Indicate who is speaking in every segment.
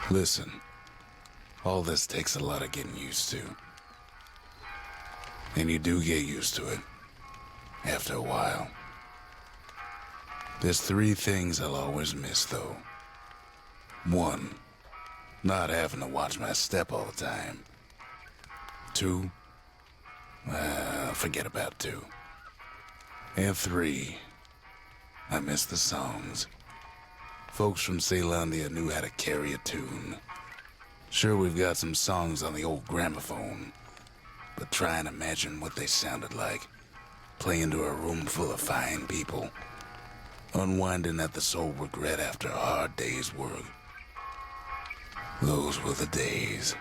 Speaker 1: Listen, all this takes a lot of getting used to. And you do get used to it. After a while. There's three things I'll always miss, though. One, not having to watch my step all the time. Two, forget about two. And three, I miss the songs. Folks from Ceylondia knew how to carry a tune. Sure, we've got some songs on the old gramophone, but try and imagine what they sounded like, playing to a room full of fine people, unwinding at the sole regret after a hard day's work. Those were the days.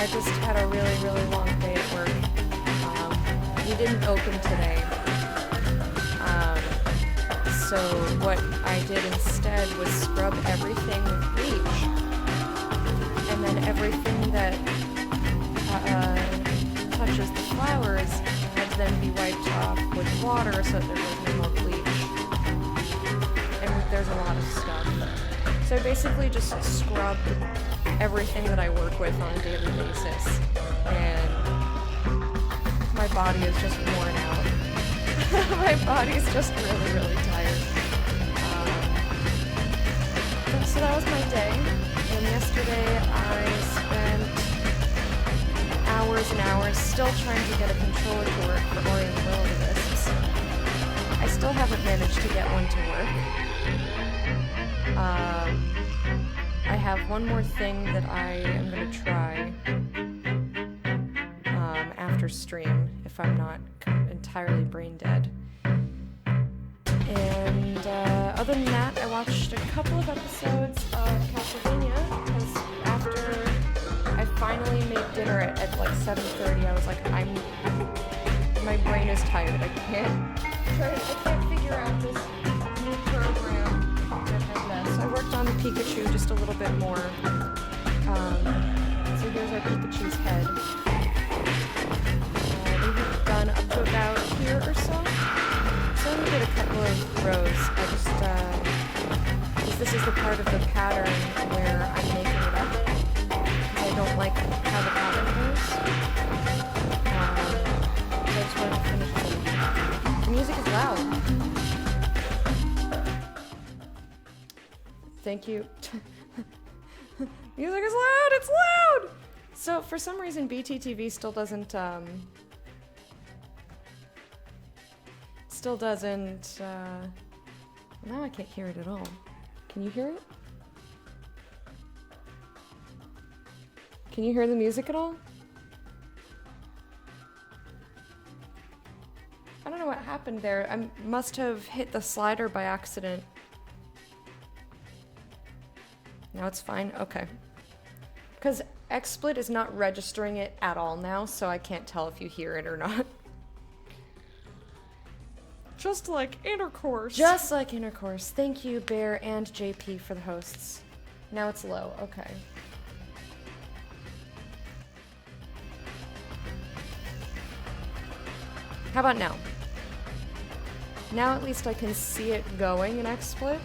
Speaker 2: I just had a really, really long day at work. We didn't open today. So what I did instead was scrub everything with bleach. And then everything that touches the flowers had to then be wiped off with water so that there was no more bleach. And there's a lot of stuff. So I basically just scrubbed everything that I work with on a daily basis. And my body is just worn out. My body's just really, really tired. So that was my day. And yesterday I spent hours and hours still trying to get a controller to work for Ori and the Will of the Wisps. I still haven't managed to get one to work. I have one more thing that I am going to try after stream if I'm not entirely brain dead. And other than that, I watched a couple of episodes of Castlevania because after I finally made dinner at like 7:30, I was like, my brain is tired. I can't figure out this new program. So I worked on Pikachu just a little bit more. So here's our Pikachu's head. We've done up to about here or so. So I only did a couple of rows. I just, because this is the part of the pattern where I'm making it up. I don't like how the pattern goes. So I just wanted to finish it. The music is loud. Thank you. Music is loud! It's loud! So for some reason BTTV still doesn't, now I can't hear it at all. Can you hear it? Can you hear the music at all? I don't know what happened there. I must have hit the slider by accident. Now it's fine? Okay. Because XSplit is not registering it at all now, so I can't tell if you hear it or not. Just like intercourse. Just like intercourse. Thank you, Bear and JP, for the hosts. Now it's low. Okay. How about now? Now at least I can see it going in XSplit.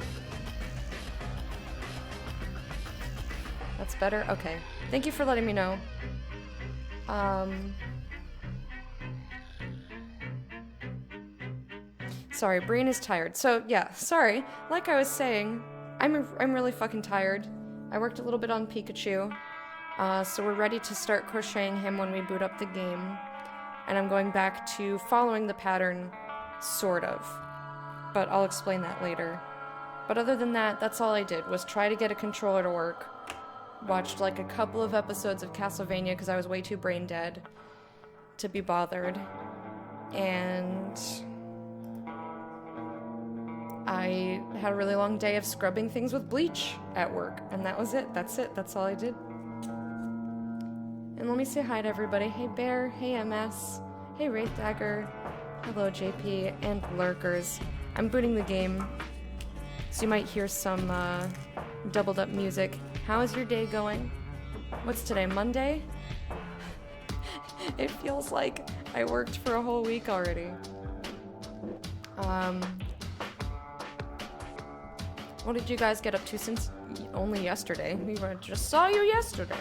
Speaker 2: That's better? Okay. Thank you for letting me know. Sorry, brain is tired. So, yeah, sorry. Like I was saying, I'm really fucking tired. I worked a little bit on Pikachu. So we're ready to start crocheting him when we boot up the game. And I'm going back to following the pattern, sort of. But I'll explain that later. But other than that, that's all I did, was try to get a controller to work. Watched like a couple of episodes of Castlevania because I was way too brain dead to be bothered. And I had a really long day of scrubbing things with bleach at work. And that was it. That's it. That's all I did. And let me say hi to everybody. Hey Bear. Hey MS. Hey Wraith Dagger. Hello JP and lurkers. I'm booting the game, so you might hear some doubled up music. How is your day going? What's today, Monday? It feels like I worked for a whole week already. What did you guys get up to since only yesterday? We just saw you yesterday.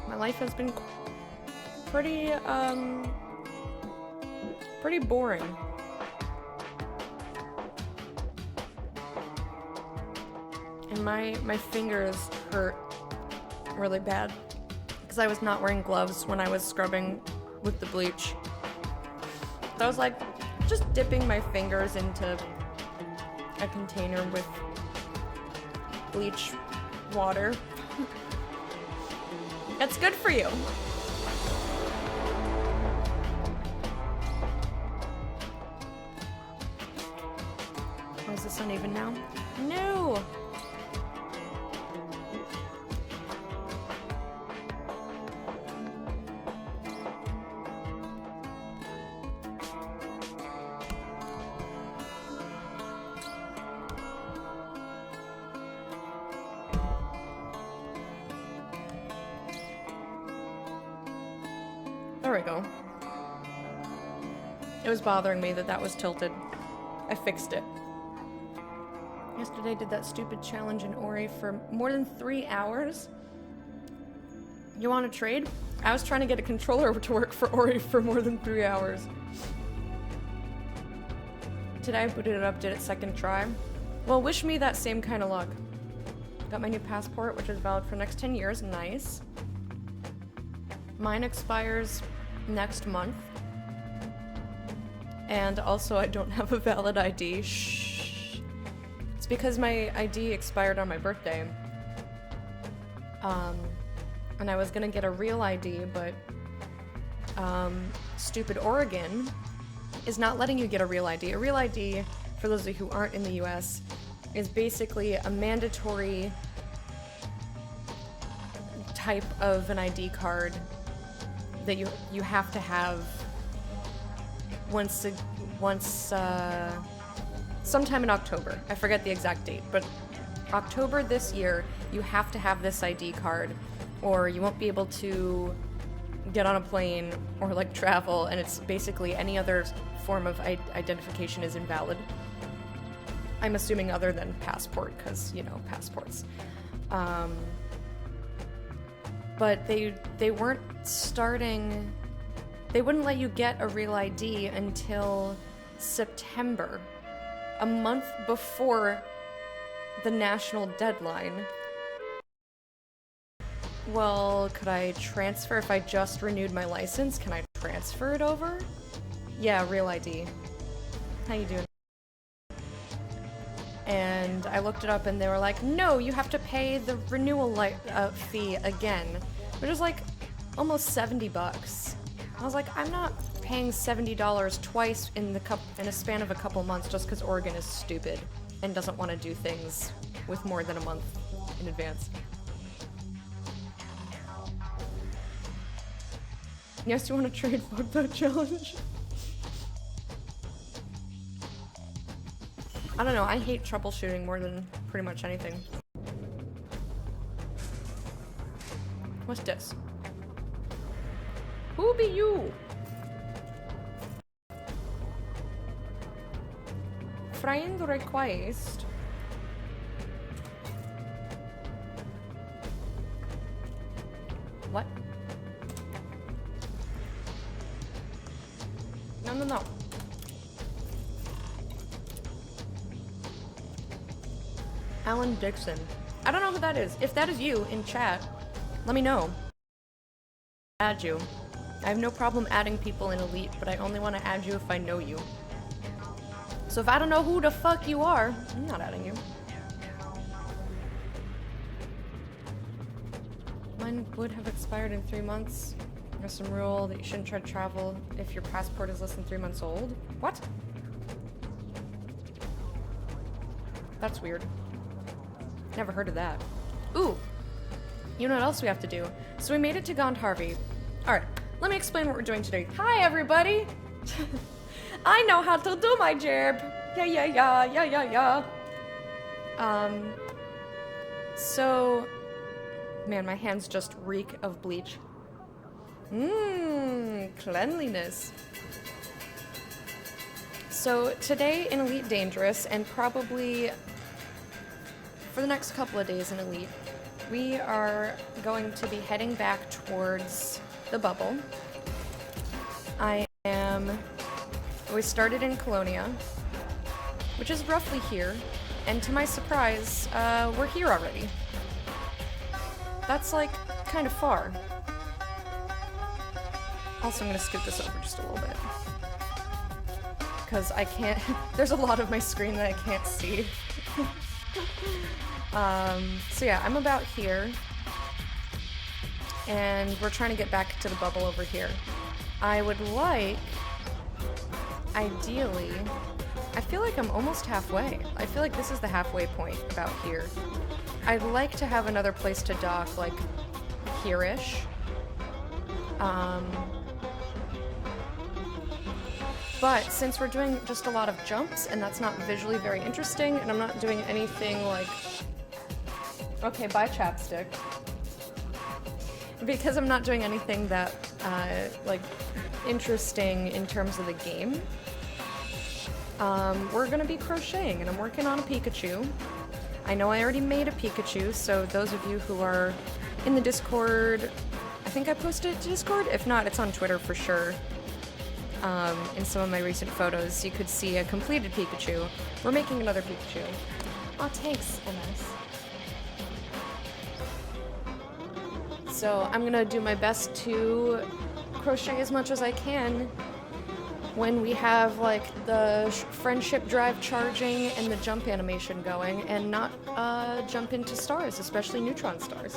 Speaker 2: My life has been pretty boring. And my fingers hurt really bad because I was not wearing gloves when I was scrubbing with the bleach. So I was like just dipping my fingers into a container with bleach water. That's good for you. Why is this uneven now? No! There we go. It was bothering me that that was tilted. I fixed it. Yesterday I did that stupid challenge in Ori for more than 3 hours. You want to trade? I was trying to get a controller to work for Ori for more than 3 hours. Today I booted it up, did it second try. Well, wish me that same kind of luck. Got my new passport, which is valid for the next 10 years. Nice. Mine expires next month. And also I don't have a valid ID. Shh. It's because my ID expired on my birthday. And I was gonna get a real ID, but stupid Oregon is not letting you get a real ID. A real ID, for those of you who aren't in the US, is basically a mandatory type of an ID card that you have to have once sometime in October. I forget the exact date, but October this year, you have to have this ID card or you won't be able to get on a plane or like travel, and it's basically any other form of identification is invalid. I'm assuming other than passport, because, you know, passports. But they weren't starting, they wouldn't let you get a real ID until September, a month before the national deadline. Well, could I transfer if I just renewed my license? Can I transfer it over? Yeah, real ID. How you doing? And I looked it up and they were like, no, you have to pay the renewal fee again, which is like almost 70 bucks. I was like, I'm not paying $70 twice in a span of a couple months just because Oregon is stupid and doesn't want to do things with more than a month in advance. Yes, you want to trade fuck that challenge? I don't know, I hate troubleshooting more than pretty much anything. What's this? Who be you? Friend request. What? No. Alan Dixon. I don't know who that is. If that is you in chat, let me know. Add you. I have no problem adding people in Elite, but I only want to add you if I know you. So if I don't know who the fuck you are, I'm not adding you. Mine would have expired in 3 months. There's some rule that you shouldn't try to travel if your passport is less than 3 months old. What? That's weird. Never heard of that. Ooh! You know what else we have to do? So we made it to Gandharvi. Alright, let me explain what we're doing today. Hi, everybody! I know how to do my job! Yeah. So... Man, my hands just reek of bleach. Cleanliness. So today in Elite Dangerous, and probably for the next couple of days in Elite, we are going to be heading back towards the bubble. We started in Colonia, which is roughly here, and to my surprise, we're here already. That's like kind of far. Also, I'm gonna scoot this over just a little bit. Because I can't, there's a lot of my screen that I can't see. So yeah, I'm about here. And we're trying to get back to the bubble over here. I would like, ideally, I feel like I'm almost halfway. I feel like this is the halfway point about here. I'd like to have another place to dock, like, here-ish. But since we're doing just a lot of jumps, and that's not visually very interesting, and I'm not doing anything like... Okay, bye, chapstick. Because I'm not doing anything that, like, interesting in terms of the game, we're gonna be crocheting, and I'm working on a Pikachu. I know I already made a Pikachu, so those of you who are in the Discord, I think I posted it to Discord? If not, it's on Twitter for sure. In some of my recent photos, you could see a completed Pikachu. We're making another Pikachu. Aw, thanks, MS. So I'm gonna do my best to crochet as much as I can when we have, like, the friendship drive charging and the jump animation going, and not jump into stars, especially neutron stars.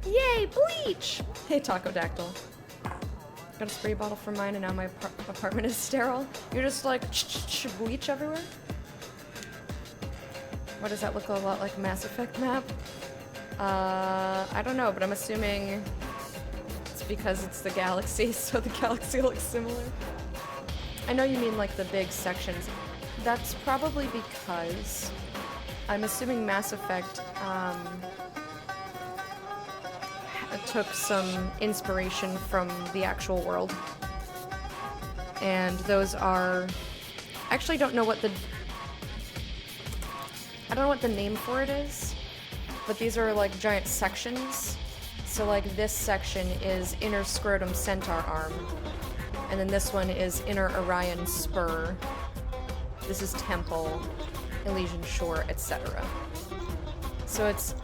Speaker 2: Yay, bleach! Hey, Tacodactyl. Got a spray bottle for mine, and now my apartment is sterile. You're just like, bleach everywhere? What does that look a lot like? Mass Effect map? I don't know, but I'm assuming it's because it's the galaxy, so the galaxy looks similar. I know you mean like the big sections. That's probably because I'm assuming Mass Effect took some inspiration from the actual world. And those are... I actually don't know what the... I don't know what the name for it is, but these are like giant sections. So like this section is Inner Scrotum Centaur Arm, and then this one is Inner Orion Spur. This is Temple, Elysian Shore, etc. So it's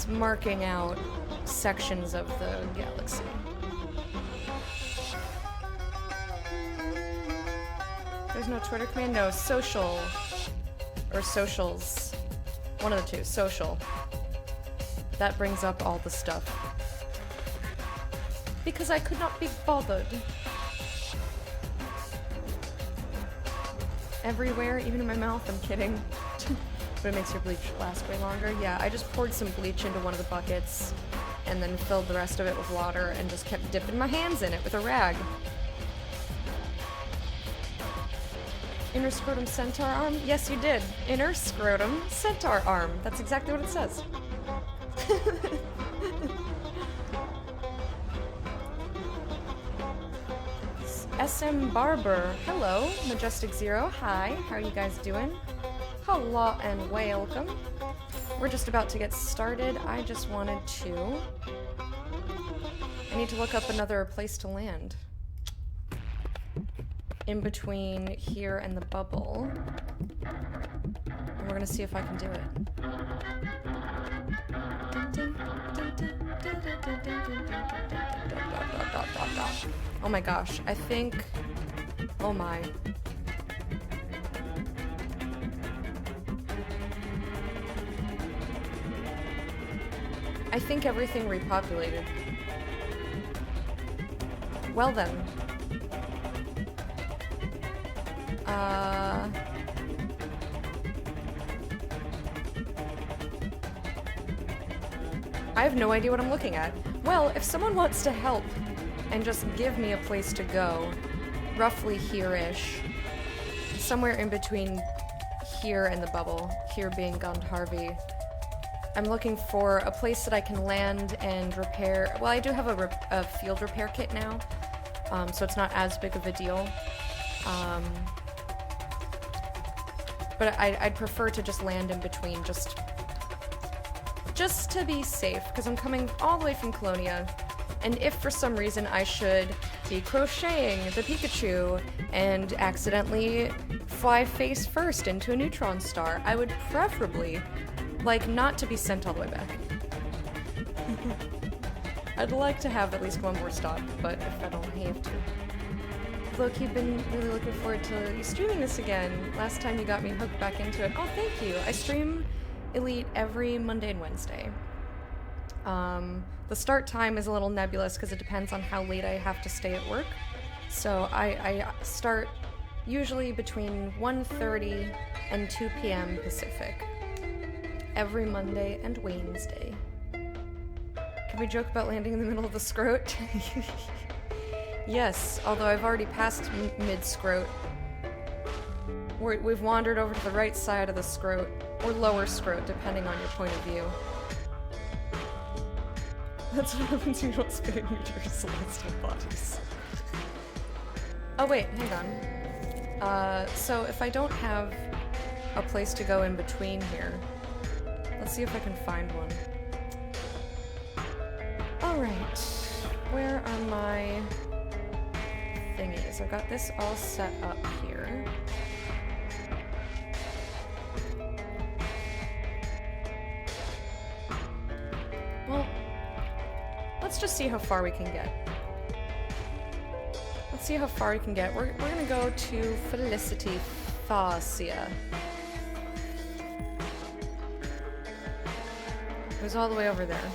Speaker 2: marking out sections of the galaxy. There's no Twitter command? No, social. Or socials. One of the two. Social. That brings up all the stuff. Because I could not be bothered. Everywhere, even in my mouth, I'm kidding. But it makes your bleach last way longer. Yeah, I just poured some bleach into one of the buckets and then filled the rest of it with water and just kept dipping my hands in it with a rag. Inner Scrotum Centaur Arm? Yes, you did. Inner Scrotum Centaur Arm. That's exactly what it says. SM Barber. Hello. Majestic Zero. Hi. How are you guys doing? Hello and welcome. We're just about to get started. I just wanted to... I need to look up another place to land. In between here and the bubble. And we're gonna see if I can do it. Oh my gosh, I think... Oh my. I think everything repopulated. Well then. I have no idea what I'm looking at. Well, if someone wants to help and just give me a place to go, roughly here-ish, somewhere in between here and the bubble, here being Gandharvi, I'm looking for a place that I can land and repair. Well, I do have a field repair kit now, so it's not as big of a deal. But I'd prefer to just land in between, just to be safe, because I'm coming all the way from Colonia, and if for some reason I should be crocheting the Pikachu and accidentally fly face first into a neutron star, I would preferably like not to be sent all the way back. I'd like to have at least one more stop, but if I don't have to. Look, you've been really looking forward to you streaming this again. Last time you got me hooked back into it. Oh, thank you. I stream Elite every Monday and Wednesday. The start time is a little nebulous because it depends on how late I have to stay at work. So I start usually between 1:30 and 2 p.m. Pacific. Every Monday and Wednesday. Can we joke about landing in the middle of the scrot? Yes, although I've already passed mid-scrot. We've wandered over to the right side of the scrot, or lower scrot, depending on your point of view. That's what happens when you don't spit in your celestial bodies. Oh wait, hang on. So if I don't have a place to go in between here, let's see if I can find one. Alright, where are my thingies? I've got this all set up here. Well, let's just see how far we can get. Let's see how far we can get. We're gonna go to Felicity Fascia. It was all the way over there.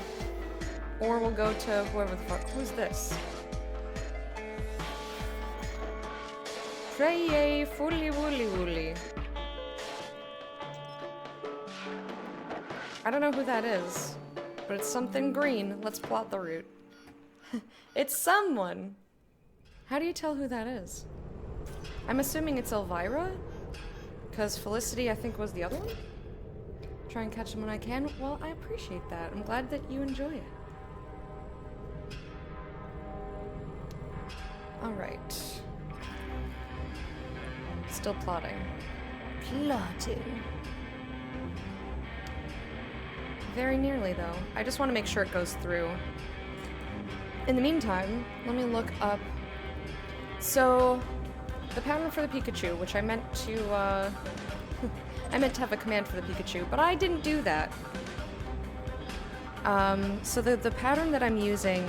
Speaker 2: Or we'll go to whoever the fuck. Who's this? Freye Fully Woolly Woolly. I don't know who that is, but it's something green. Let's plot the route. It's someone! How do you tell who that is? I'm assuming it's Elvira? Because Felicity, I think, was the other one? Try and catch them when I can. Well, I appreciate that. I'm glad that you enjoy it. Alright. Still plotting. Plotting. Very nearly, though. I just want to make sure it goes through. In the meantime, let me look up. So, the pattern for the Pikachu, which I meant to, I meant to have a command for the Pikachu, but I didn't do that. So the pattern that I'm using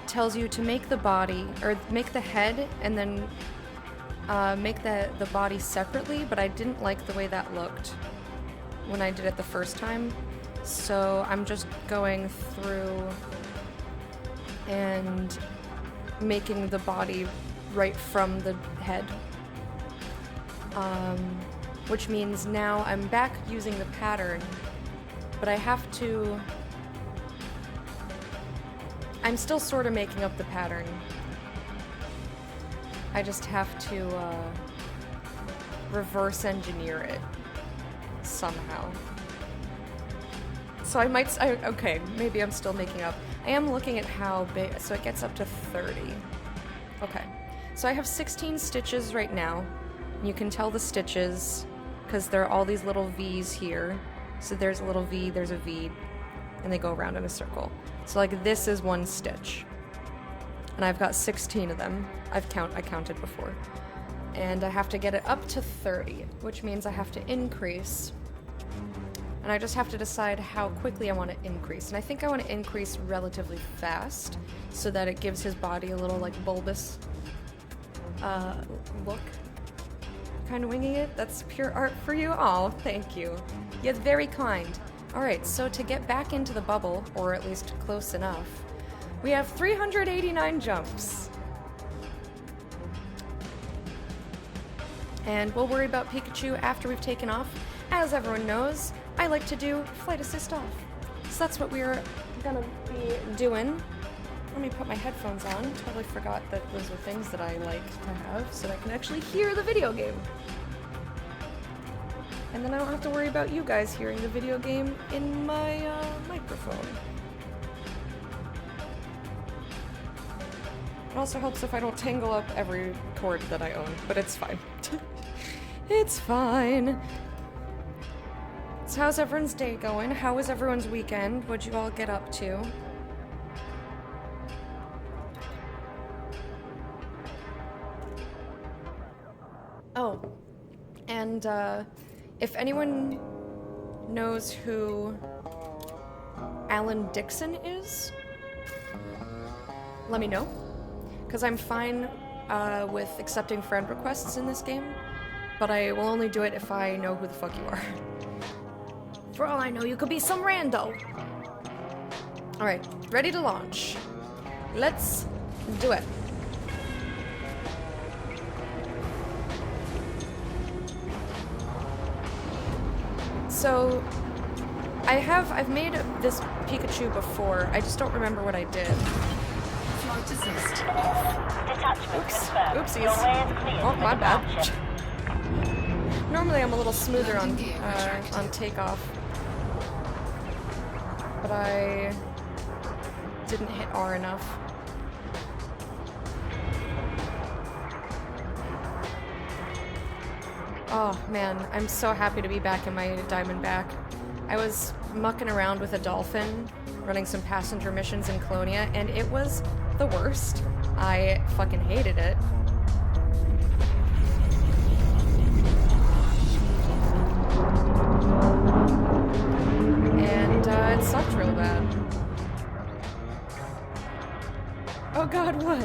Speaker 2: tells you to make the body, or make the head, and then make the body separately, but I didn't like the way that looked when I did it the first time. So I'm just going through and making the body right from the head. Which means now I'm back using the pattern, but I have to... I'm still sort of making up the pattern. I just have to reverse engineer it somehow. So I might, okay, maybe I'm still making up. I am looking at how big, so it gets up to 30. Okay, so I have 16 stitches right now. You can tell the stitches because there are all these little V's here. So there's a little V, there's a V, and they go around in a circle. So like this is one stitch. And I've got 16 of them. I counted before. And I have to get it up to 30, which means I have to increase. And I just have to decide how quickly I want to increase. And I think I want to increase relatively fast so that it gives his body a little like bulbous look. Kind of winging it? That's pure art for you? Oh, thank you. You're very kind. Alright, so to get back into the bubble, or at least close enough, we have 389 jumps. And we'll worry about Pikachu after we've taken off. As everyone knows, I like to do flight assist off. So that's what we're gonna be doing. Let me put my headphones on. Totally forgot that those are things that I like to have so that I can actually hear the video game. And then I don't have to worry about you guys hearing the video game in my microphone. It also helps if I don't tangle up every cord that I own, but it's fine. It's fine. So how's everyone's day going? How was everyone's weekend? What'd you all get up to? Oh, and if anyone knows who Alan Dixon is, let me know. Because I'm fine with accepting friend requests in this game, but I will only do it if I know who the fuck you are. For all I know, you could be some rando. Alright, ready to launch. Let's do it. So, I've made this Pikachu before. I just don't remember what I did.
Speaker 3: Flight assist off. Detachment
Speaker 2: Oops.
Speaker 3: confirmed.
Speaker 2: Oopsies.
Speaker 3: Your way is clear
Speaker 2: Oh,
Speaker 3: for
Speaker 2: my bad.
Speaker 3: departure.
Speaker 2: Normally I'm a little smoother on takeoff. But I didn't hit R enough. Oh man, I'm so happy to be back in my Diamondback. I was mucking around with a dolphin, running some passenger missions in Colonia, and it was the worst. I fucking hated it. And it sucked real bad. Oh god, what?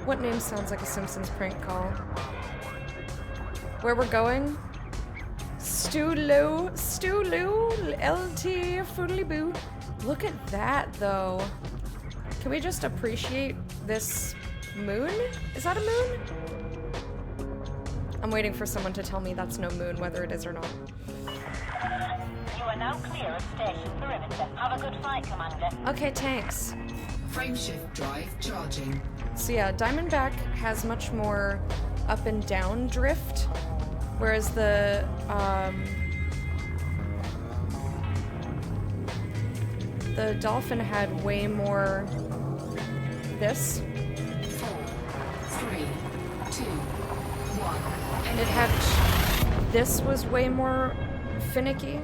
Speaker 2: What name sounds like a Simpsons prank call? Where we're going? Stulu, LT, Foodly Boo. Look at that, though. Can we just appreciate this moon? Is that a moon? I'm waiting for someone to tell me that's no moon, whether it is or not.
Speaker 3: You are now clear of station perimeter. Have a good flight, Commander.
Speaker 2: Okay, thanks.
Speaker 4: Frameshift drive charging.
Speaker 2: So yeah, Diamondback has much more up and down drift, whereas the Dolphin had way more this.
Speaker 4: 4, 3, 2, 1.
Speaker 2: And it had this was way more finicky.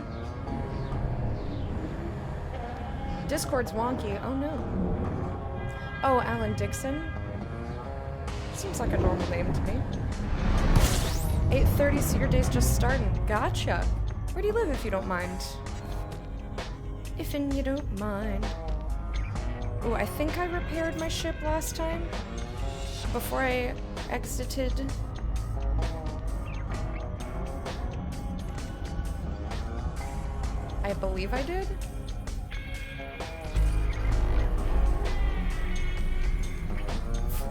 Speaker 2: Discord's wonky. Oh no. Oh, Alan Dixon. Seems like a normal name to me. 8:30, so your day's just starting. Gotcha. Where do you live, if you don't mind? If you don't mind. Oh, I think I repaired my ship last time before I exited. I believe I did.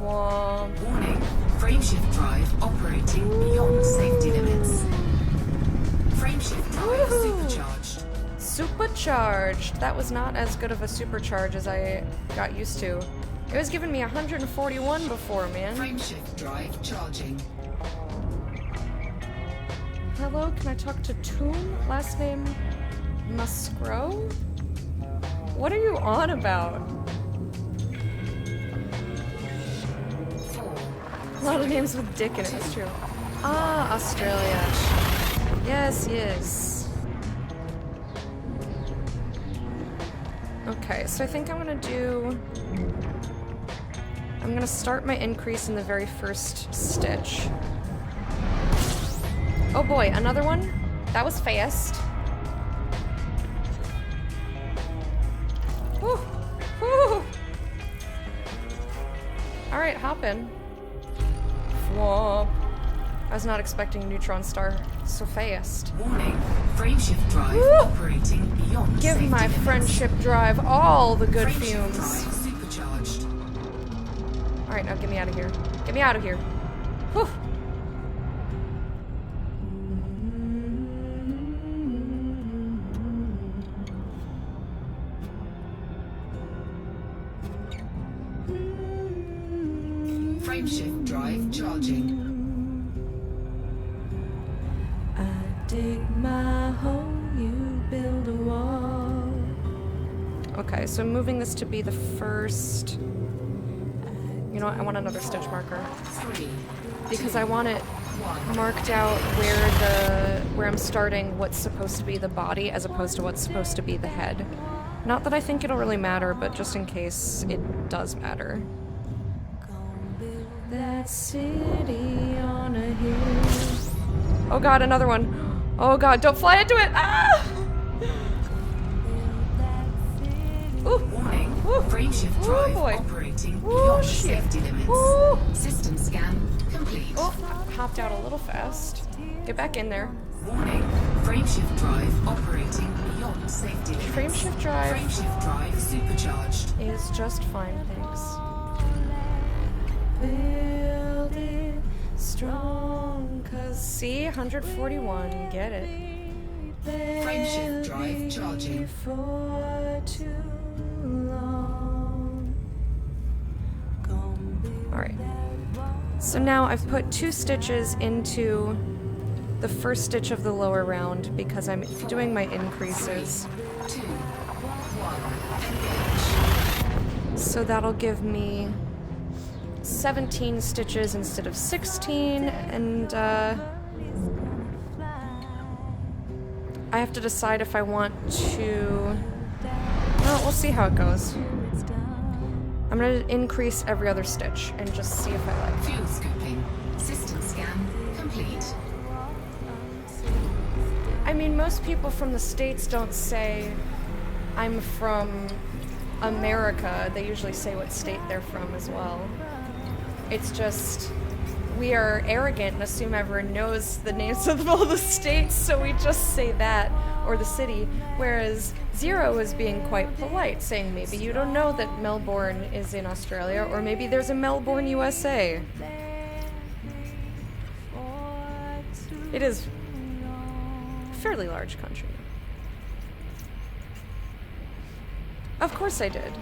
Speaker 2: Womp.
Speaker 4: Warning. Frameshift drive operating beyond safety limits. Frameshift drive
Speaker 2: Woohoo!
Speaker 4: supercharged.
Speaker 2: Supercharged. That was not as good of a supercharge as I got used to. It was giving me 141 before, man.
Speaker 4: Frameshift drive charging.
Speaker 2: Hello, can I talk to Toon? Last name Muscro? What are you on about?
Speaker 4: 4,
Speaker 2: A lot of names with dick in it, it's true. Ah, Australia. Yes, yes. Okay, so I think I'm gonna start my increase in the very first stitch. Oh boy, another one? That was fast. Whew. Whew. Alright, hop in. Whoop. I was not expecting Neutron Star so fast.
Speaker 4: Warning. Frameshift drive
Speaker 2: Woo!
Speaker 4: operating beyond
Speaker 2: Give
Speaker 4: safety
Speaker 2: my
Speaker 4: limits.
Speaker 2: friendship drive all the good
Speaker 4: Frameshift
Speaker 2: fumes.
Speaker 4: drive supercharged.
Speaker 2: Alright, now get me out of here. Get me out of here. Whew.
Speaker 4: Frameshift drive charging.
Speaker 2: I dig my hole, you build a wall. Okay, so I'm moving this to be the first. You know what? I want another stitch marker
Speaker 4: 3,
Speaker 2: because I want it
Speaker 4: 1.
Speaker 2: marked out where I'm starting what's supposed to be the body as opposed to what's supposed to be the head. Not that I think it'll really matter, but just in case it does matter. That city on a hill. Oh god, another one. Oh god, don't fly into it! Ah! Ooh.
Speaker 4: Warning.
Speaker 2: Ooh.
Speaker 4: Frameshift
Speaker 2: Ooh,
Speaker 4: drive
Speaker 2: boy.
Speaker 4: operating
Speaker 2: Ooh,
Speaker 4: beyond
Speaker 2: shit.
Speaker 4: safety limits.
Speaker 2: Ooh.
Speaker 4: System scan complete.
Speaker 2: Oh, I hopped out a little fast. Get back in there.
Speaker 4: Warning. Frameshift drive operating Safety limits.
Speaker 2: Frameshift drive
Speaker 4: Frameshift drive supercharged.
Speaker 2: is just fine, thanks. Build it strong, 'cause see, 141, get it.
Speaker 4: Frameshift drive charging.
Speaker 2: For too long. Alright. So now I've put 2 stitches into the first stitch of the lower round because I'm doing my increases.
Speaker 4: 2, 1, engage.
Speaker 2: So that'll give me 17 stitches instead of 16, and I have to decide if I want to... Well, we'll see how it goes. I'm gonna increase every other stitch and just see if I like it.
Speaker 4: Fuel scooping. System scan complete.
Speaker 2: I mean, most people from the States don't say, I'm from America. They usually say what state they're from as well. It's just, we are arrogant and assume everyone knows the names of all the states, so we just say that, or the city. Whereas Zero is being quite polite, saying maybe you don't know that Melbourne is in Australia, or maybe there's a Melbourne, USA. It is a fairly large country. Of course I did.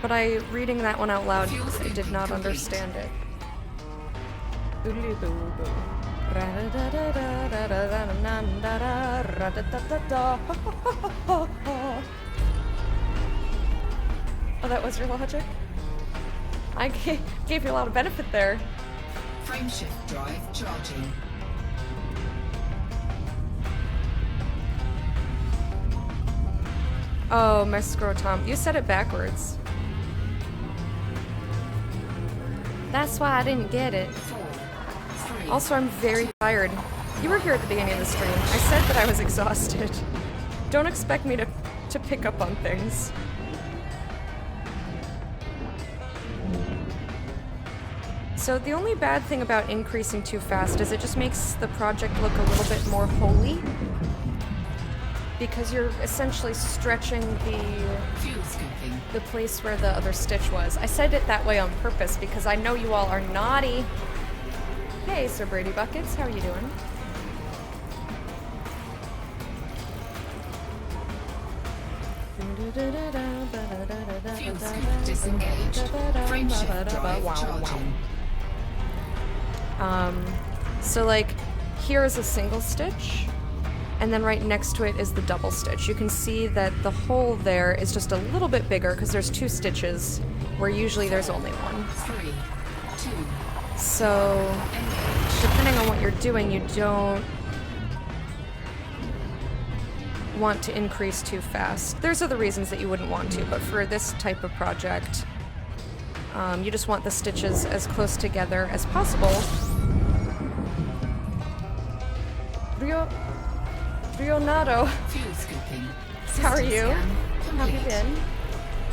Speaker 2: But reading that one out loud, I did not understand it. Oh, that was your logic? I gave you a lot of benefit there.
Speaker 4: Frameshift drive charging.
Speaker 2: Oh, my scrotum. You said it backwards. That's why I didn't get it.
Speaker 4: 4, 3.
Speaker 2: Also, I'm very tired. You were here at the beginning of the stream. I said that I was exhausted. Don't expect me to pick up on things. So the only bad thing about increasing too fast is it just makes the project look a little bit more holy. Because you're essentially stretching
Speaker 4: Fuel scooping.
Speaker 2: the place where the other stitch was. I said it that way on purpose because I know you all are naughty. Hey, Sir Brady Buckets, how are you doing?
Speaker 4: Fuel scoop disengaged. Frameshift drive charging.
Speaker 2: So like, here is a single stitch, and then right next to it is the double stitch. You can see that the hole there is just a little bit bigger because there's 2 stitches, where usually there's only 1.
Speaker 4: 3, 2,
Speaker 2: So,
Speaker 4: engage.
Speaker 2: depending on what you're doing, you don't want to increase too fast. There's other reasons that you wouldn't want to, but for this type of project, you just want the stitches as close together as possible. Rionado,
Speaker 4: Fuel scooping.
Speaker 2: how are
Speaker 4: System
Speaker 2: you?
Speaker 4: scan
Speaker 2: How have you
Speaker 4: complete.
Speaker 2: been?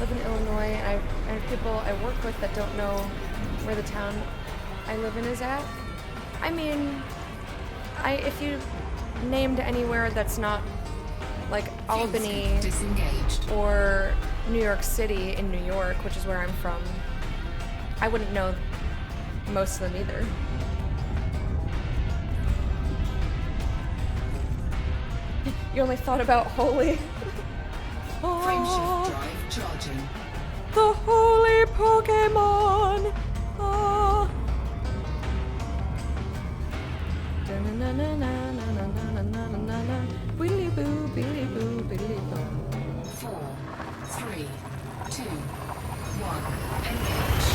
Speaker 2: Live in Illinois. I have people I work with that don't know where the town I live in is at. I mean, if you named anywhere that's not like
Speaker 4: Fuel
Speaker 2: Albany
Speaker 4: scoop disengaged.
Speaker 2: or New York City in New York, which is where I'm from, I wouldn't know most of them either. You only thought about holy.
Speaker 4: Frameshift drive charging.
Speaker 2: The holy Pokemon! Ah. Da-na-na-na-na-na-na-na-na-na-na. Billy boo, billy boo, billy boo.
Speaker 4: 4, 3, 2, 1, engage.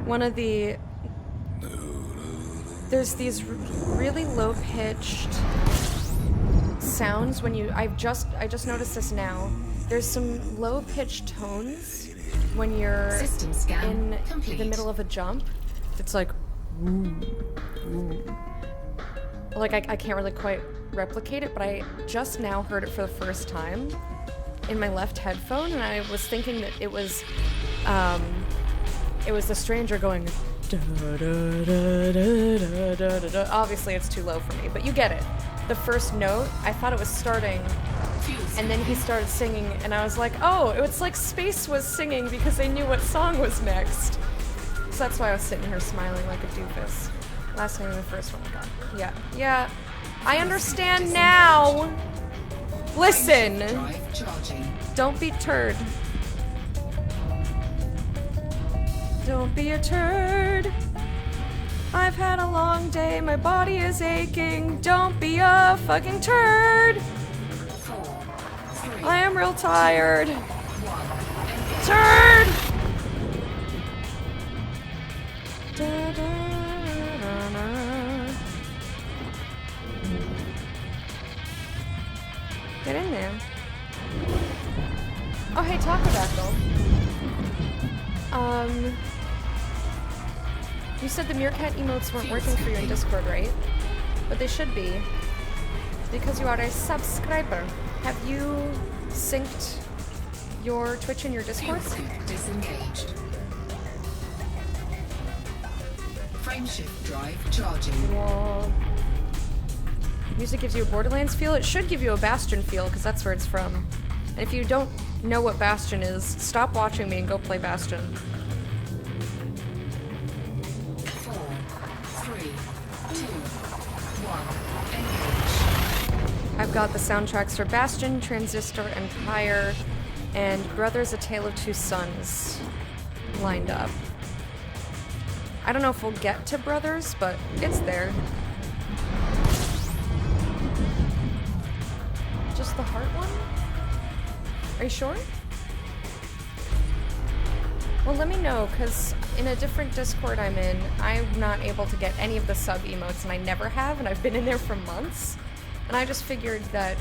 Speaker 2: One of the... There's these really low-pitched sounds when you... I just noticed this now. There's some low-pitched tones when you're
Speaker 4: System scan
Speaker 2: in
Speaker 4: complete.
Speaker 2: the middle of a jump. It's like... Like, I can't really quite replicate it, but I just now heard it for the first time. in my left headphone, and I was thinking that it was the stranger going. Da, da, da, da, da, da, da, da. Obviously, it's too low for me, but you get it. The first note, I thought it was starting, and then he started singing, and I was like, oh, it's like Space was singing because they knew what song was next. So that's why I was sitting here smiling like a doofus. Last name of the first one I got. Yeah, yeah. I understand now. Listen.
Speaker 4: Drive charging.
Speaker 2: Don't be turd. Don't be a turd. I've had a long day, my body is aching. Don't be a fucking turd.
Speaker 4: 4, 3,
Speaker 2: I am real tired.
Speaker 4: 1.
Speaker 2: Turd! Da, da, da, da. Get in there. Oh, hey, Taco Dactyl. You said the Meerkat emotes weren't working for you in Discord, right? But they should be. Because you are a subscriber. Have you synced your Twitch and your Discord?
Speaker 4: Disengaged. Frameshift drive charging.
Speaker 2: Whoa. Music gives you a Borderlands feel. It should give you a Bastion feel, because that's where it's from. And if you don't know what Bastion is, stop watching me and go play Bastion.
Speaker 4: 4, 3, 2, 1. Engage.
Speaker 2: I've got the soundtracks for Bastion, Transistor, Empire, and Brothers: A Tale of Two Sons lined up. I don't know if we'll get to Brothers, but it's there. Just the heart one? Are you sure? Well, let me know, because in a different Discord I'm in, I'm not able to get any of the sub emotes, and I never have, and I've been in there for months. And I just figured that,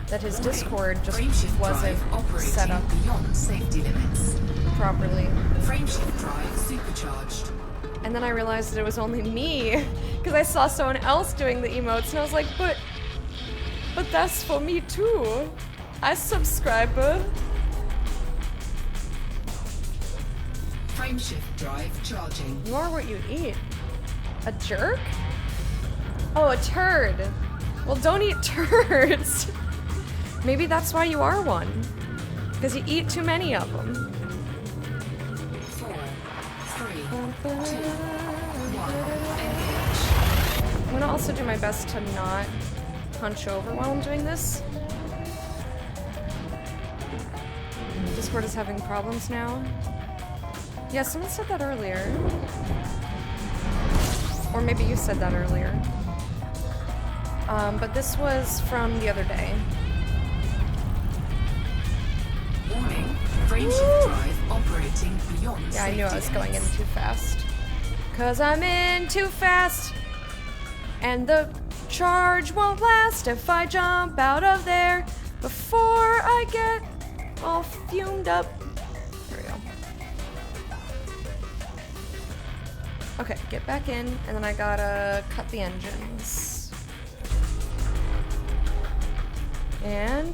Speaker 2: that his Discord just
Speaker 4: Frameshift
Speaker 2: wasn't
Speaker 4: drive operating
Speaker 2: set up
Speaker 4: beyond safety limits.
Speaker 2: properly.
Speaker 4: Frameshift drive supercharged.
Speaker 2: And then I realized that it was only me, because I saw someone else doing the emotes, and I was like, but that's for me too. I subscribe.
Speaker 4: Frameshift drive charging.
Speaker 2: You are what you eat. A jerk? Oh, a turd. Well, don't eat turds. Maybe that's why you are one. Because you eat too many of them.
Speaker 4: 4, 3, 2, 1. Engage.
Speaker 2: I'm gonna also do my best to not hunch over while I'm doing this. Discord is having problems now. Yeah, someone said that earlier. Or maybe you said that earlier. But this was from the other day.
Speaker 4: Warning. Frameshift drive operating beyond
Speaker 2: Yeah, I knew I was
Speaker 4: safety
Speaker 2: going in
Speaker 4: limits.
Speaker 2: too fast. 'Cause I'm in too fast. And the charge won't last if I jump out of there before I get all fumed up. There we go. Okay, get back in, and then I gotta cut the engines. And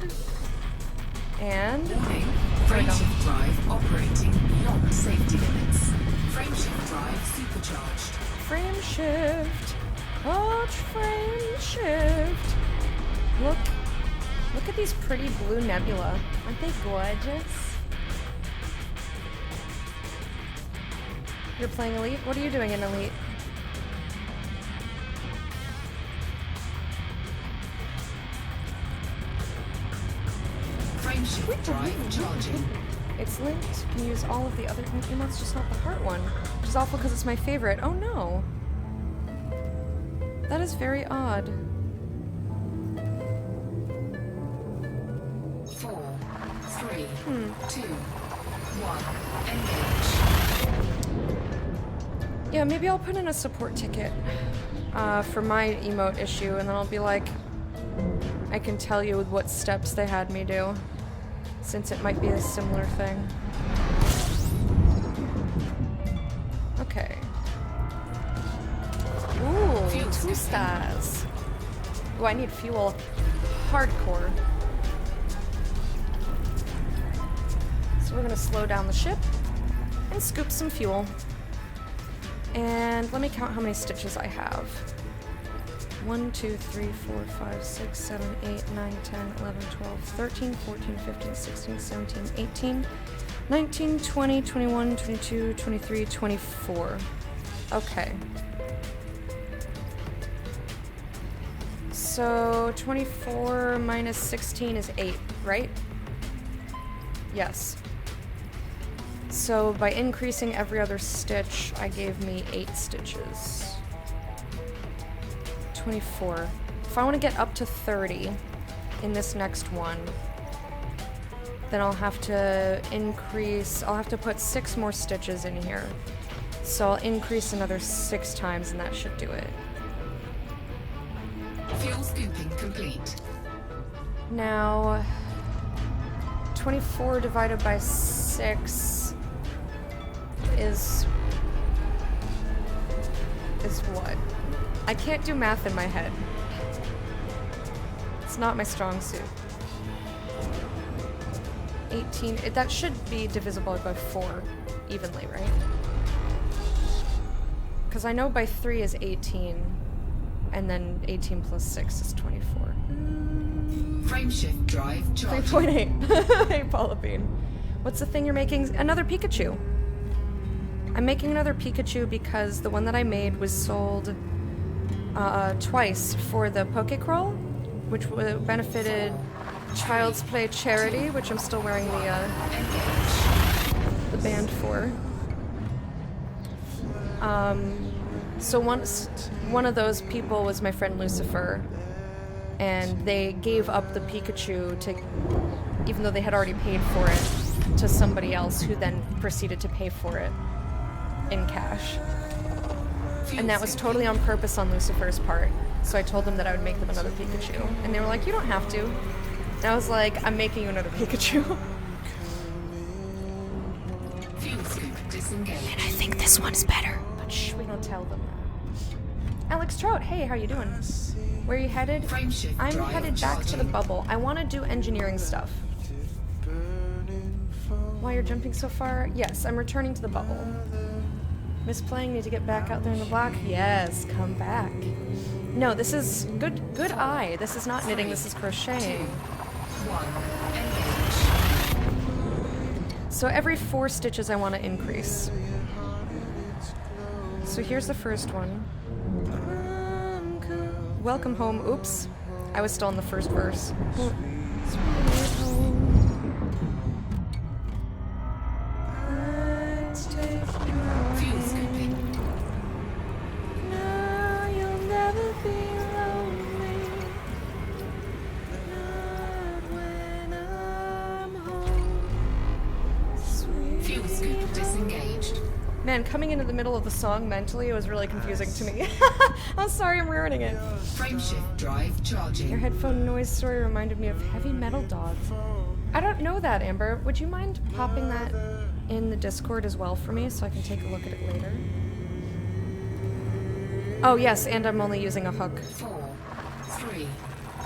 Speaker 4: Warning.
Speaker 2: There we go.
Speaker 4: Frameshift drive operating beyond safety limits. Frameshift drive supercharged.
Speaker 2: Frame shift. Coach frame shift. Look at these pretty blue nebula. Aren't they gorgeous? You're playing Elite? What are you doing in Elite?
Speaker 4: Frameshift drive charging.
Speaker 2: It's linked. Can use all of the other emotes, just not the heart one. Which is awful because it's my favorite. Oh no. That is very odd.
Speaker 4: 4, 3, 2, 1. Engage.
Speaker 2: Yeah, maybe I'll put in a support ticket for my emote issue, and then I'll be like, I can tell you what steps they had me do, since it might be a similar thing. Okay. Ooh,
Speaker 4: Fuel
Speaker 2: 2
Speaker 4: system.
Speaker 2: stars. Oh, I need fuel. hardcore. So we're gonna slow down the ship and scoop some fuel. And let me count how many stitches I have. 1, 2, 3, 4, 5, 6, 7, 8, 9, 10, 11, 12, 13, 14, 15, 16, 17, 18, 19, 20, 21, 22, 23, 24. Okay. So 24 minus 16 is 8, right? Yes. So by increasing every other stitch, I gave me 8 stitches. 24. If I want to get up to 30 in this next one, then I'll have to increase, I'll have to put 6 more stitches in here. So I'll increase another 6 times and that should do it.
Speaker 4: Fuel scooping complete.
Speaker 2: Now, 24 divided by 6 is what? I can't do math in my head. It's not my strong suit. 18, that should be divisible by 4 evenly, right? Because I know by 3 is 18, and then 18 plus 6 is 24.
Speaker 4: Frameshift drive charging.
Speaker 2: 3.8. Hey, Paula Bean. What's the thing you're making? Another Pikachu. I'm making another Pikachu because the one that I made was sold twice for the Pokecrawl, which benefited Child's Play charity, which I'm still wearing the band for. So one of those people was my friend Lucifer, and they gave up the Pikachu to, even though they had already paid for it, to somebody else who then proceeded to pay for it in cash. And that was totally on purpose on Lucifer's part. So I told them that I would make them another Pikachu. And they were like, you don't have to. And I was like, I'm making you another Pikachu.
Speaker 4: Fuel scoop disengaged.
Speaker 2: And I think this one's better. But shh, we don't tell them that. Alex Trout, hey, how you doing? Where are you headed?
Speaker 4: Frameshift
Speaker 2: I'm
Speaker 4: drive
Speaker 2: headed back to the
Speaker 4: charging.
Speaker 2: bubble. I want to do engineering stuff. Why you're jumping so far? Yes, I'm returning to the bubble. Miss playing, need to get back out there in the block? Yes, come back. No, this is good eye. This is not knitting, this is crocheting.
Speaker 4: 1. Engage.
Speaker 2: So every 4 stitches I want to increase. So here's the first one. Welcome home. Oops. I was still in the first verse.
Speaker 4: Fuel scooping. Fuel scoop disengaged.
Speaker 2: Man, coming into the middle of the song mentally, it was really confusing to me. I'm sorry I'm ruining it.
Speaker 4: Frameshift drive charging.
Speaker 2: Your headphone noise story reminded me of Heavy Metal Dog. I don't know that, Amber. Would you mind popping that in the Discord as well for me so I can take a look at it later? Oh, yes, and I'm only using a hook.
Speaker 4: 4, 3,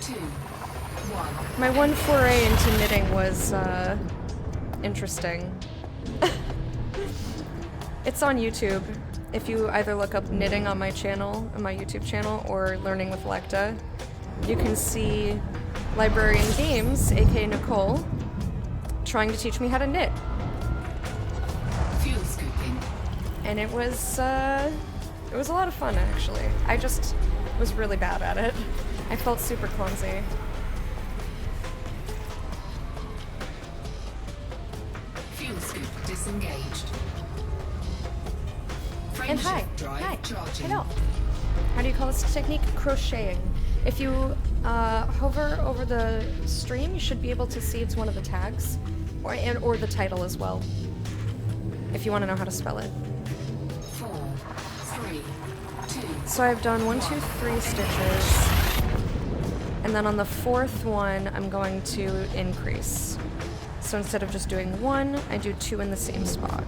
Speaker 4: 2, 1.
Speaker 2: My one foray into knitting was, interesting. It's on YouTube. If you either look up knitting on my channel, on my YouTube channel, or Learning with Lecta, you can see Librarian Games, aka Nicole, trying to teach me how to knit.
Speaker 4: Fuel scooping.
Speaker 2: And it was a lot of fun, actually. I just was really bad at it. I felt super clumsy.
Speaker 4: Fuel scoop disengaged.
Speaker 2: And hi,
Speaker 4: Frameshift drive
Speaker 2: hi,
Speaker 4: charging.
Speaker 2: hello. How do you call this technique? Crocheting. If you hover over the stream, you should be able to see it's one of the tags, or the title as well, if you want to know how to spell it.
Speaker 4: 4, 3, 2.
Speaker 2: So I've done 1, 2, 3 stitches, and then on the 4th one, I'm going to increase. So instead of just doing 1, I do 2 in the same spot.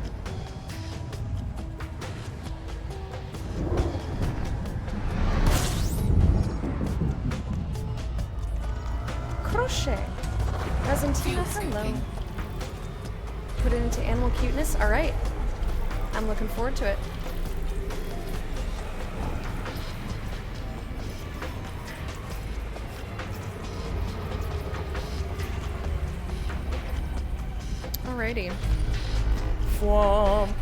Speaker 2: Santina,
Speaker 4: Fuel
Speaker 2: hello.
Speaker 4: scooping.
Speaker 2: Put it into animal cuteness. All right. I'm looking forward to it. Alrighty. Fwomp.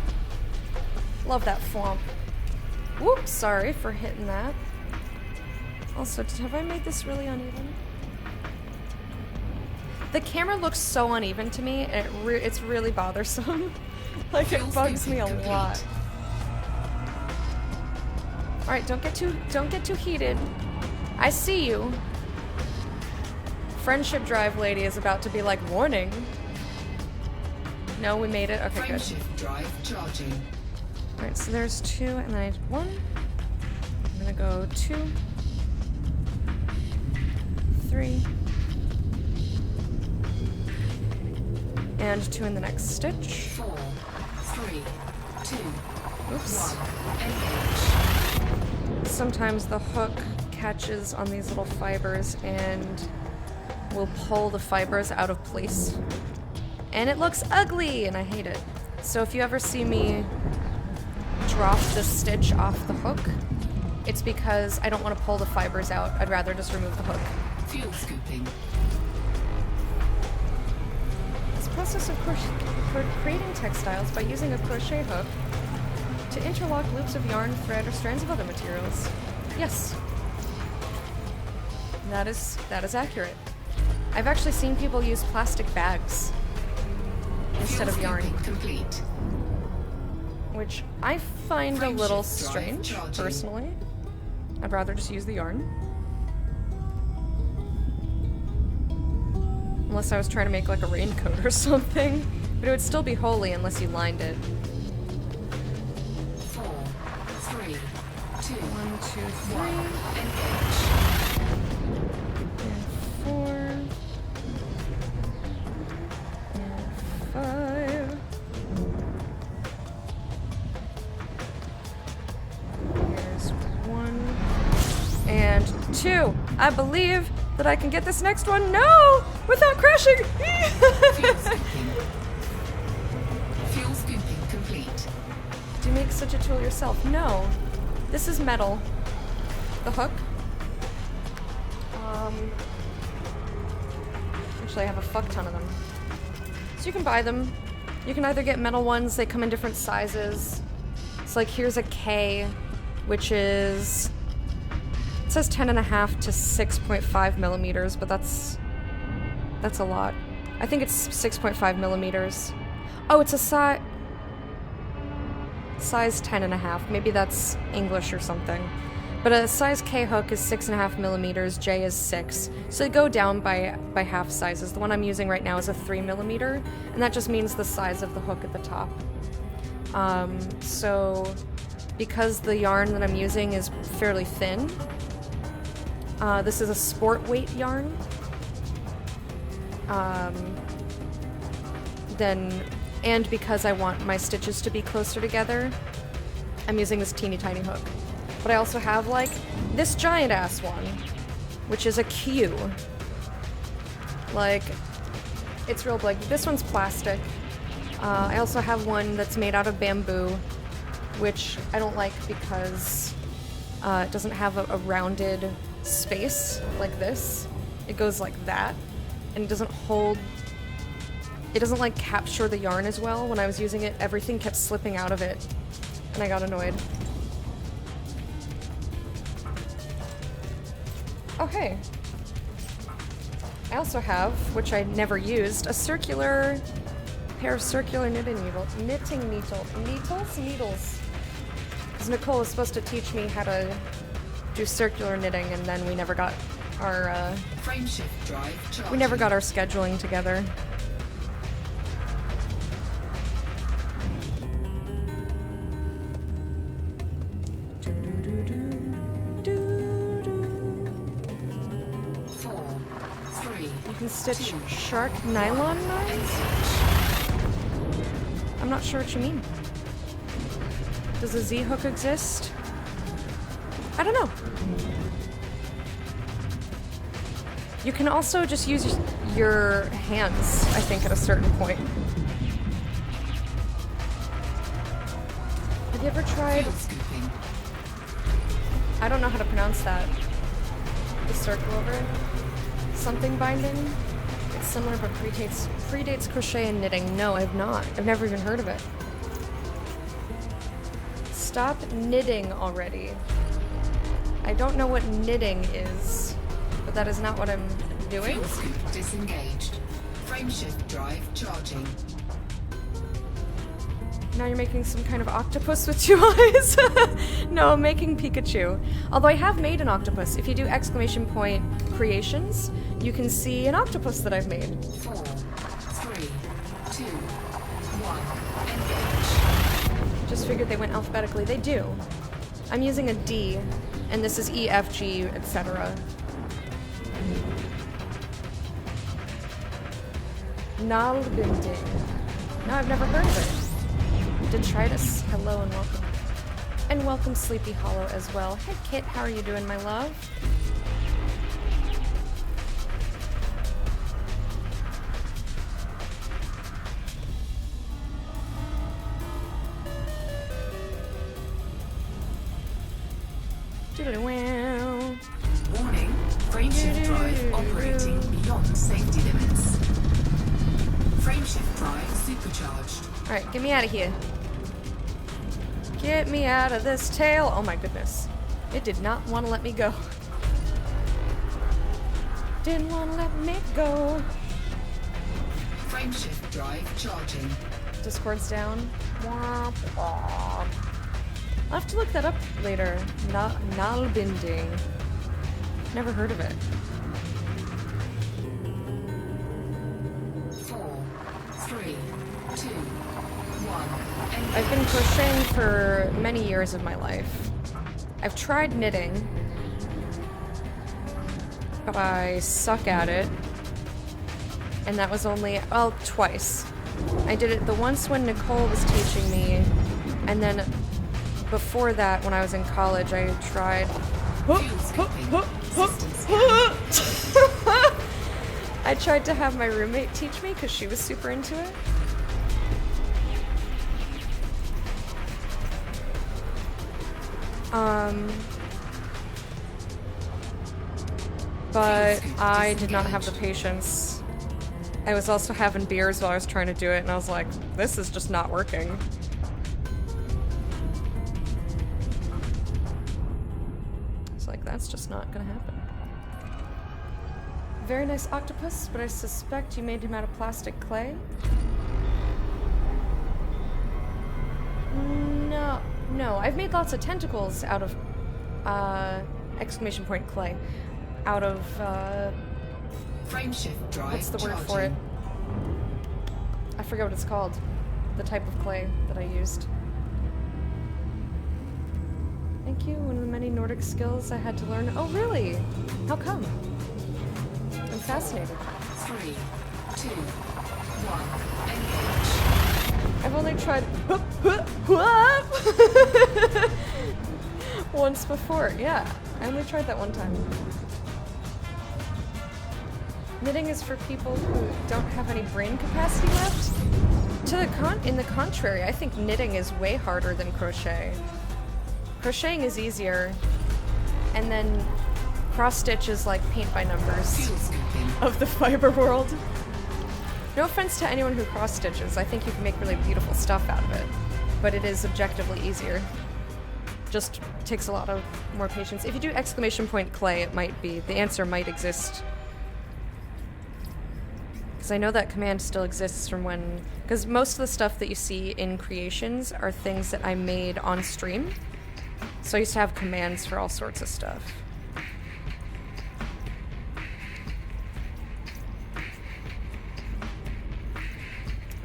Speaker 2: Love that fwomp. Whoops, sorry for hitting that. Also, have I made this really uneven? The camera looks so uneven to me, and it's really bothersome. Like, it bugs me a lot. Alright, don't get too heated. I see you. Friendship drive lady is about to be like, warning. No, we made it. Okay, good.
Speaker 4: Frameshift drive charging.
Speaker 2: Alright, so there's 2, and then I did 1. I'm gonna go 2, 3, and 2 in the next stitch.
Speaker 4: 4, 3, 2,
Speaker 2: Oops.
Speaker 4: 1. Engage.
Speaker 2: Sometimes the hook catches on these little fibers and will pull the fibers out of place. And it looks ugly, and I hate it. So if you ever see me drop the stitch off the hook, it's because I don't want to pull the fibers out. I'd rather just remove the hook.
Speaker 4: Fuel scooping.
Speaker 2: This process of creating textiles by using a crochet hook to interlock loops of yarn, thread, or strands of other materials. Yes. That is accurate. I've actually seen people use plastic bags instead of yarn,
Speaker 4: Complete.
Speaker 2: which I find a little
Speaker 4: Frameshift drive
Speaker 2: strange,
Speaker 4: charging.
Speaker 2: personally. I'd rather just use the yarn. Unless I was trying to make like a raincoat or something. But it would still be holy unless you lined it.
Speaker 4: 4, 3, 2,
Speaker 2: 1, 2, 3,
Speaker 4: Engage.
Speaker 2: and 4, and 5. Here's 1, and 2. I believe that I can get this next one. No! Without crashing!
Speaker 4: Fuel scooping. Fuel scooping complete.
Speaker 2: Do you make such a tool yourself? No. This is metal. The hook. Actually, I have a fuck ton of them. So you can buy them. You can either get metal ones, they come in different sizes. It's like, here's a K, which is... It says 10.5 to 6.5 millimeters, but that's a lot. I think it's 6.5 millimeters. Oh, it's a size 10.5. Maybe that's English or something. But a size K hook is 6.5 millimeters, J is 6. So they go down by half sizes. The one I'm using right now is a 3 millimeter, and that just means the size of the hook at the top. So because the yarn that I'm using is fairly thin, this is a sport weight yarn. And because I want my stitches to be closer together, I'm using this teeny tiny hook. But I also have like this giant ass one, which is a Q. Like, it's real big. This one's plastic. I also have one that's made out of bamboo, which I don't like because it doesn't have a rounded space like this. It goes like that, and it doesn't hold. It doesn't like capture the yarn as well. When I was using it, everything kept slipping out of it, and I got annoyed. Oh hey. I also have, which I never used, a circular pair of circular knitting needles. Needles. Because Nicole was supposed to teach me how to do circular knitting, and then we never got our
Speaker 4: Frameshift drive charging.
Speaker 2: we never got our scheduling together. You can stitch shark nylon lines? I'm not sure what you mean. Does a Z hook exist? I don't know. You can also just use your hands, I think, at a certain point. Have you ever tried...
Speaker 4: Field scooping.
Speaker 2: I don't know how to pronounce that. The circle over? Something binding? It's similar but predates crochet and knitting. No, I've not. I've never even heard of it. Stop knitting already. I don't know what knitting is, but that is not what I'm doing.
Speaker 4: Fuel scoop disengaged. Frameshift drive charging.
Speaker 2: Now you're making some kind of octopus with 2 eyes. No, I'm making Pikachu. Although I have made an octopus. If you do !! creations, you can see an octopus that I've made.
Speaker 4: 4, 3, 2, 1. Engage.
Speaker 2: Just figured they went alphabetically. They do. I'm using a D, and this is E, F, G, etc. Nalbinding. No, I've never heard of it. Detritus, hello and welcome. And welcome Sleepy Hollow as well. Hey Kit, how are you doing, my love? Doodle-wow.
Speaker 4: Warning. Frameshift drive operating beyond safety limits. Frameshift drive supercharged.
Speaker 2: Alright, get me out of here. Get me out of this tail. Oh my goodness. It did not want to let me go. Didn't want to let me go.
Speaker 4: Frameshift drive charging.
Speaker 2: Discord's down. Womp womp. I'll have to look that up later. Nalbinding. Never heard of it.
Speaker 4: 4, 3, 2, 1.
Speaker 2: I've been crocheting for many years of my life. I've tried knitting, but I suck at it. And that was only, well, twice. I did it the once when Nicole was teaching me, and then before that, when I was in college, I tried... I tried to have my roommate teach me because she was super into it. But I did not have the patience. I was also having beers while I was trying to do it, and I was like, this is just not working. It's like, that's just not gonna happen. Very nice octopus, but I suspect you made him out of plastic clay? No, I've made lots of tentacles out of, ! clay. Out of,
Speaker 4: Frameshift drive
Speaker 2: what's the word for it? I forget what it's called. The type of clay that I used. Thank you, one of the many Nordic skills I had to learn. Oh, really? How come? I'm fascinated.
Speaker 4: 3, 2, 1. Engage.
Speaker 2: I've only tried once before. Yeah, I only tried that one time. Knitting is for people who don't have any brain capacity left. In the contrary, I think knitting is way harder than crochet. Crocheting is easier, and then cross stitch is like paint by numbers
Speaker 4: Fuel scooping.
Speaker 2: of the fiber world. No offense to anyone who cross stitches, I think you can make really beautiful stuff out of it, but it is objectively easier. Just takes a lot of more patience. If you do ! clay, it might be, the answer might exist. Because I know that command still exists from when, because most of the stuff that you see in creations are things that I made on stream. So I used to have commands for all sorts of stuff.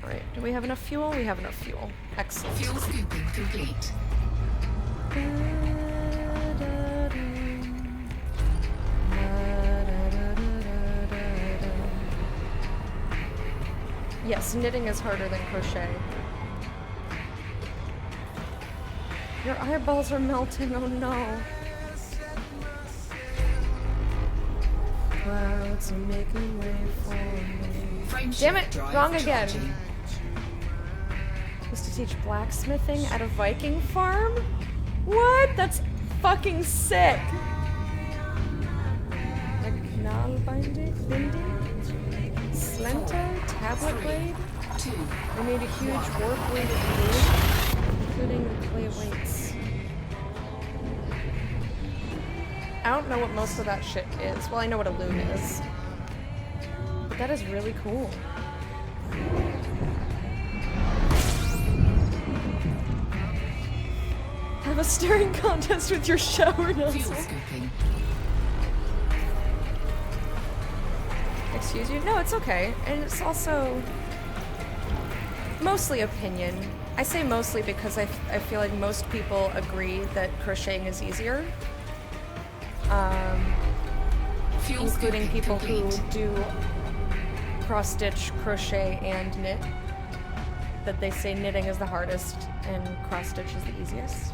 Speaker 2: Alright, do we have enough fuel? We have enough fuel. Excellent.
Speaker 4: Fuel scooping complete.
Speaker 2: Yes, knitting is harder than crochet. Your eyeballs are melting, oh no. clouds are making way for me.
Speaker 4: Frameshift
Speaker 2: Damn it,
Speaker 4: drive
Speaker 2: wrong again.
Speaker 4: charging.
Speaker 2: Used to teach blacksmithing at a Viking farm? What? That's fucking sick. A knallbinding, slenter, tablet blade.
Speaker 4: 2.
Speaker 2: We made a huge warp weighted loom, including the clay weights. I don't know what most of that shit is. Well, I know what a loom is. But that is really cool. Have a staring contest with your shower
Speaker 4: Fuel
Speaker 2: nozzle.
Speaker 4: scooping.
Speaker 2: Excuse you? No, it's okay. And it's also mostly opinion. I say mostly because I feel like most people agree that crocheting is easier.
Speaker 4: Fuel
Speaker 2: Including
Speaker 4: scooping
Speaker 2: people
Speaker 4: complete.
Speaker 2: who do cross-stitch, crochet, and knit. That they say knitting is the hardest and cross-stitch is the easiest.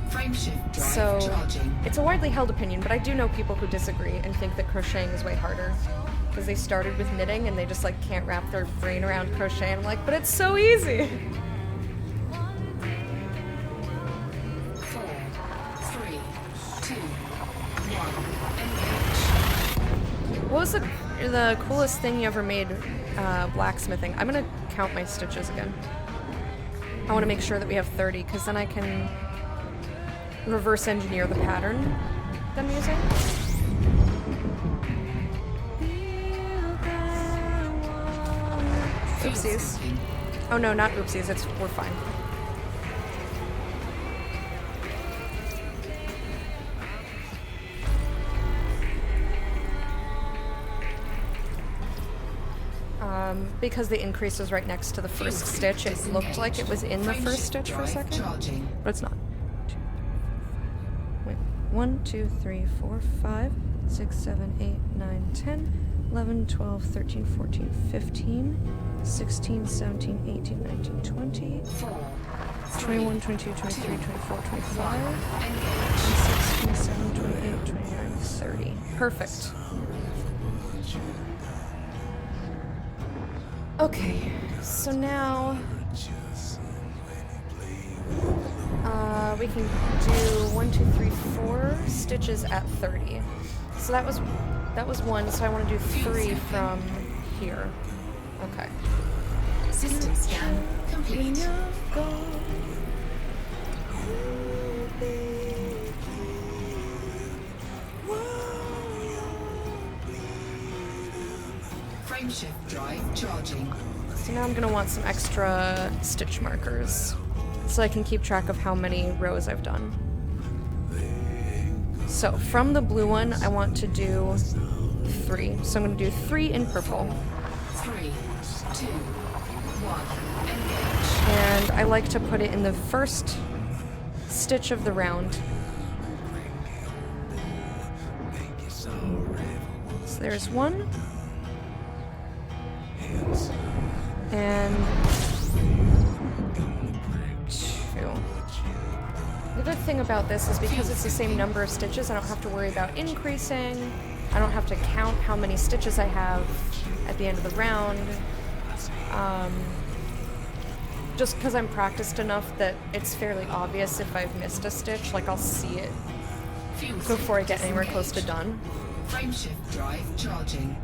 Speaker 4: Frameshift drive
Speaker 2: So
Speaker 4: charging.
Speaker 2: it's a widely held opinion, but I do know people who disagree and think that crocheting is way harder. Because they started with knitting and they just like can't wrap their brain around crochet. And I'm like, but it's so easy.
Speaker 4: 4, 3, 2, 1. Engage.
Speaker 2: What was the coolest thing you ever made blacksmithing? I'm gonna count my stitches again. I want to make sure that we have 30, because then I can reverse engineer the pattern that I'm using.
Speaker 4: Fuel
Speaker 2: Oopsies.
Speaker 4: scooping.
Speaker 2: Oh no, not oopsies, we're fine. Because the increase was right next to the first stitch, it looked like it was in the first stitch for a second,
Speaker 4: Charging.
Speaker 2: but it's not. Wait, 1, 2, 3, 4, 5, 6, 7, 8, 9, 10, 11, 12, 13, 14, 15, 16, 17, 18, 19, 20,
Speaker 4: 4,
Speaker 2: 21, 22, 23, 24, 25,
Speaker 4: engage.
Speaker 2: 26, 27, 28, 29, 30. Perfect. Okay, so now we can do 1, 2, 3, 4 stitches at 30. So that was 1, so I want to do 3 from here. Okay.
Speaker 4: System scan complete. Frameshift drive charging.
Speaker 2: So now I'm going to want some extra stitch markers so I can keep track of how many rows I've done. So from the blue one, I want to do 3. So I'm going to do 3 in purple.
Speaker 4: 3, 2, 1. Engage.
Speaker 2: And I like to put it in the first stitch of the round. So there's 1. And 2. The good thing about this is because it's the same number of stitches, I don't have to worry about increasing. I don't have to count how many stitches I have at the end of the round. Just because I'm practiced enough that it's fairly obvious if I've missed a stitch, like I'll see it
Speaker 4: Fuel
Speaker 2: before I get anywhere close to
Speaker 4: disengaged.
Speaker 2: done.
Speaker 4: Frameshift drive charging.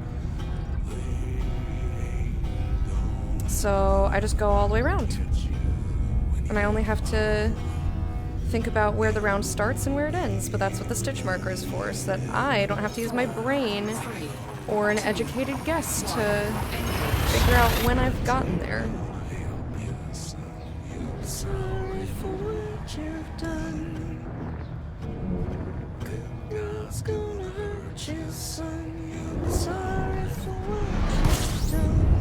Speaker 2: So I just go all the way around. And I only have to think about where the round starts and where it ends, but that's what the stitch marker is for, so that I don't have to use my brain
Speaker 4: 3,
Speaker 2: or an educated guess to figure out when I've gotten there. Sorry for what you've done. God's gonna hurt you, son. Sorry for what you've done.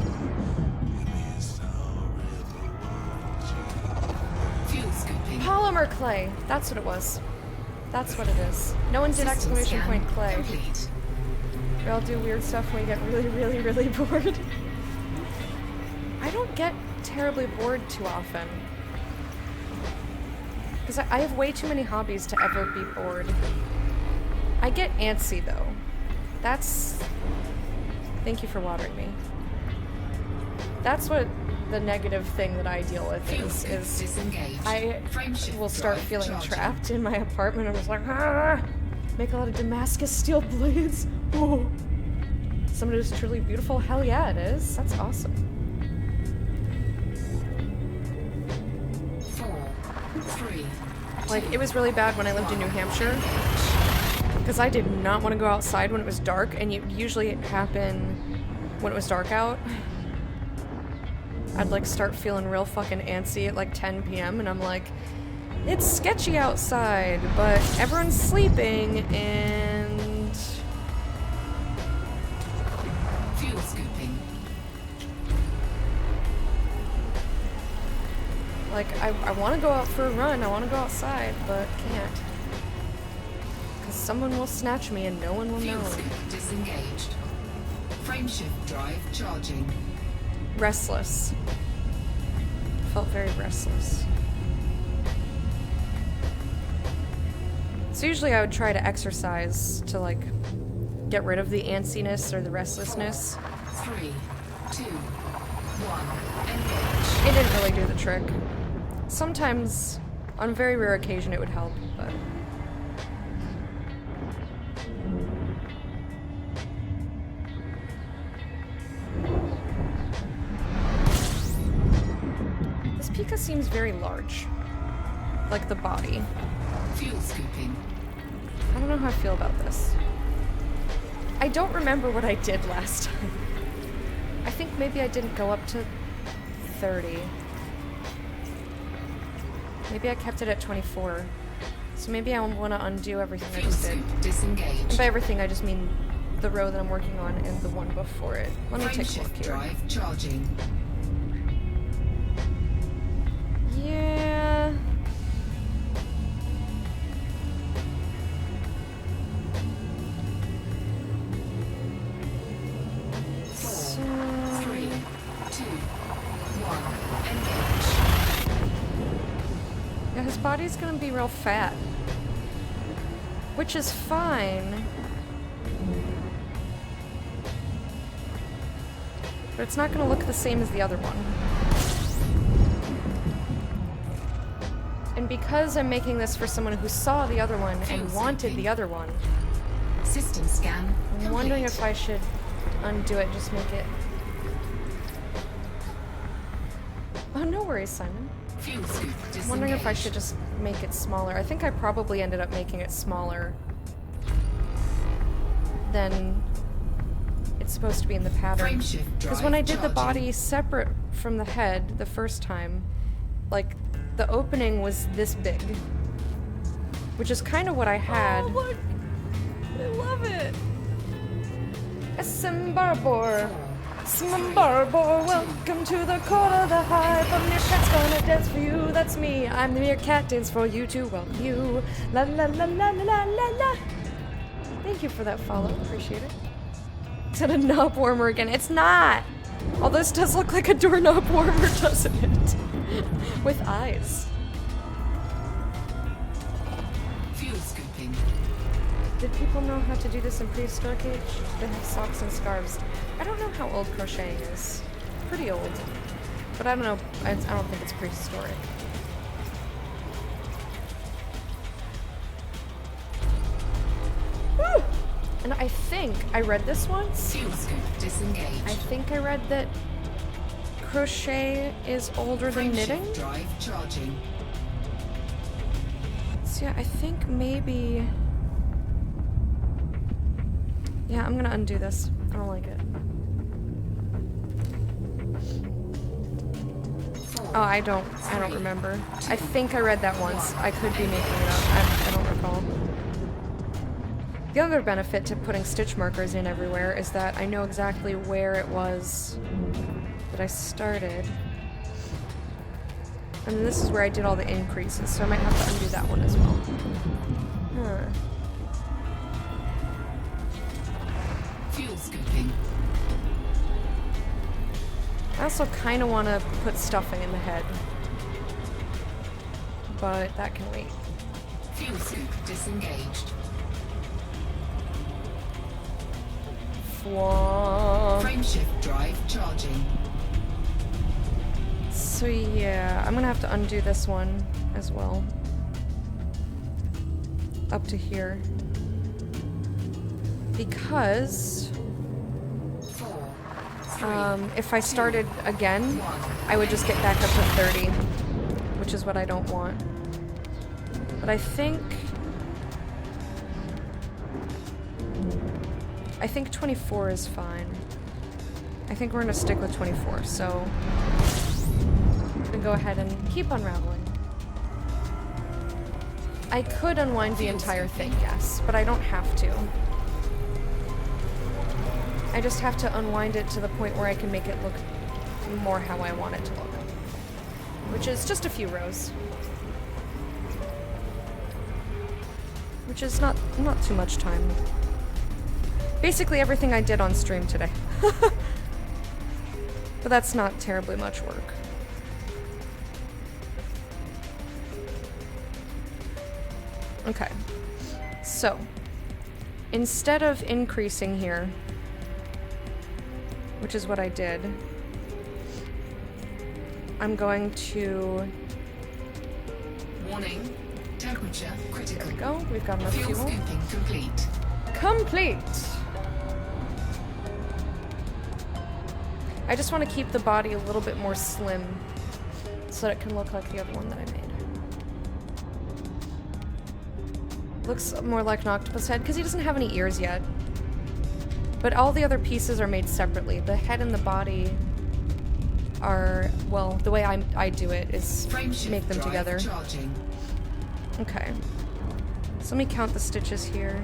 Speaker 4: fuel scooping.
Speaker 2: Polymer clay. That's what it was. That's what it is. No one did
Speaker 4: System
Speaker 2: exclamation
Speaker 4: scan
Speaker 2: point clay.
Speaker 4: Complete.
Speaker 2: We all do weird stuff when we get really, really, really bored. I don't get terribly bored too often. Because I have way too many hobbies to ever be bored. I get antsy though. That's... Thank you for watering me. That's what the negative thing that I deal with is
Speaker 4: Disengaged.
Speaker 2: I
Speaker 4: Frameshift
Speaker 2: will start
Speaker 4: drive
Speaker 2: feeling
Speaker 4: charging.
Speaker 2: trapped in my apartment. I'm just like, ah! Make a lot of Damascus steel blades. Oh. Somebody who's truly beautiful. Hell yeah, it is. That's awesome.
Speaker 4: 4, 3.
Speaker 2: Like, it was really bad when I lived in New Hampshire. Because I did not want to go outside when it was dark, and it usually happen when it was dark out. I'd like start feeling real fucking antsy at like 10 p.m. and I'm like, it's sketchy outside, but everyone's sleeping and...
Speaker 4: Fuel scooping.
Speaker 2: Like, I want to go out for a run, I want to go outside, but can't. Because someone will snatch me and no one will
Speaker 4: Fuel
Speaker 2: know.
Speaker 4: scoop disengaged. Frameshift drive charging.
Speaker 2: Restless. Felt very restless. So usually I would try to exercise to like get rid of the antsiness or the restlessness.
Speaker 4: 3, 2, 1. Engage.
Speaker 2: It didn't really do the trick. Sometimes, on very rare occasion, it would help, but... This Pika seems very large. Like the body.
Speaker 4: Fuel scooping.
Speaker 2: I don't know how I feel about this. I don't remember what I did last time. I think maybe I didn't go up to 30. Maybe I kept it at 24. So maybe I want to undo everything I
Speaker 4: Fuel
Speaker 2: just did.
Speaker 4: scoop disengaged.
Speaker 2: And by everything, I just mean the row that I'm working on and the one before it. Let me take a look
Speaker 4: Frameshift
Speaker 2: here.
Speaker 4: drive charging.
Speaker 2: Yeah. So...
Speaker 4: 3, 2, 1. Engage.
Speaker 2: Yeah, his body's gonna be real fat. Which is fine. But it's not gonna look the same as the other one. And because I'm making this for someone who saw the other one and wanted the other one,
Speaker 4: System scan.
Speaker 2: I'm wondering
Speaker 4: complete.
Speaker 2: if I should undo it, just make it... Oh, no worries, Simon.
Speaker 4: Fuel scoop disengaged.
Speaker 2: I'm wondering if I should just make it smaller. I think I probably ended up making it smaller than it's supposed to be in the pattern.
Speaker 4: Frameshift
Speaker 2: Because
Speaker 4: drive
Speaker 2: when I did the
Speaker 4: charging.
Speaker 2: body separate from the head the first time, like, the opening was this big. Which is kind of what I had. Oh, look! I love it! A Simbarbor! Simbarbor, welcome to the court of the hive. A meerkat's gonna dance for you, that's me. I'm the meerkat, dance for you to welcome you. La la la la la la la la. Thank you for that follow, appreciate it. Is it a knob warmer again? It's not! Although this does look like a doorknob warmer, doesn't it? With eyes.
Speaker 4: Fuel scooping.
Speaker 2: Did people know how to do this in prehistoric age? They have socks and scarves. I don't know how old crocheting is. Pretty old. But I don't know. I don't think it's prehistoric. Woo! And I think I read this once.
Speaker 4: Fuel scoop disengaged.
Speaker 2: I think I read that crochet is older than knitting.
Speaker 4: Frameshift drive charging.
Speaker 2: So yeah, I think maybe... Yeah, I'm gonna undo this. I don't like it. Oh, I don't remember. I think I read that once. I could be making it up. I don't recall. The other benefit to putting stitch markers in everywhere is that I know exactly where it was that I started. And this is where I did all the increases, so I might have to undo that one as well. Huh.
Speaker 4: Fuel scooping.
Speaker 2: I also kind of want to put stuffing in the head. But that can wait.
Speaker 4: Fuel scoop disengaged.
Speaker 2: swamp.
Speaker 4: Frameshift drive charging.
Speaker 2: So yeah, I'm gonna have to undo this one as well. Up to here. Because
Speaker 4: 4, 3,
Speaker 2: if I started again, I would just get back up to 30, which is what I don't want. But I think 24 is fine. I think we're gonna stick with 24, so I'm gonna go ahead and keep unraveling. I could unwind the entire thing, yes, but I don't have to. I just have to unwind it to the point where I can make it look more how I want it to look. Which is just a few rows. Which is not too much time. Basically everything I did on stream today. But that's not terribly much work. Okay. So, instead of increasing here, which is what I did, I'm going to...
Speaker 4: Warning. Temperature critical.
Speaker 2: There we go. We've got enough
Speaker 4: Fuel
Speaker 2: fuel.
Speaker 4: scooping complete.
Speaker 2: Complete! I just want to keep the body a little bit more slim so that it can look like the other one that I made. Looks more like an octopus head because he doesn't have any ears yet. But all the other pieces are made separately. The head and the body are, well, the way I do it is
Speaker 4: Frameshift
Speaker 2: make them
Speaker 4: drive
Speaker 2: together.
Speaker 4: charging.
Speaker 2: Okay. So let me count the stitches here.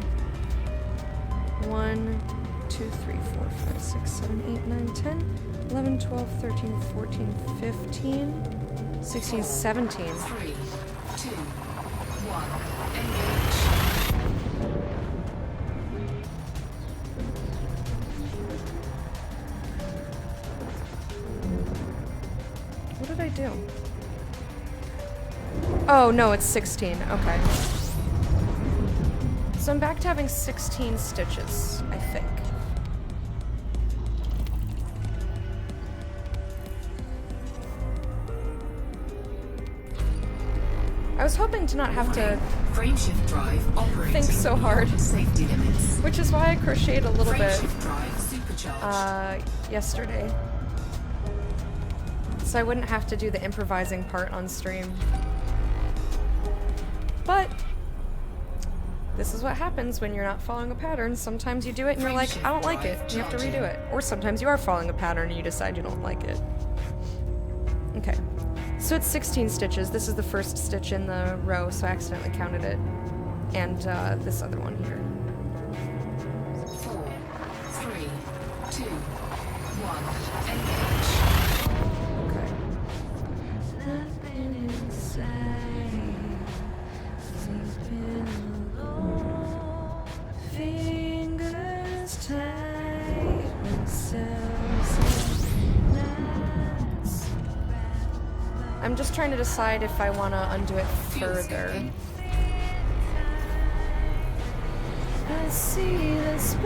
Speaker 2: 1, 2, 3, 4, 5, 6, 7, 8, 9, 10, 11, 12, 13, 14, 15, 16, 17.
Speaker 4: 3, 2, 1.
Speaker 2: What did I do? Oh, no, it's 16. Okay. So I'm back to having 16 stitches, I think. I was hoping to not have to
Speaker 4: Frameshift drive operating
Speaker 2: think so hard,
Speaker 4: beyond safety limits.
Speaker 2: which is why I crocheted a little bit
Speaker 4: Frameshift drive supercharged.
Speaker 2: yesterday. So I wouldn't have to do the improvising part on stream. But this is what happens when you're not following a pattern. Sometimes you do it and you're like, I don't like it. And you have to redo it. Or sometimes you are following a pattern and you decide you don't like it. Okay. So it's 16 stitches. This is the first stitch in the row, so I accidentally counted it. And this other one here.
Speaker 4: 4, 3, 2, 1. Engage.
Speaker 2: Okay. Nothing inside. Sleeping alone. Fingers tight. I'm just trying to decide if I want to undo it further. I see the spine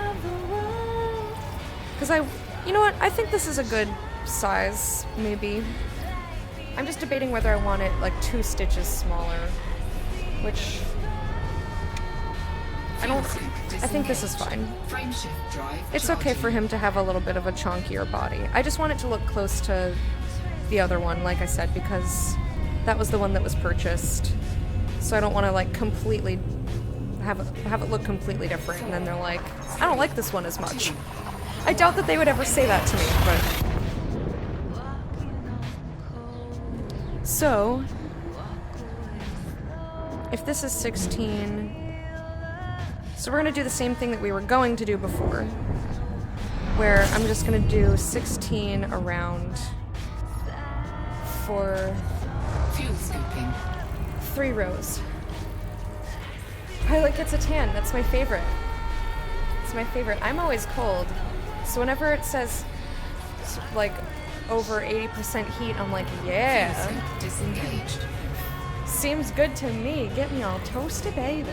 Speaker 2: of the wall. Because you know what? I think this is a good size, maybe. I'm just debating whether I want it like 2 stitches smaller, which I think this is fine.
Speaker 4: Frameshift drive
Speaker 2: It's okay for
Speaker 4: charging.
Speaker 2: him to have a little bit of a chunkier body. I just want it to look close to the other one, like I said, because that was the one that was purchased. So I don't want to like completely have it look completely different, and then they're like, I don't like this one as much. I doubt that they would ever say that to me, but... So, if this is 16... So we're going to do the same thing that we were going to do before, where I'm just going to do 16 around for
Speaker 4: Fuel scooping.
Speaker 2: 3 rows. Pilot gets a tan. That's my favorite. It's my favorite. I'm always cold, so whenever it says like over 80% heat, I'm like, yeah,
Speaker 4: Fuel scoop disengaged.
Speaker 2: seems good to me. Get me all toasty, baby.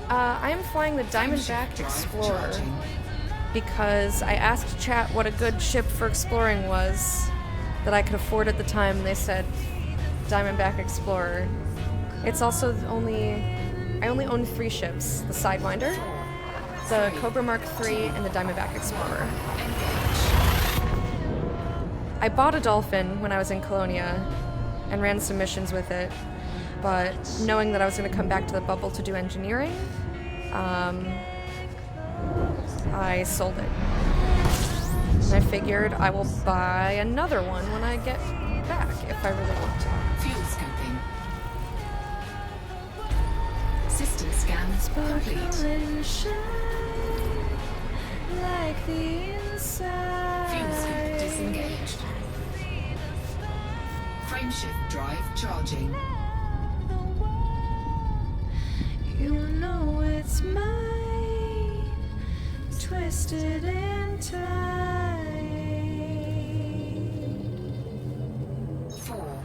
Speaker 2: I am flying the Diamondback Explorer because I asked chat what a good ship for exploring was that I could afford at the time, and they said Diamondback Explorer. It's also I only own 3 ships: the Sidewinder, the Cobra Mark III, and the Diamondback Explorer. I bought a Dolphin when I was in Colonia and ran some missions with it, but knowing that I was going to come back to the bubble to do engineering, I sold it. And I figured I will buy another one when I get back, if I really want to.
Speaker 4: Fuel scoping. System scans complete.
Speaker 2: Like the inside.
Speaker 4: Fuel scoop disengaged. Frameshift drive charging.
Speaker 2: You know it's mine, twisted and tied.
Speaker 4: 4,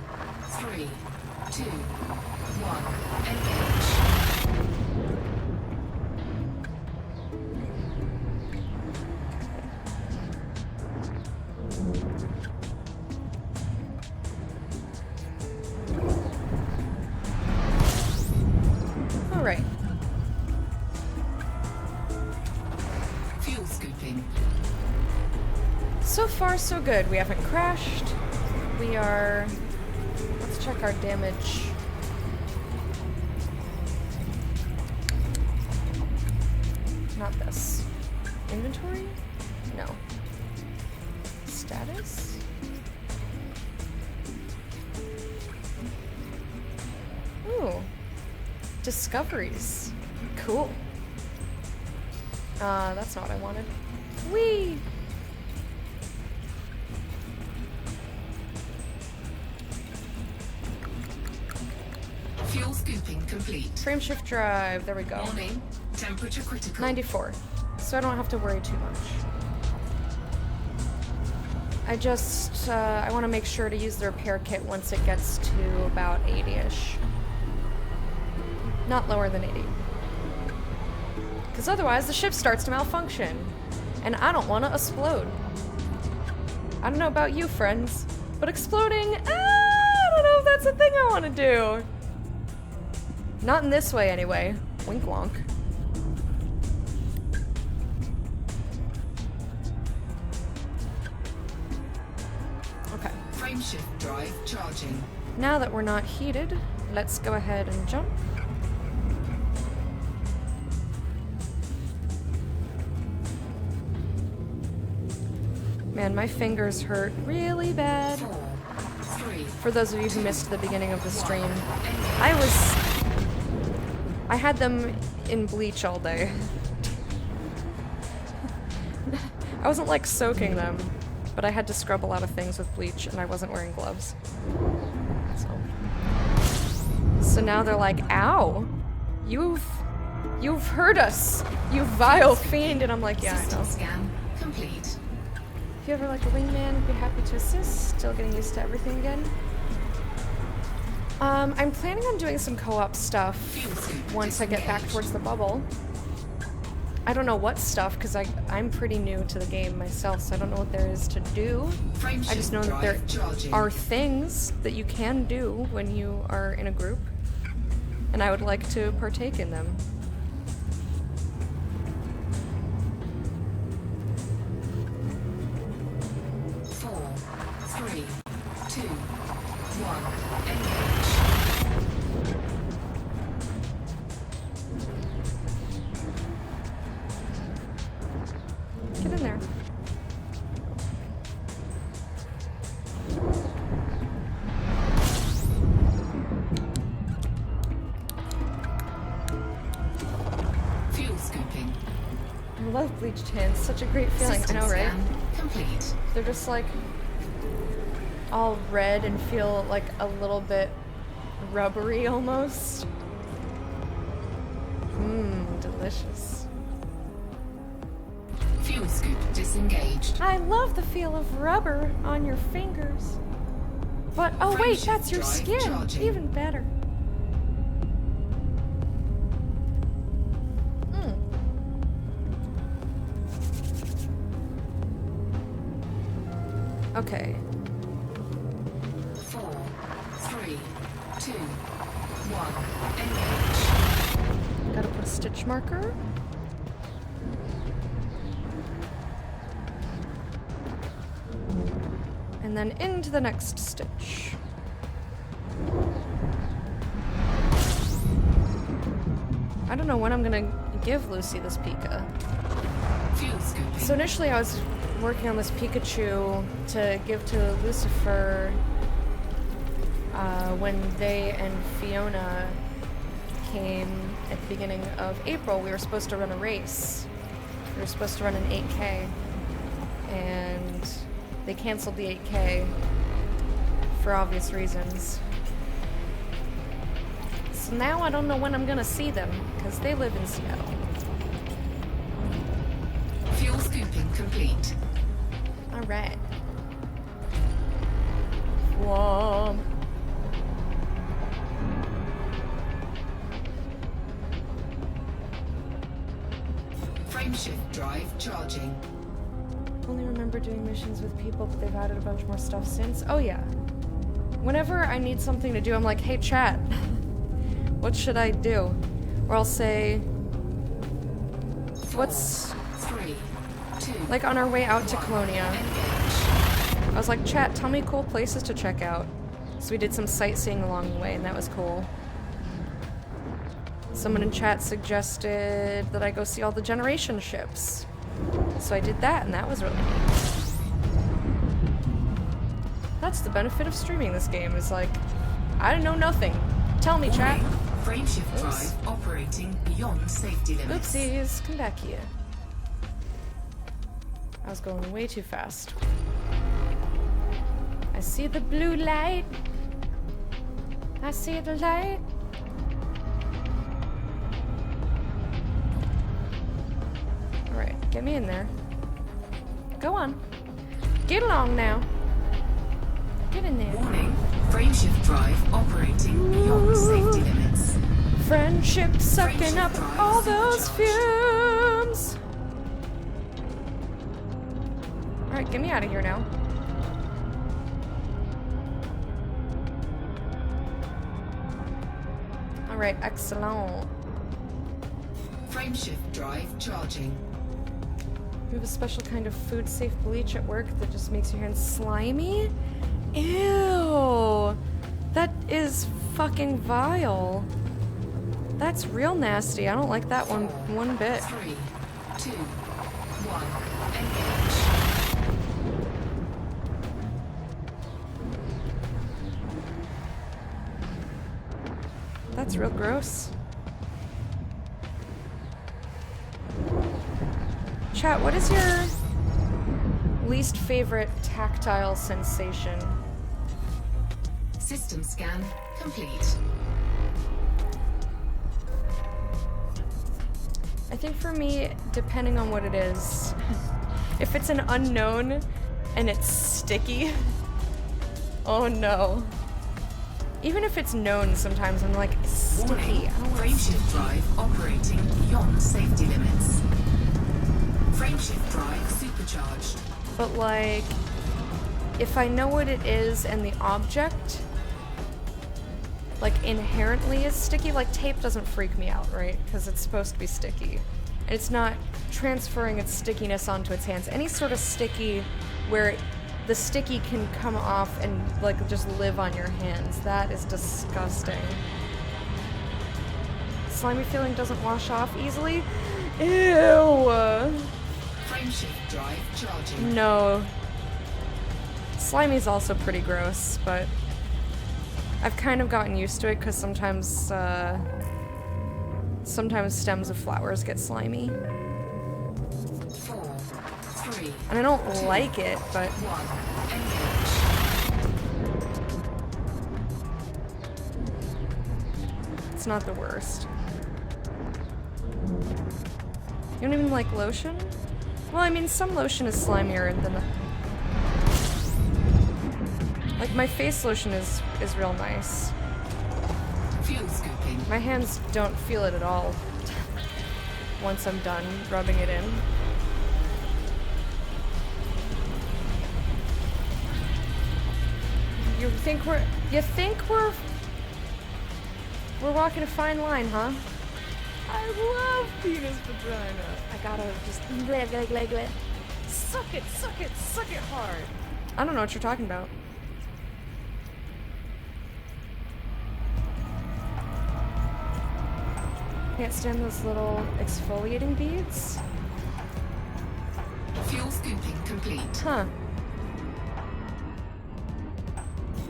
Speaker 4: 3, 2, 1. Engage.
Speaker 2: All right.
Speaker 4: Fuel scooping.
Speaker 2: So far, so good. We haven't crashed. We are... Let's check our damage. Not this. Inventory? No. Status? Ooh. Discoveries. Cool. That's not what I wanted. Whee!
Speaker 4: Fuel scooping complete.
Speaker 2: Frameshift drive. There we go.
Speaker 4: Warning. Temperature critical.
Speaker 2: 94. So I don't have to worry too much. I just, I want to make sure to use the repair kit once it gets to about 80-ish. Not lower than 80. Because otherwise the ship starts to malfunction. And I don't want to explode. I don't know about you, friends, but exploding, I don't know if that's a thing I want to do. Not in this way, anyway. Wink wonk. Okay.
Speaker 4: Frameshift drive charging.
Speaker 2: Now that we're not heated, let's go ahead and jump. Man, my fingers hurt really bad.
Speaker 4: 4, 3.
Speaker 2: For those of you who missed the beginning of the stream, I had them in bleach all day. I wasn't like soaking them, but I had to scrub a lot of things with bleach and I wasn't wearing gloves. So now they're like, ow, you've hurt us, you vile fiend. And I'm like, yeah, I
Speaker 4: System
Speaker 2: know.
Speaker 4: scan complete.
Speaker 2: If you ever like a wingman, I'd be happy to assist. Still getting used to everything again. I'm planning on doing some co-op stuff once I get back towards the bubble. I don't know what stuff, because I'm pretty new to the game myself, so I don't know what there is to do. I just know that there are things that you can do when you are in a group, and I would like to partake in them. Get in there.
Speaker 4: Fuel scooping.
Speaker 2: I love bleached hands. Such a great feeling.
Speaker 4: System
Speaker 2: I know, right?
Speaker 4: scan complete.
Speaker 2: They're just like all red and feel like a little bit rubbery almost. Mmm, delicious.
Speaker 4: Fuel scoop disengaged.
Speaker 2: I love the feel of rubber on your fingers. But, oh wait, that's your
Speaker 4: Drive
Speaker 2: skin.
Speaker 4: charging.
Speaker 2: Even better. Okay.
Speaker 4: 4, 3, 2, 1. Engage.
Speaker 2: Gotta put a stitch marker. And then into the next stitch. I don't know when I'm gonna give Lucy this Pika.
Speaker 4: Fuel scooping.
Speaker 2: So initially I was working on this Pikachu to give to Lucifer when they and Fiona came at the beginning of April. We were supposed to run a race. We were supposed to run an 8K. And they canceled the 8K for obvious reasons. So now I don't know when I'm gonna see them, because they live in Seattle.
Speaker 4: Fuel scooping complete.
Speaker 2: Alright. Whoa.
Speaker 4: Frameshift drive charging.
Speaker 2: Only remember doing missions with people, but they've added a bunch more stuff since. Oh yeah. Whenever I need something to do, I'm like, hey chat, what should I do? Or I'll say, what's...
Speaker 4: 3, 2,
Speaker 2: Like on our way out to Colonia,
Speaker 4: engage.
Speaker 2: I was like, chat, tell me cool places to check out. So we did some sightseeing along the way, and that was cool. Someone in chat suggested that I go see all the generation ships. So I did that, and that was really neat. That's the benefit of streaming this game, is like, I know nothing. Tell me, chat.
Speaker 4: Warning. Frameshift
Speaker 2: Oops.
Speaker 4: drive operating beyond safety limits.
Speaker 2: Oopsies, come back here. I was going way too fast. I see the blue light. I see the light. Alright, get me in there. Go on. Get along now. Get in there.
Speaker 4: Warning. Frameshift drive operating beyond safety limits.
Speaker 2: Friendship sucking up all those fumes. Alright, get me out of here now. Alright, excellent.
Speaker 4: Frameshift drive charging.
Speaker 2: We have a special kind of food safe bleach at work that just makes your hands slimy? Ew! That is fucking vile. That's real nasty. I don't like that one bit.
Speaker 4: 3, 2, 1. Engage.
Speaker 2: That's real gross. Chat, what is your least favorite tactile sensation?
Speaker 4: System scan complete.
Speaker 2: I think for me, depending on what it is, if it's an unknown and it's sticky, oh no. Even if it's known, sometimes I'm like, sticky.
Speaker 4: Warning.
Speaker 2: I don't want
Speaker 4: Frameshift drive operating beyond safety limits. Frameshift drive supercharged.
Speaker 2: But like, if I know what it is and the object, like inherently is sticky, like tape doesn't freak me out, right? Because it's supposed to be sticky. And it's not transferring its stickiness onto its hands. Any sort of sticky where the sticky can come off and like just live on your hands. That is disgusting. Slimy feeling doesn't wash off easily? Ew!
Speaker 4: Frameshift drive charging.
Speaker 2: No. Slimy's also pretty gross, but I've kind of gotten used to it because sometimes stems of flowers get slimy.
Speaker 4: 4, 3,
Speaker 2: And I don't like it, but
Speaker 4: 1. Engage.
Speaker 2: it's not the worst. You don't even like lotion? Well, I mean, some lotion is slimier than the... Like, my face lotion is real nice.
Speaker 4: Fuel scooping.
Speaker 2: My hands don't feel it at all once I'm done rubbing it in. think we're walking a fine line, huh? I love penis vagina. I gotta just suck it hard. I don't know what you're talking about. Can't stand those little exfoliating beads.
Speaker 4: Fuel scooping complete.
Speaker 2: Huh.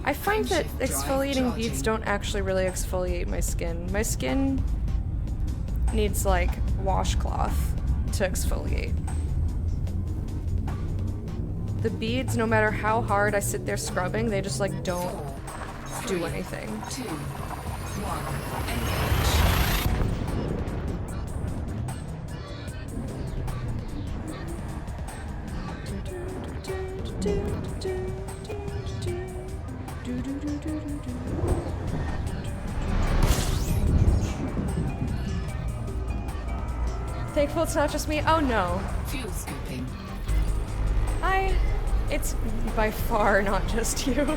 Speaker 2: I find that
Speaker 4: Frameshift drive
Speaker 2: exfoliating beads
Speaker 4: charging.
Speaker 2: don't actually really exfoliate my skin. My skin needs like washcloth to exfoliate. The beads, no matter how hard I sit there scrubbing, they just like don't
Speaker 4: 4,
Speaker 2: do
Speaker 4: 3,
Speaker 2: anything.
Speaker 4: 2, 1, engage.
Speaker 2: Thankful it's not just me. Oh no.
Speaker 4: Fuel scooping.
Speaker 2: It's by far not just you.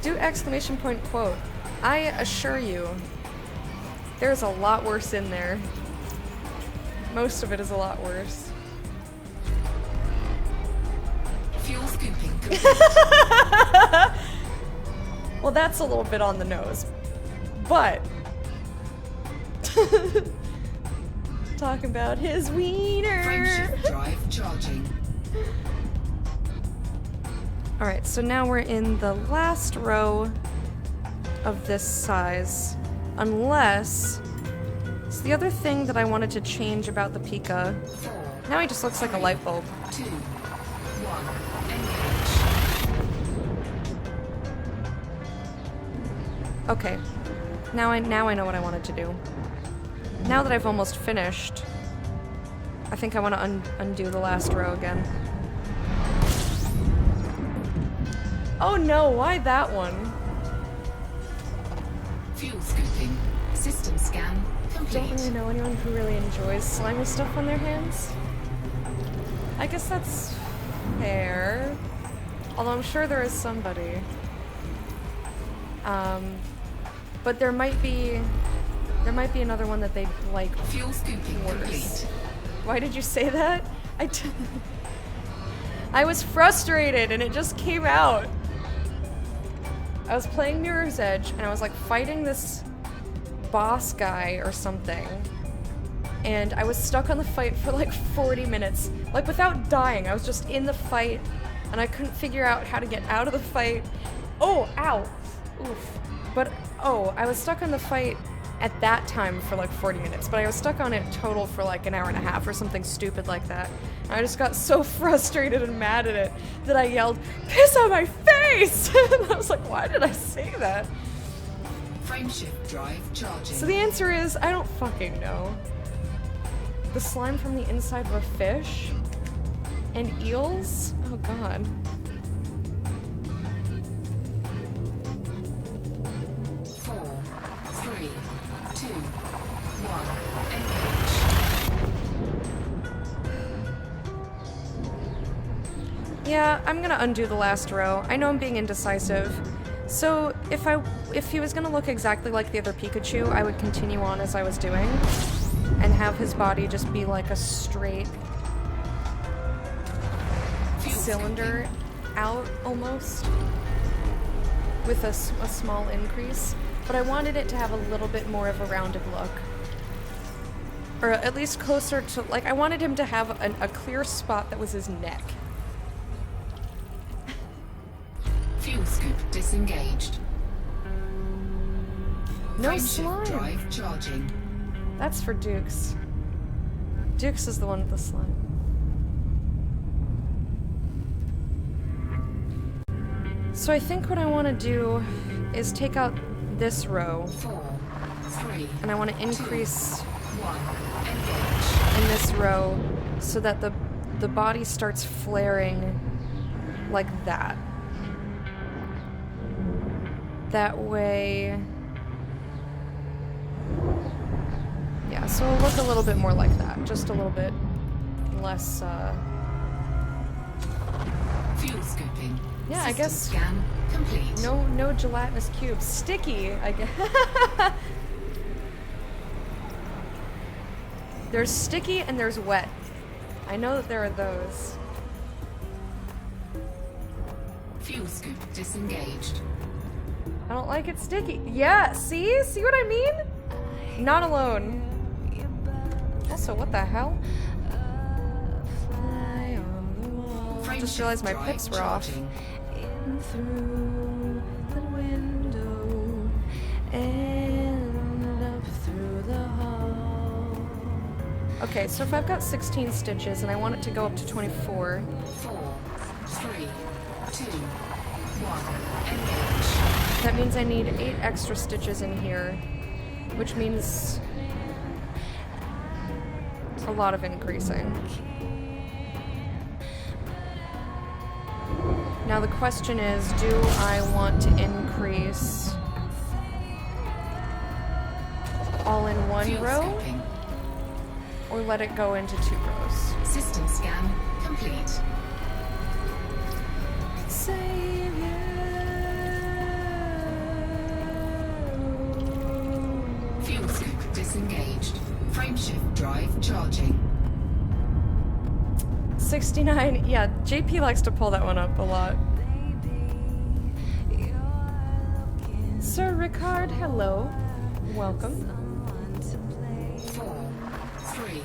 Speaker 2: Do exclamation point quote. I assure you, there's a lot worse in there. Most of it is a lot worse.
Speaker 4: Fuel scooping complete.
Speaker 2: Well, that's a little bit on the nose. But talking about his wiener.
Speaker 4: Frameshift drive charging.
Speaker 2: Alright, so now we're in the last row of this size. Unless... So the other thing that I wanted to change about the Pika...
Speaker 4: 4,
Speaker 2: Now he just looks like a light bulb.
Speaker 4: 2, 1, engage.
Speaker 2: Okay. Now I know what I wanted to do. Now that I've almost finished, I think I want to undo the last row again. Oh no, why that one?
Speaker 4: Fuel scooping. System scan complete.
Speaker 2: Don't really know anyone who really enjoys slimy stuff on their hands. I guess that's fair. Although I'm sure there is somebody. But there might be another one that they like
Speaker 4: Fuel scooping
Speaker 2: worse.
Speaker 4: complete.
Speaker 2: Why did you say that? I was frustrated and it just came out. I was playing Mirror's Edge and I was like fighting this boss guy or something. And I was stuck on the fight for like 40 minutes. Like without dying. I was just in the fight and I couldn't figure out how to get out of the fight. Oh, ow. Oof. But, oh, I was stuck on the fight at that time for like 40 minutes, but I was stuck on it total for like an hour and a half or something stupid like that. And I just got so frustrated and mad at it that I yelled, "Piss on my face!" And I was like, why did I say that?
Speaker 4: Frameshift drive charging.
Speaker 2: So the answer is, I don't fucking know. The slime from the inside of a fish? And eels? Oh god. Yeah, I'm gonna undo the last row. I know I'm being indecisive. So if he was gonna look exactly like the other Pikachu, I would continue on as I was doing and have his body just be like a straight cylinder out almost with a small increase. But I wanted it to have a little bit more of a rounded look. Or at least closer to, like, I wanted him to have a clear spot that was his neck.
Speaker 4: Fuel scoop disengaged.
Speaker 2: No
Speaker 4: Frameshift
Speaker 2: slime.
Speaker 4: drive charging.
Speaker 2: That's for Dukes. Dukes is the one with the slime. So I think what I want to do is take out this row,
Speaker 4: 4, 3,
Speaker 2: and I want to increase
Speaker 4: 1, engage.
Speaker 2: in this row so that the body starts flaring like that. That way... Yeah, so it'll look a little bit more like that. Just a little bit less,
Speaker 4: Fuel scooping.
Speaker 2: Yeah, I
Speaker 4: System
Speaker 2: guess
Speaker 4: scan complete.
Speaker 2: no gelatinous cubes. Sticky, I guess. There's sticky and there's wet. I know that there are those.
Speaker 4: Fuel scoop disengaged.
Speaker 2: I don't like it sticky. Yeah, see? See what I mean? Not alone. Also, what the hell?
Speaker 4: Frame
Speaker 2: Just realized my
Speaker 4: shift
Speaker 2: pips
Speaker 4: drive
Speaker 2: were off.
Speaker 4: charging.
Speaker 2: In through the window and up through the hall. Okay, so if I've got 16 stitches and I want it to go up to 24,
Speaker 4: 4, 3, 2, 1. Engage.
Speaker 2: that means I need 8 extra stitches in here, which means a lot of increasing. Now the question is, do I want to increase all in one
Speaker 4: Fuel
Speaker 2: row
Speaker 4: scooping.
Speaker 2: or let it go into 2 rows?
Speaker 4: System scan complete. Fuel scoop disengaged. Frameshift drive charging.
Speaker 2: 69, yeah, JP likes to pull that one up a lot. Sir Ricard, hello. Welcome.
Speaker 4: 4, 3,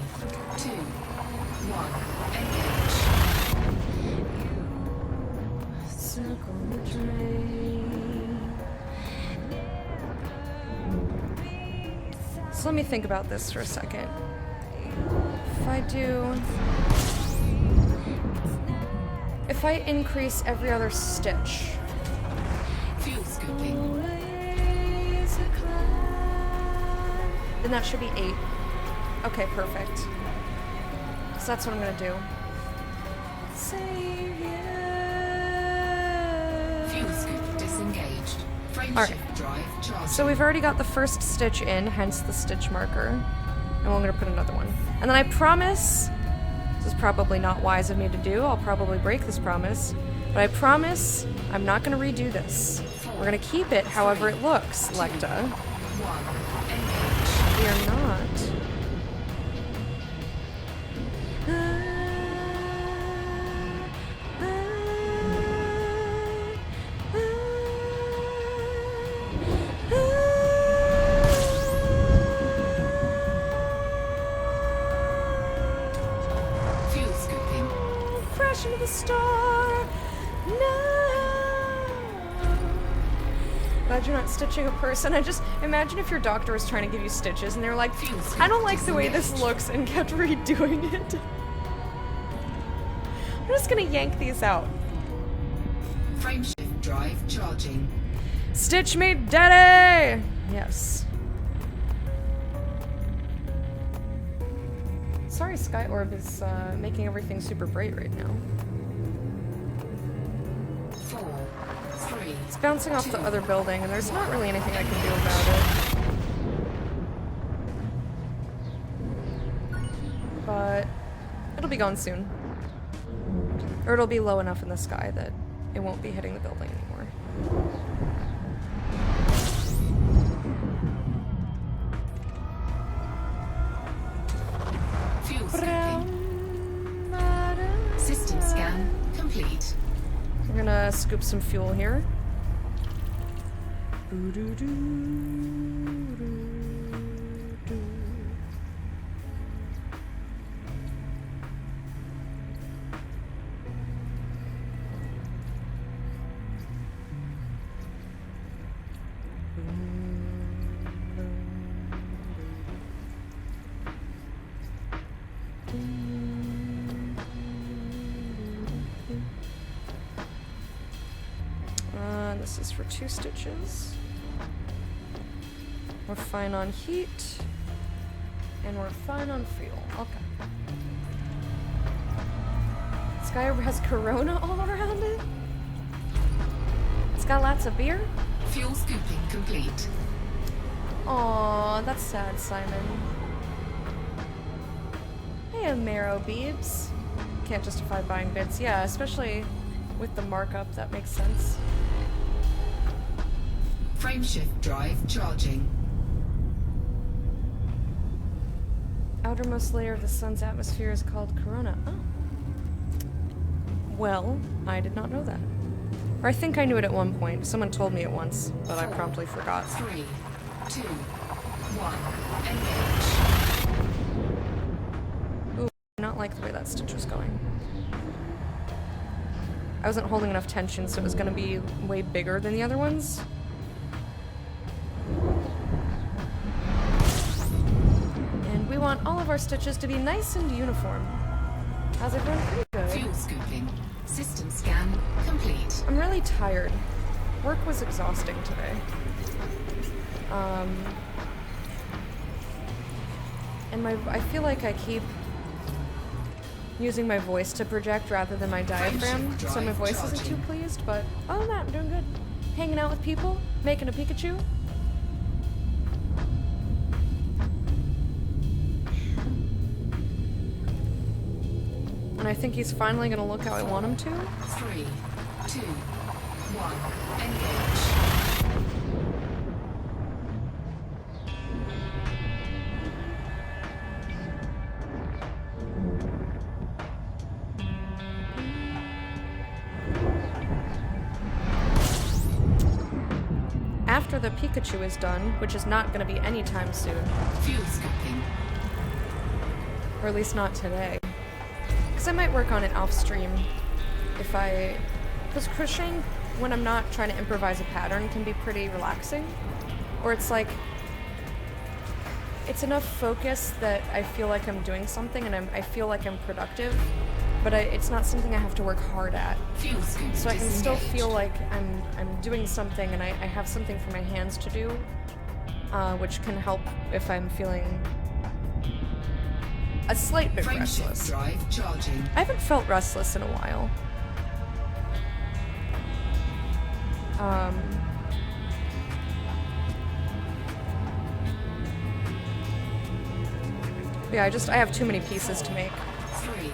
Speaker 4: 2, 1. Engage.
Speaker 2: Circle the drain. So let me think about this for a second. If I increase every other stitch,
Speaker 4: Fuel scooping.
Speaker 2: then that should be 8. Okay, perfect. So that's what I'm gonna do.
Speaker 4: Fuel scoop disengaged. Frameshift
Speaker 2: Alright.
Speaker 4: drive charging.
Speaker 2: So we've already got the first stitch in, hence the stitch marker. And we're gonna put another one. And then I promise, this is probably not wise of me to do, I'll probably break this promise, but I promise I'm not gonna redo this. We're gonna keep it however it looks, Lecta.
Speaker 4: 1. Engage.
Speaker 2: We are not.
Speaker 4: Fuel scooping.
Speaker 2: Crash into the star. No. Glad you're not stitching a person. I just imagine if your doctor was trying to give you stitches and they're like, I don't like the way this looks, and kept redoing it. I'm just gonna yank these out.
Speaker 4: Frameshift drive charging.
Speaker 2: Stitch me, daddy! Yes. Sorry, Sky Orb is making everything super bright right now.
Speaker 4: 4, 3.
Speaker 2: It's bouncing off the other building, and there's not really anything I can do about it. But it'll be gone soon. Or it'll be low enough in the sky that it won't be hitting the building anymore.
Speaker 4: Fuel scooping. System scan complete.
Speaker 2: We're gonna scoop some fuel here. This is for 2 stitches. We're fine on heat. And we're fine on fuel. Okay. This guy has Corona all around it. It's got lots of beer.
Speaker 4: Fuel scooping complete.
Speaker 2: Aw, that's sad, Simon. Hey, Marrow Beebs. Can't justify buying bits. Yeah, especially with the markup, that makes sense.
Speaker 4: Frameshift drive charging.
Speaker 2: Outermost layer of the sun's atmosphere is called corona. Oh. Well, I did not know that. Or I think I knew it at one point. Someone told me it once, but I promptly forgot.
Speaker 4: 3, 2, 1, engage.
Speaker 2: Ooh, I not like the way that stitch was going. I wasn't holding enough tension, so it was gonna be way bigger than the other ones. And we want all of our stitches to be nice and uniform. How's it going? Pretty good.
Speaker 4: Fuel scooping. System scan complete.
Speaker 2: I'm really tired. Work was exhausting today. And I feel like I keep using my voice to project rather than my diaphragm, so my voice isn't too pleased, but other than that, I'm doing good. Hanging out with people, making a Pikachu. And I think he's finally gonna look how I want him to.
Speaker 4: 3, 2, 1, engage.
Speaker 2: After the Pikachu is done, which is not gonna be anytime soon,
Speaker 4: Fuel scooping.
Speaker 2: or at least not today. Because I might work on it off stream if I... Because crocheting, when I'm not trying to improvise a pattern, can be pretty relaxing. Or it's like... It's enough focus that I feel like I'm doing something and I feel like I'm productive, but it's not something I have to work hard at.
Speaker 4: Fuel scoop
Speaker 2: So I can still
Speaker 4: disengaged.
Speaker 2: feel like I'm doing something and I have something for my hands to do, which can help if I'm feeling a slight bit
Speaker 4: Frameshift
Speaker 2: restless.
Speaker 4: drive charging.
Speaker 2: I haven't felt restless in a while. Yeah, I have too many pieces to make,
Speaker 4: 3,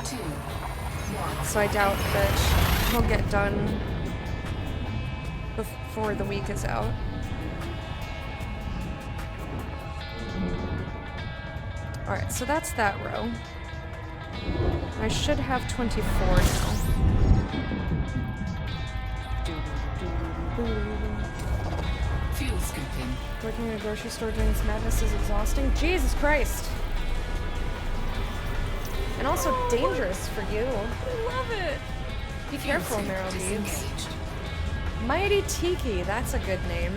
Speaker 4: 2, 1.
Speaker 2: so I doubt that he'll get done before the week is out. Alright, so that's that row. I should have 24 now.
Speaker 4: Fuel scooping.
Speaker 2: Working in a grocery store doing this madness is exhausting. Jesus Christ! And also dangerous for you. I love it! Be
Speaker 4: Fuel
Speaker 2: careful,
Speaker 4: scoop
Speaker 2: Marrow Beads.
Speaker 4: disengaged.
Speaker 2: Mighty Tiki, that's a good name.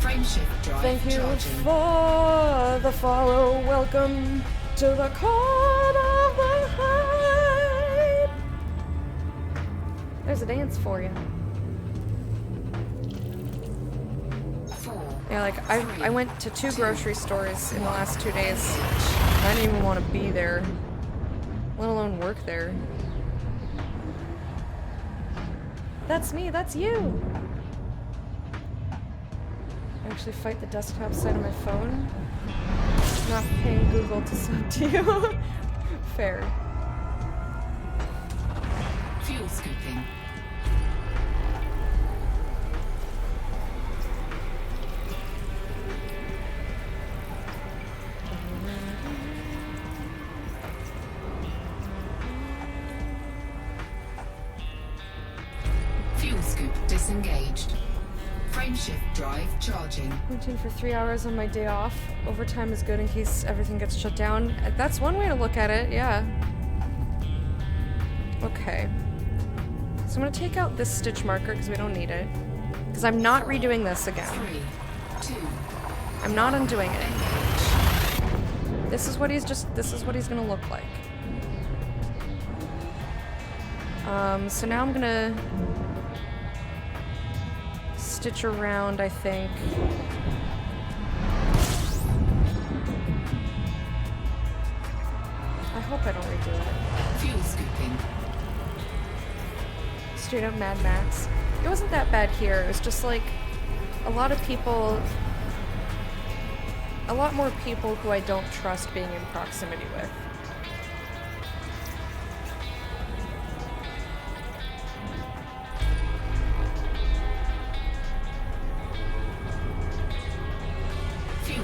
Speaker 4: Frameshift drive
Speaker 2: Thank you
Speaker 4: charging.
Speaker 2: for the follow. Welcome to the court of the hype. There's a dance for you.
Speaker 4: 4.
Speaker 2: Yeah, like I went to 2 grocery stores in the last 2 days. I didn't even want to be there, let alone work there. That's me, that's you! Actually fight the desktop side of my phone. Not paying Google to sub to you. Fair.
Speaker 4: Fuel scooping. Fuel scoop disengaged. Frameshift drive charging.
Speaker 2: Routine for 3 hours on my day off. Overtime is good in case everything gets shut down. That's one way to look at it, yeah. Okay. So I'm gonna take out this stitch marker because we don't need it. Because I'm not redoing this again.
Speaker 4: 3, 2,
Speaker 2: I'm not undoing it.
Speaker 4: engage.
Speaker 2: This is what he's gonna look like. So now I'm gonna stitch around, I think. I hope I don't redo it.
Speaker 4: Fuel scooping.
Speaker 2: Straight up Mad Max. It wasn't that bad here. It was just like a lot of people, a lot more people who I don't trust being in proximity with.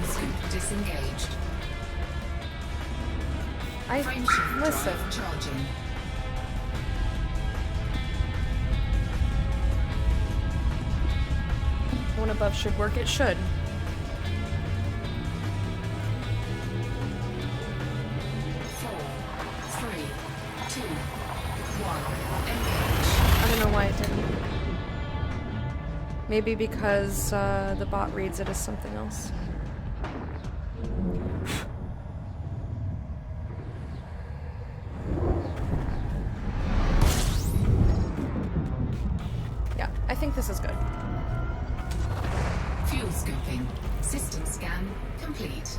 Speaker 4: scoop disengaged. Frameshift
Speaker 2: Listen.
Speaker 4: drive charging.
Speaker 2: One above should work. It should.
Speaker 4: Four, three, two, one.
Speaker 2: I don't know why it didn't. Maybe because the bot reads it as something else. Yeah, I think this is good.
Speaker 4: Fuel scooping. System scan complete.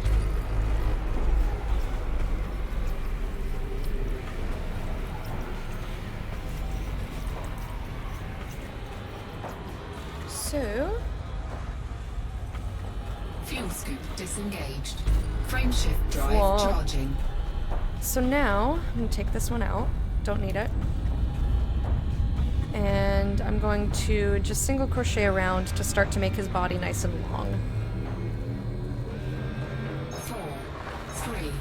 Speaker 2: So,
Speaker 4: Fuel scoop disengaged. Frameshift drive
Speaker 2: Whoa.
Speaker 4: charging.
Speaker 2: so now I'm gonna take this one out. Don't need it. And I'm going to just single crochet around to start to make his body nice and long.
Speaker 4: 4, 3,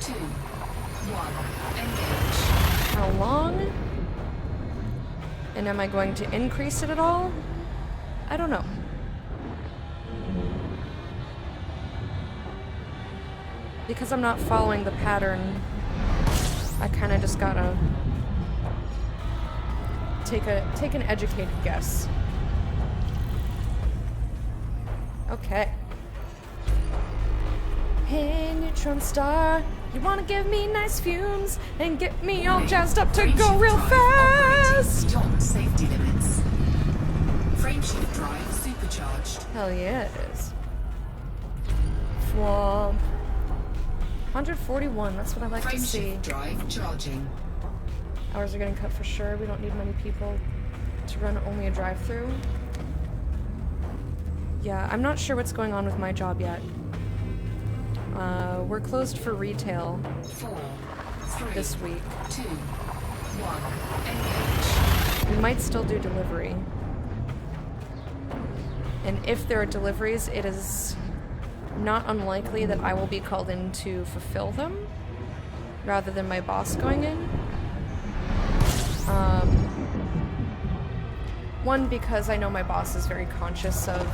Speaker 4: 2, 1. Engage.
Speaker 2: How long? And am I going to increase it at all? I don't know. Because I'm not following the pattern, I kind of just gotta take an educated guess. Okay. Hey, neutron star, you wanna give me nice fumes and get me all jazzed up to go real fast?
Speaker 4: Beyond safety limits. Frameshift drive supercharged.
Speaker 2: Hell yeah, it is. Flop. 141, that's what I like to see.
Speaker 4: Frameshift drive charging.
Speaker 2: Hours are getting cut for sure. We don't need many people to run only a drive-through. Yeah, I'm not sure what's going on with my job yet. We're closed for retail
Speaker 4: 4, 3,
Speaker 2: this week.
Speaker 4: 2, 1. Engage.
Speaker 2: We might still do delivery. And if there are deliveries, it is not unlikely that I will be called in to fulfill them, rather than my boss going in. One, because I know my boss is very conscious of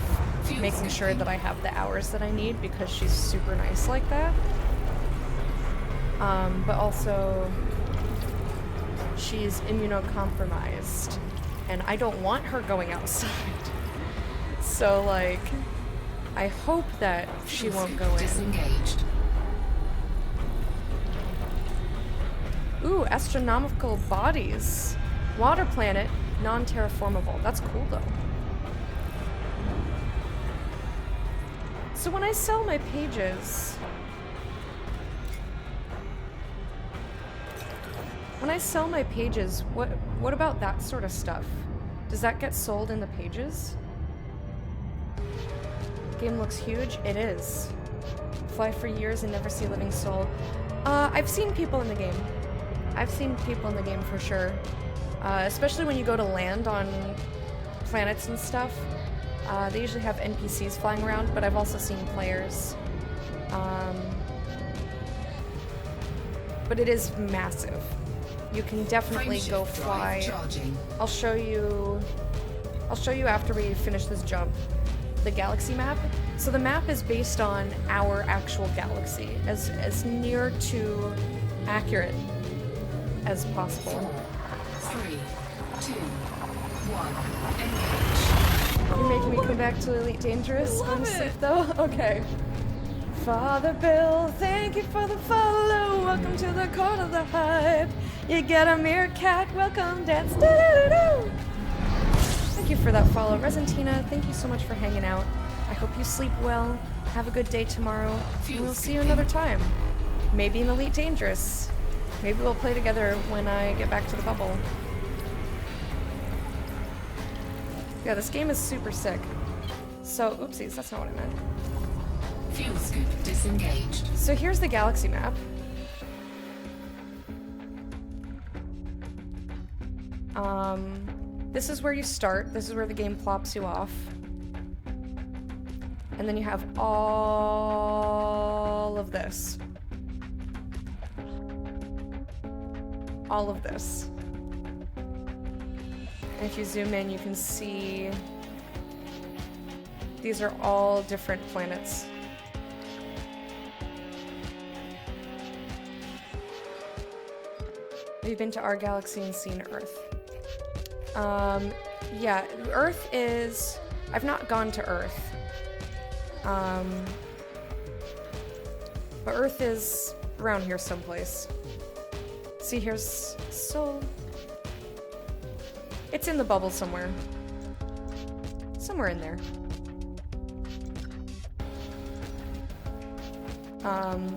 Speaker 2: making sure that I have the hours that I need, because she's super nice like that. But also, she's immunocompromised, and I don't want her going outside. So, like, I hope that she won't go in.
Speaker 4: Disengaged.
Speaker 2: Ooh, astronomical bodies. Water planet, non-terraformable. That's cool, though. So when I sell my pages... what about that sort of stuff? Does that get sold in the pages? Game looks huge. It is. Fly for years and never see a living soul. I've seen people in the game. I've seen people in the game for sure. Especially when you go to land on planets and stuff. They usually have NPCs flying around, but I've also seen players. But it is massive. You can definitely go fly. I'll show you after we finish this jump the galaxy map. So the map is based on our actual galaxy, as near to accurate as possible.
Speaker 4: 3, 2, 1. Engage.
Speaker 2: You're making me come back to Elite Dangerous. Going to sleep though? Okay. Father Bill, thank you for the follow. Welcome to the court of the hype. You get a meerkat. Welcome, dance. Do-do-do-do. Thank you for that follow. Resentina, thank you so much for hanging out. I hope you sleep well. Have a good day tomorrow. And we'll see you another time. Maybe in Elite Dangerous. Maybe we'll play together when I get back to the bubble. Yeah, this game is super sick. So, oopsies, that's not what I meant.
Speaker 4: Fuel scoop disengaged.
Speaker 2: So here's the galaxy map. This is where you start. This is where the game plops you off. And then you have all of this. All of this. And if you zoom in, you can see these are all different planets. Have you been to our galaxy and seen Earth? Yeah, Earth is... I've not gone to Earth. But Earth is around here someplace. See, here's Sol. It's in the bubble somewhere. Somewhere in there.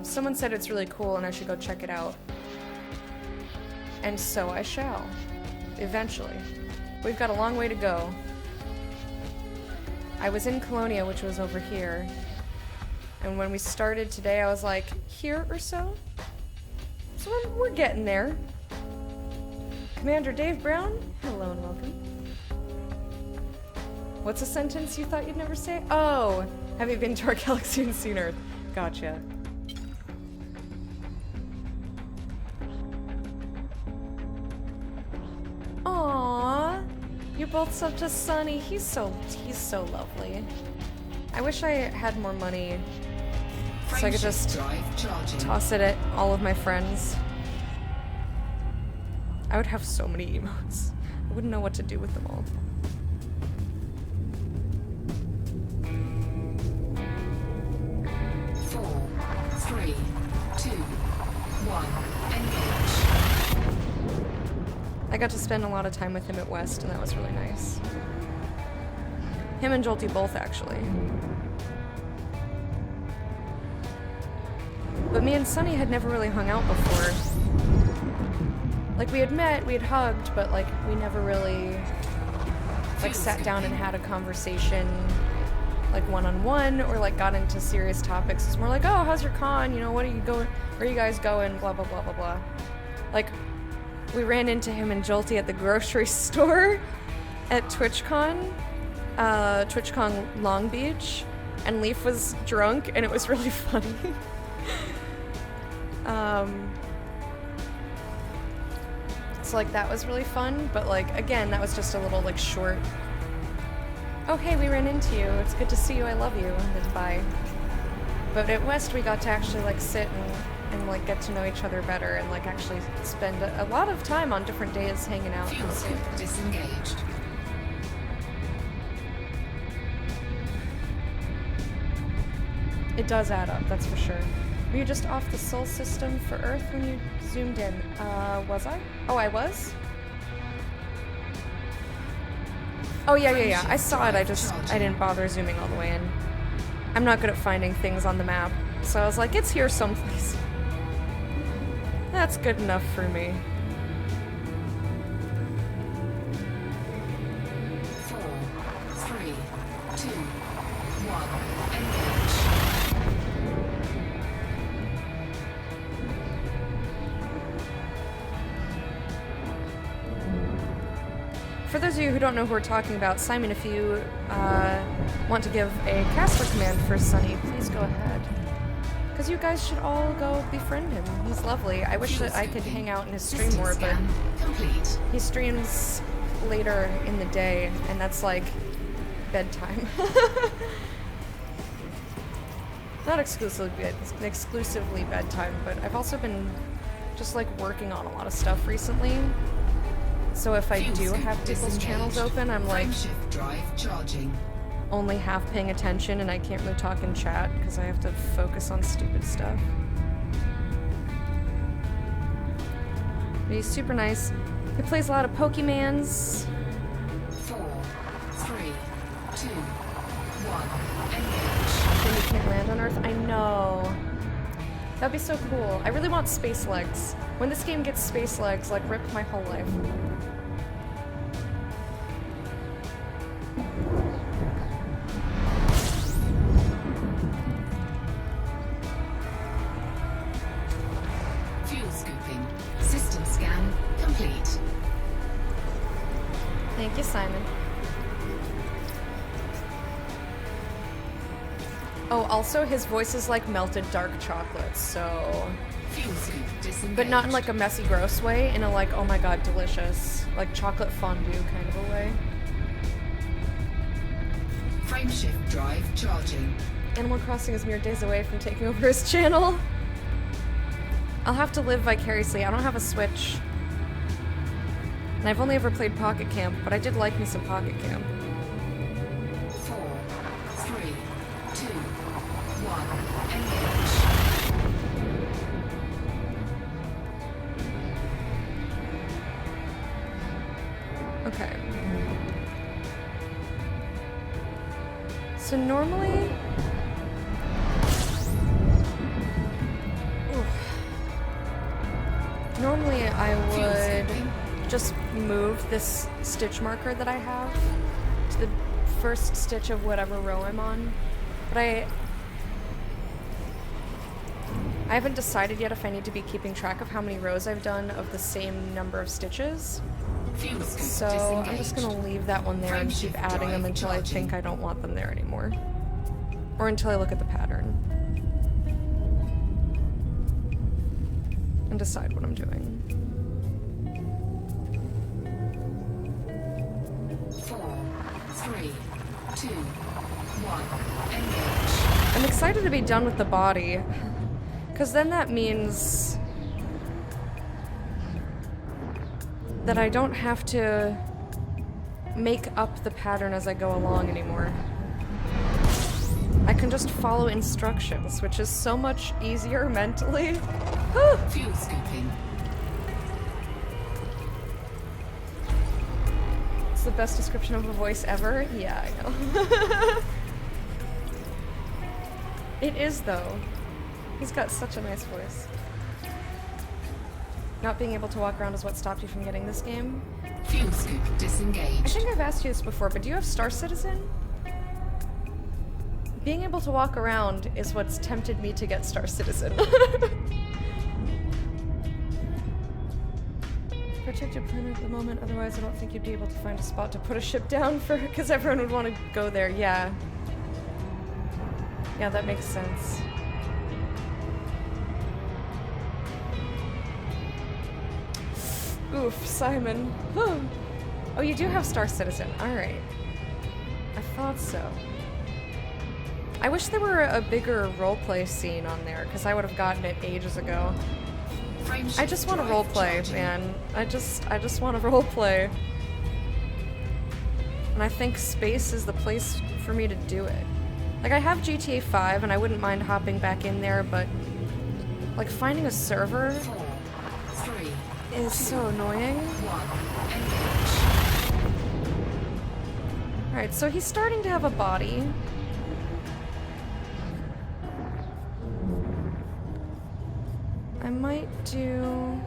Speaker 2: Someone said it's really cool and I should go check it out. And so I shall. Eventually. We've got a long way to go. I was in Colonia, which was over here. And when we started today, I was like, here or so? So we're getting there. Commander Dave Brown, hello and welcome. What's a sentence you thought you'd never say? Oh, have you been to our galaxy and seen Earth? Gotcha. Aww, you're both such a Sunny. He's so lovely. I wish I had more money so I could just toss it at all of my friends. I would have so many emotes. I wouldn't know what to do with them all. I got to spend a lot of time with him at West, and that was really nice. Him and Jolty both, actually. But me and Sunny had never really hung out before. Like, we had met, we had hugged, but, like, we never really, like, sat down and had a conversation, like, one-on-one, or, like, got into serious topics. It's more like, oh, how's your con? You know, what are you going, where are you guys going? Blah, blah, blah, blah, blah. Like, we ran into him and Jolty at the grocery store at TwitchCon, TwitchCon Long Beach, and Leaf was drunk, and it was really funny. So, like, that was really fun, but, like, again, that was just a little, like, short, oh, hey, we ran into you, it's good to see you, I love you, and then bye. But at West, we got to actually, like, sit and like, get to know each other better, and, like, actually spend a lot of time on different days hanging out.
Speaker 4: Fuel scoop disengaged.
Speaker 2: It does add up, that's for sure. Were you just off the Sol system for Earth when you zoomed in? Was I? Oh, I was? Oh, yeah. I saw it, I didn't bother zooming all the way in. I'm not good at finding things on the map, so I was like, it's here someplace. That's good enough for me.
Speaker 4: 4, 3, 2, 1, engage.
Speaker 2: For those of you who don't know who we're talking about, Simon, if you want to give a caster command for Sunny, please go ahead. Because you guys should all go befriend him. He's lovely. I wish that I could hang out in his stream more, but he streams later in the day, and that's like bedtime. Not exclusively bedtime, but I've also been just like working on a lot of stuff recently. So if I do have people's channels open, I'm like only half paying attention, and I can't really talk in chat because I have to focus on stupid stuff. But he's super nice. He plays a lot of Pokemans.
Speaker 4: 4, 3, 2, 1,
Speaker 2: Then you can't land on Earth. I know. That'd be so cool. I really want space legs. When this game gets space legs, like, rip my whole life.
Speaker 4: Fuel scooping. System scan complete.
Speaker 2: Thank you, Simon. Oh, also his voice is like melted dark chocolate, so...
Speaker 4: Fuel scoop disengaged.
Speaker 2: But not in like a messy, gross way, in a like, oh my god, delicious. Like chocolate fondue kind of a way.
Speaker 4: Frameshift drive charging.
Speaker 2: Animal Crossing is mere days away from taking over his channel. I'll have to live vicariously. I don't have a Switch. And I've only ever played Pocket Camp, but I did like me some Pocket Camp.
Speaker 4: 4, 3, 2, 1. Engage.
Speaker 2: Okay. So normally... Normally I would just move this stitch marker that I have to the first stitch of whatever row I'm on. But I haven't decided yet if I need to be keeping track of how many rows I've done of the same number of stitches. So I'm just gonna leave that one there and keep adding them until I think I don't want them there anymore. Or until I look at the pattern. And decide what I'm doing.
Speaker 4: 4, 3, 2, 1. Engage.
Speaker 2: I'm excited to be done with the body, because then that means that I don't have to make up the pattern as I go along anymore. I can just follow instructions, which is so much easier mentally.
Speaker 4: Fuel scooping.
Speaker 2: It's the best description of a voice ever. Yeah, I know. It is, though. He's got such a nice voice. Not being able to walk around is what stopped you from getting this game?
Speaker 4: Fuel scoop
Speaker 2: I
Speaker 4: disengaged.
Speaker 2: think I've asked you this before, but do you have Star Citizen? Being able to walk around is what's tempted me to get Star Citizen. Protect your planet at the moment, otherwise I don't think you'd be able to find a spot to put a ship down for, because everyone would want to go there, yeah. Yeah, that makes sense. Oof, Simon. Oh, you do have Star Citizen, alright. I thought so. I wish there were a bigger roleplay scene on there, because I would have gotten it ages ago. I just want to roleplay, man. I just want to roleplay. And I think space is the place for me to do it. Like, I have GTA 5, and I wouldn't mind hopping back in there, but... like, finding a server
Speaker 4: 4, 3,
Speaker 2: is so annoying.
Speaker 4: 1. Engage.
Speaker 2: Alright, so he's starting to have a body. I might do...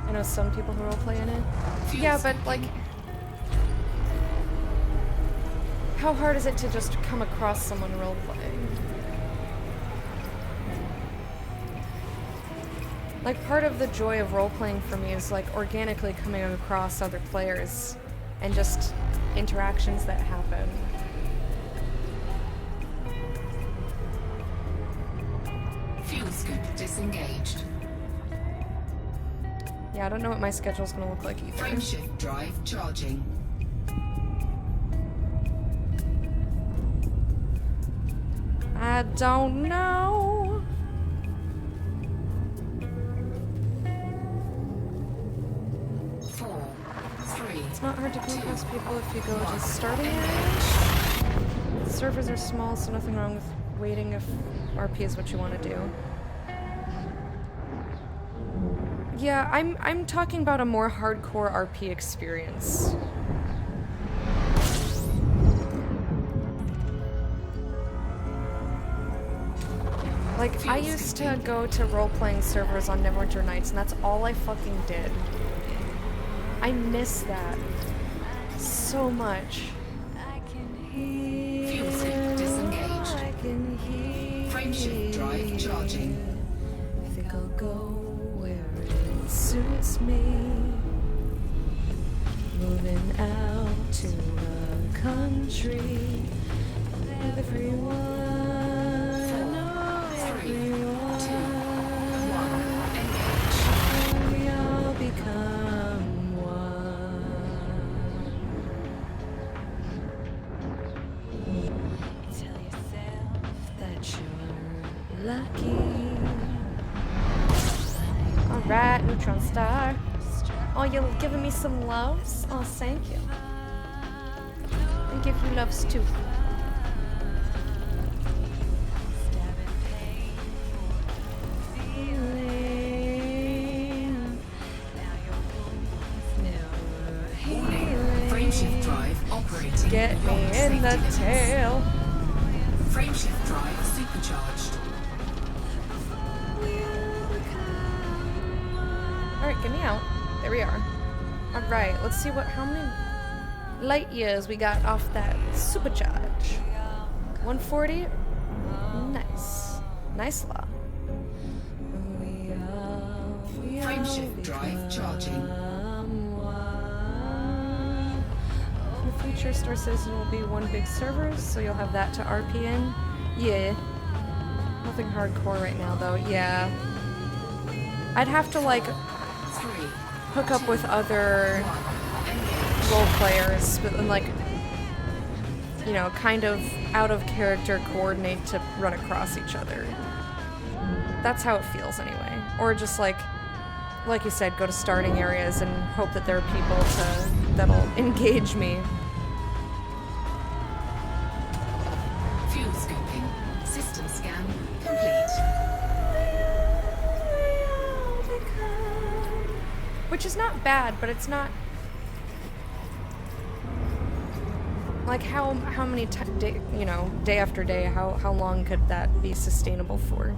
Speaker 2: I know some people who roleplay in it. Yeah, but like... how hard is it to just come across someone roleplaying? Like, part of the joy of role-playing for me is, like, organically coming across other players and just interactions that happen.
Speaker 4: Fuel scoop disengaged.
Speaker 2: Yeah, I don't know what my schedule's gonna look like either.
Speaker 4: Frameshift drive charging.
Speaker 2: I don't know. It's not hard to come across people if you go to starting areas. The servers are small, so nothing wrong with waiting if RP is what you want to do. Yeah, I'm talking about a more hardcore RP experience. Like, I used to go to role-playing servers on Neverwinter Nights, and that's all I fucking did. I miss that so much.
Speaker 4: Fuel scoop disengaged. Frameshift drive charging.
Speaker 2: I think I'll go where it suits me. moving out to a country with everyone. Oh, everyone. We all become one. Tell yourself that you're lucky. Alright, neutron star. Oh, you're giving me some loves? Oh, thank you. And give you loves too.
Speaker 4: Frameshift drive operating.
Speaker 2: Get me
Speaker 4: beyond
Speaker 2: in the
Speaker 4: safety limits.
Speaker 2: tail.
Speaker 4: Frameshift drive supercharged.
Speaker 2: Alright, get me out. There we are. Alright, let's see how many light years we got off that supercharge. 140? Nice. Nice law.
Speaker 4: Frameshift drive charging.
Speaker 2: In the future, Star Citizen will be one big server, so you'll have that to RP in. Yeah. Nothing hardcore right now, though. Yeah. I'd have to, like, hook up with other role players, but then, like, you know, kind of out of character coordinate to run across each other. That's how it feels anyway. Or just like you said, go to starting areas and hope that there are people that'll engage me.
Speaker 4: Fuel scoping. System scan complete.
Speaker 2: Which is not bad, but it's not like how many day after day, how long could that be sustainable for?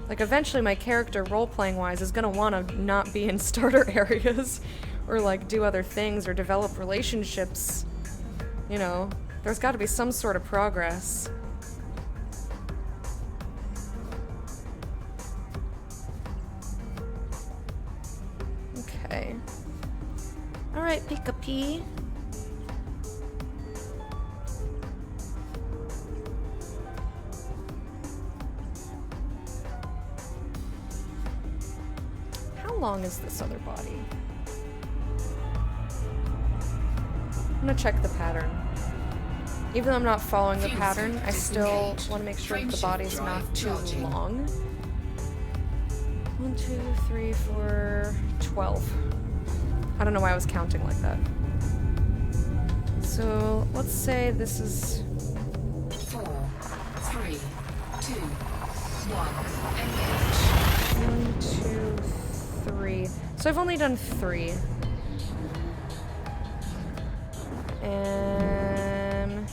Speaker 2: Like, eventually my character, role-playing wise, is gonna want to not be in starter areas or like do other things or develop relationships. You know, there's got to be some sort of progress. Okay. Alright, Pika-Pee. How long is this other body? I'm gonna check the pattern. Even though I'm not following the pattern, I still want to make sure that the body's not too long. 1, 2, 3, 4, 12. I don't know why I was counting like that. So let's say this is
Speaker 4: 4, 3, 2, 1. Engage.
Speaker 2: 1, 2, 3. So I've only done 3. And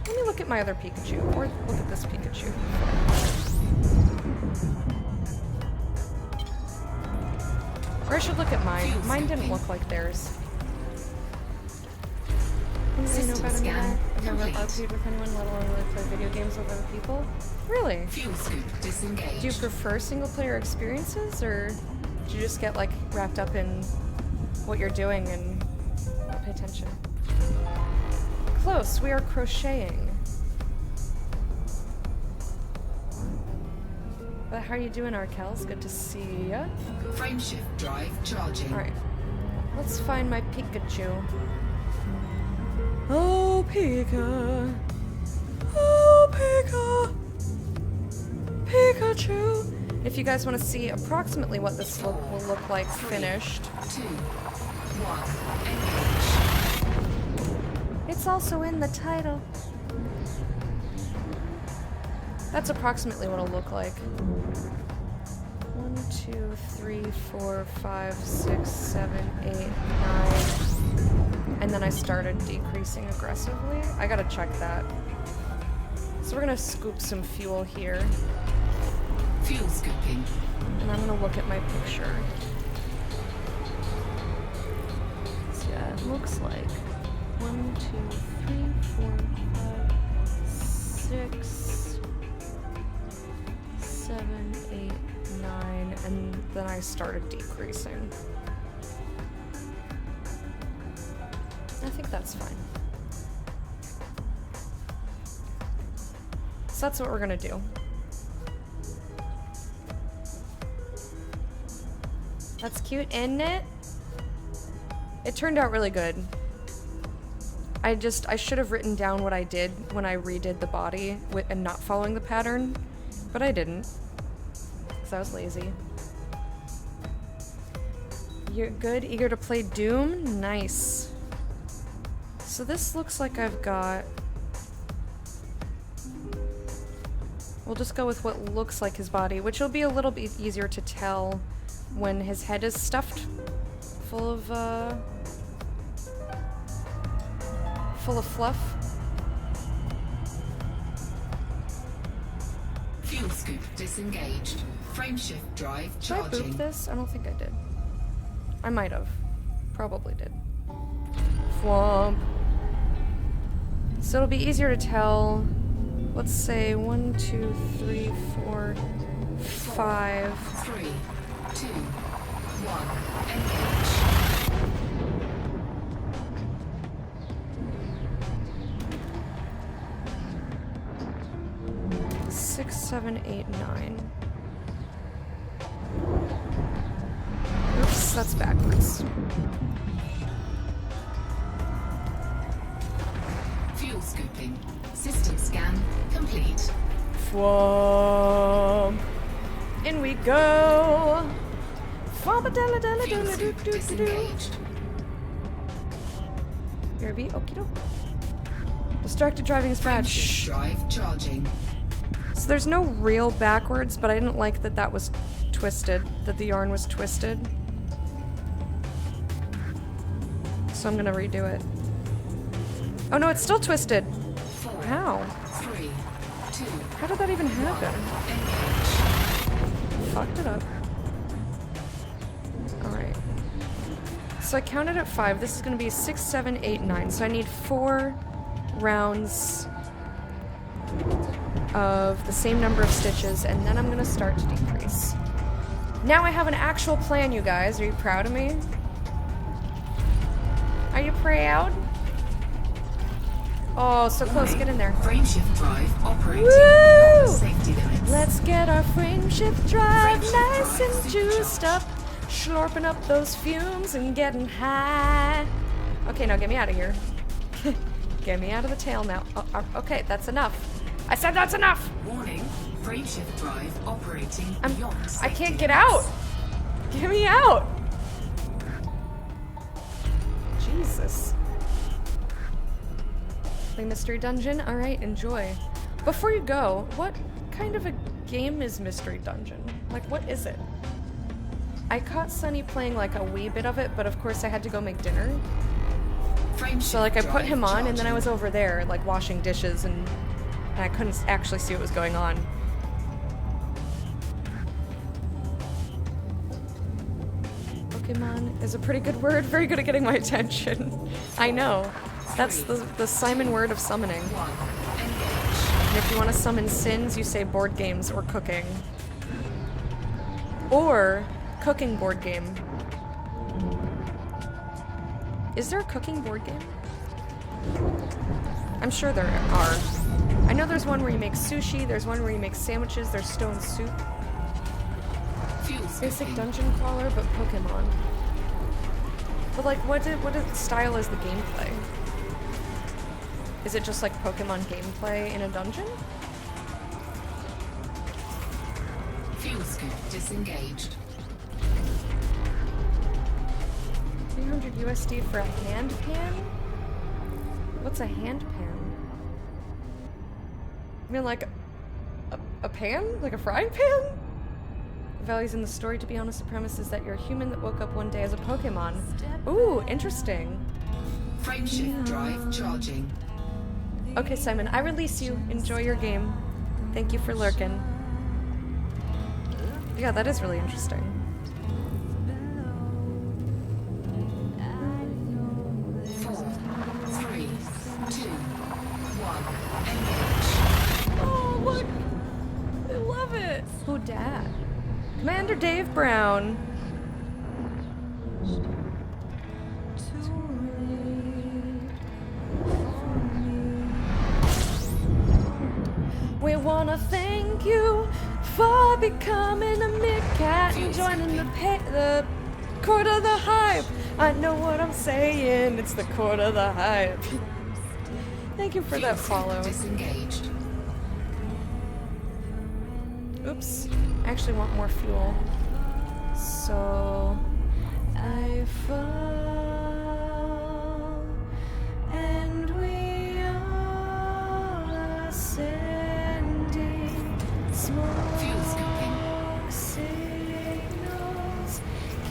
Speaker 2: let me look at my other Pikachu, or look at this Pikachu. Or I should look at mine. Mine didn't look like theirs. I know better than that. I've never RP'd with anyone, let alone really play video games with other people. Really?
Speaker 4: Fuel scoop disengaged.
Speaker 2: Do you prefer single player experiences, or do you just get like wrapped up in what you're doing and not pay attention? Close, we are crocheting. But how are you doing, Arkels? Good to see ya.
Speaker 4: Frameshift drive charging.
Speaker 2: Alright, let's find my Pikachu. Oh, Pika. Oh, Pika. Pikachu. If you guys want to see approximately what this will look like finished.
Speaker 4: 2, 1. Engage.
Speaker 2: It's also in the title. That's approximately what it'll look like. 1, 2, 3, 4, 5, 6, 7, 8, 9. And then I started decreasing aggressively. I gotta check that. So we're gonna scoop some fuel here.
Speaker 4: Fuel scooping.
Speaker 2: And I'm gonna look at my picture. So yeah, it looks like 1, 2, 3, 4, 5, 6, 7, 8, 9, and then I started decreasing. I think that's fine. So that's what we're gonna do. That's cute, isn't it? It turned out really good. I should have written down what I did when I redid the body and not following the pattern, but I didn't, because I was lazy. You're good, eager to play Doom? Nice. So this looks like I've got... We'll just go with what looks like his body, which will be a little bit easier to tell when his head is stuffed full of fluff.
Speaker 4: Fuel scoop disengaged. Frameshift drive
Speaker 2: Did I
Speaker 4: charging.
Speaker 2: boop this? I don't think I did. I might have. Probably did. Flump. So it'll be easier to tell. Let's say 1, 2, 3, 4, 5.
Speaker 4: 3, 2, 1. Engage.
Speaker 2: 6, 7, 8, 9. Oops, that's backwards.
Speaker 4: Fuel scooping. System scan complete.
Speaker 2: Flump. In we go.
Speaker 4: Fuel scoop disengaged.
Speaker 2: Irby, okie doke. Distracted driving is bad.
Speaker 4: Frameshift
Speaker 2: Shh.
Speaker 4: drive charging.
Speaker 2: So there's no real backwards, but I didn't like that that was twisted, that the yarn was twisted. So I'm gonna redo it. Oh no, it's still twisted.
Speaker 4: 4,
Speaker 2: How?
Speaker 4: 3, 2,
Speaker 2: How did that even happen?
Speaker 4: engage.
Speaker 2: Fucked it up. Alright. So I counted at 5. This is gonna be 6, 7, 8, 9. So I need 4 rounds of the same number of stitches, and then I'm gonna start to decrease. Now I have an actual plan, you guys. Are you proud of me? Are you proud? Oh, so close. Get in there.
Speaker 4: Frameshift drive operating
Speaker 2: Woo!
Speaker 4: beyond safety limits.
Speaker 2: Let's get our frameshift drive
Speaker 4: Frameshift
Speaker 2: nice
Speaker 4: drive
Speaker 2: and juiced
Speaker 4: supercharged.
Speaker 2: up, slurping up those fumes and getting high. Okay, now get me out of here. Get me out of the tail now. Okay, that's enough. I said that's enough.
Speaker 4: Warning, frameshift drive operating beyond
Speaker 2: I
Speaker 4: safety
Speaker 2: can't get
Speaker 4: limits.
Speaker 2: out. Get me out. Jesus. Play Mystery Dungeon? Alright, enjoy. Before you go, what kind of a game is Mystery Dungeon? Like, what is it? I caught Sunny playing like a wee bit of it, but of course I had to go make dinner.
Speaker 4: Frameshift
Speaker 2: So like I put
Speaker 4: drive
Speaker 2: him on and then I
Speaker 4: charging.
Speaker 2: was over there like washing dishes and I couldn't actually see what was going on. Pokemon is a pretty good word, very good at getting my attention. I know. That's the Simon word of summoning.
Speaker 4: 1. Engage.
Speaker 2: And if you want to summon sins, you say board games or cooking. Or cooking board game. Is there a cooking board game? I'm sure there are. I know there's one where you make sushi, there's one where you make sandwiches, there's stone soup.
Speaker 4: Fuel
Speaker 2: Basic
Speaker 4: scooping.
Speaker 2: dungeon crawler, but Pokemon. But like, what style is the gameplay? Is it just like Pokemon gameplay in a dungeon?
Speaker 4: Fuel scoop disengaged.
Speaker 2: 300 USD for a hand pan? What's a hand pan? I mean, like a pan? Like a frying pan? The values in the story, to be honest, the premise is that you're a human that woke up one day as a Pokemon. Ooh, interesting.
Speaker 4: Frameshift drive charging.
Speaker 2: Okay, Simon, I release you. Enjoy your game. Thank you for lurking. Yeah, that is really interesting.
Speaker 4: 4, 3, 2, 1. Engage.
Speaker 5: it.
Speaker 2: Who dat? Commander Dave Brown. We wanna thank you for becoming a mid-cat and joining the court of the hype. I know what I'm saying, it's the court of the hype. Thank you for that follow.
Speaker 4: Disengaged.
Speaker 2: Oops, I actually want more fuel. So I fall and we all ascending. Smoke
Speaker 4: Fuel skipping.
Speaker 2: signals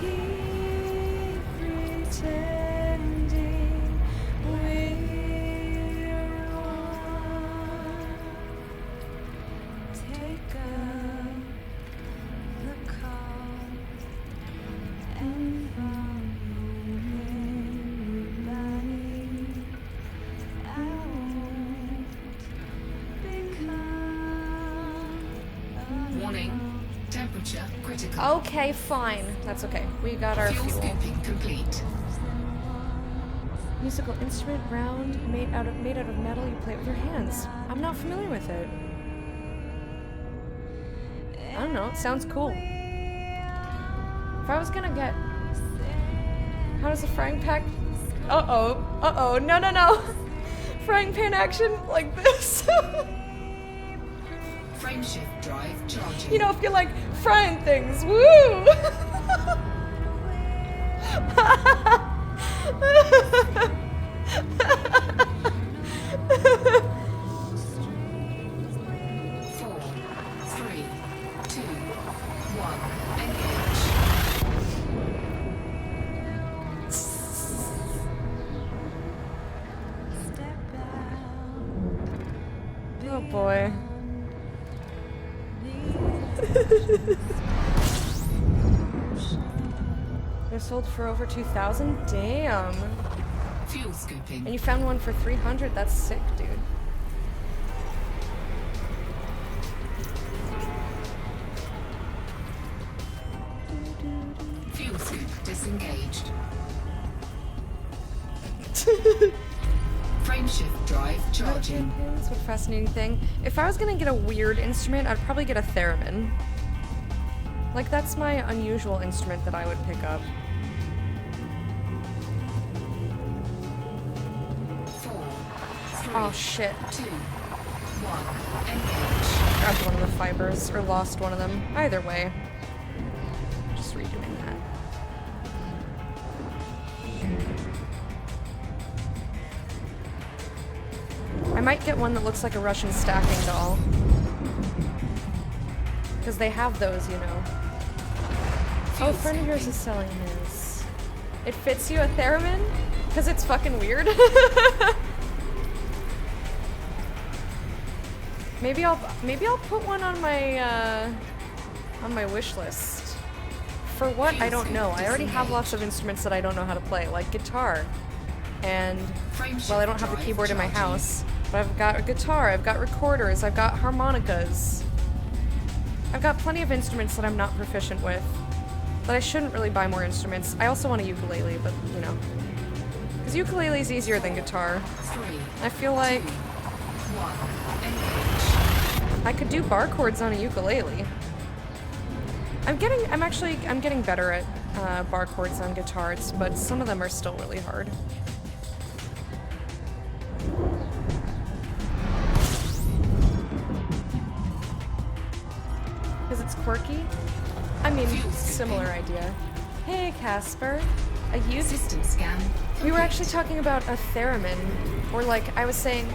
Speaker 2: keep pretending we're one. Take up the call and run everybody out. Become
Speaker 4: Warning. Temperature critical.
Speaker 2: okay, fine. That's okay. We got our
Speaker 4: Fuel
Speaker 2: fuel.
Speaker 4: skipping complete.
Speaker 2: Musical instrument, round, made out of metal. You play it with your hands. I'm not familiar with it. I don't know. It sounds cool. If I was gonna get, how does a frying pan? No. Frying pan action like this.
Speaker 4: Frameshift drive charging.
Speaker 2: You know, if you like frying things, woo!
Speaker 4: Four, three, two, one. Engage.
Speaker 2: Oh boy. They're sold for over 2,000? Damn.
Speaker 4: Fuel scooping.
Speaker 2: And you found one for 300? That's sick, dude.
Speaker 4: Fuel scoop disengaged. Frameshift drive charging.
Speaker 2: That's what a fascinating thing. If I was gonna get a weird instrument, I'd probably get a theremin. Like, that's my unusual instrument that I would pick up.
Speaker 4: Four,
Speaker 2: Oh shit.
Speaker 4: 2, 1. Engage.
Speaker 2: Grabbed one of the fibers, or lost one of them. Either way. Just redoing that. I might get one that looks like a Russian stacking doll. Because they have those, you know. Oh, a friend of yours is selling his. It fits you, a theremin? Because it's fucking weird. Maybe I'll put one on my wish list. For what? I don't know. I already have lots of instruments that I don't know how to play, like guitar. And, well, I don't have the keyboard in my house, but I've got a guitar, I've got recorders, I've got harmonicas. I've got plenty of instruments that I'm not proficient with. But I shouldn't really buy more instruments. I also want a ukulele, but, you know. Because ukulele is easier than guitar. I feel like I could do bar chords on a ukulele. I'm getting better at bar chords on guitars, but some of them are still really hard. Because it's quirky? I mean, similar idea. Hey, Casper. A youth?
Speaker 4: System scan.
Speaker 2: We were actually talking about a theremin. Or like, I was saying,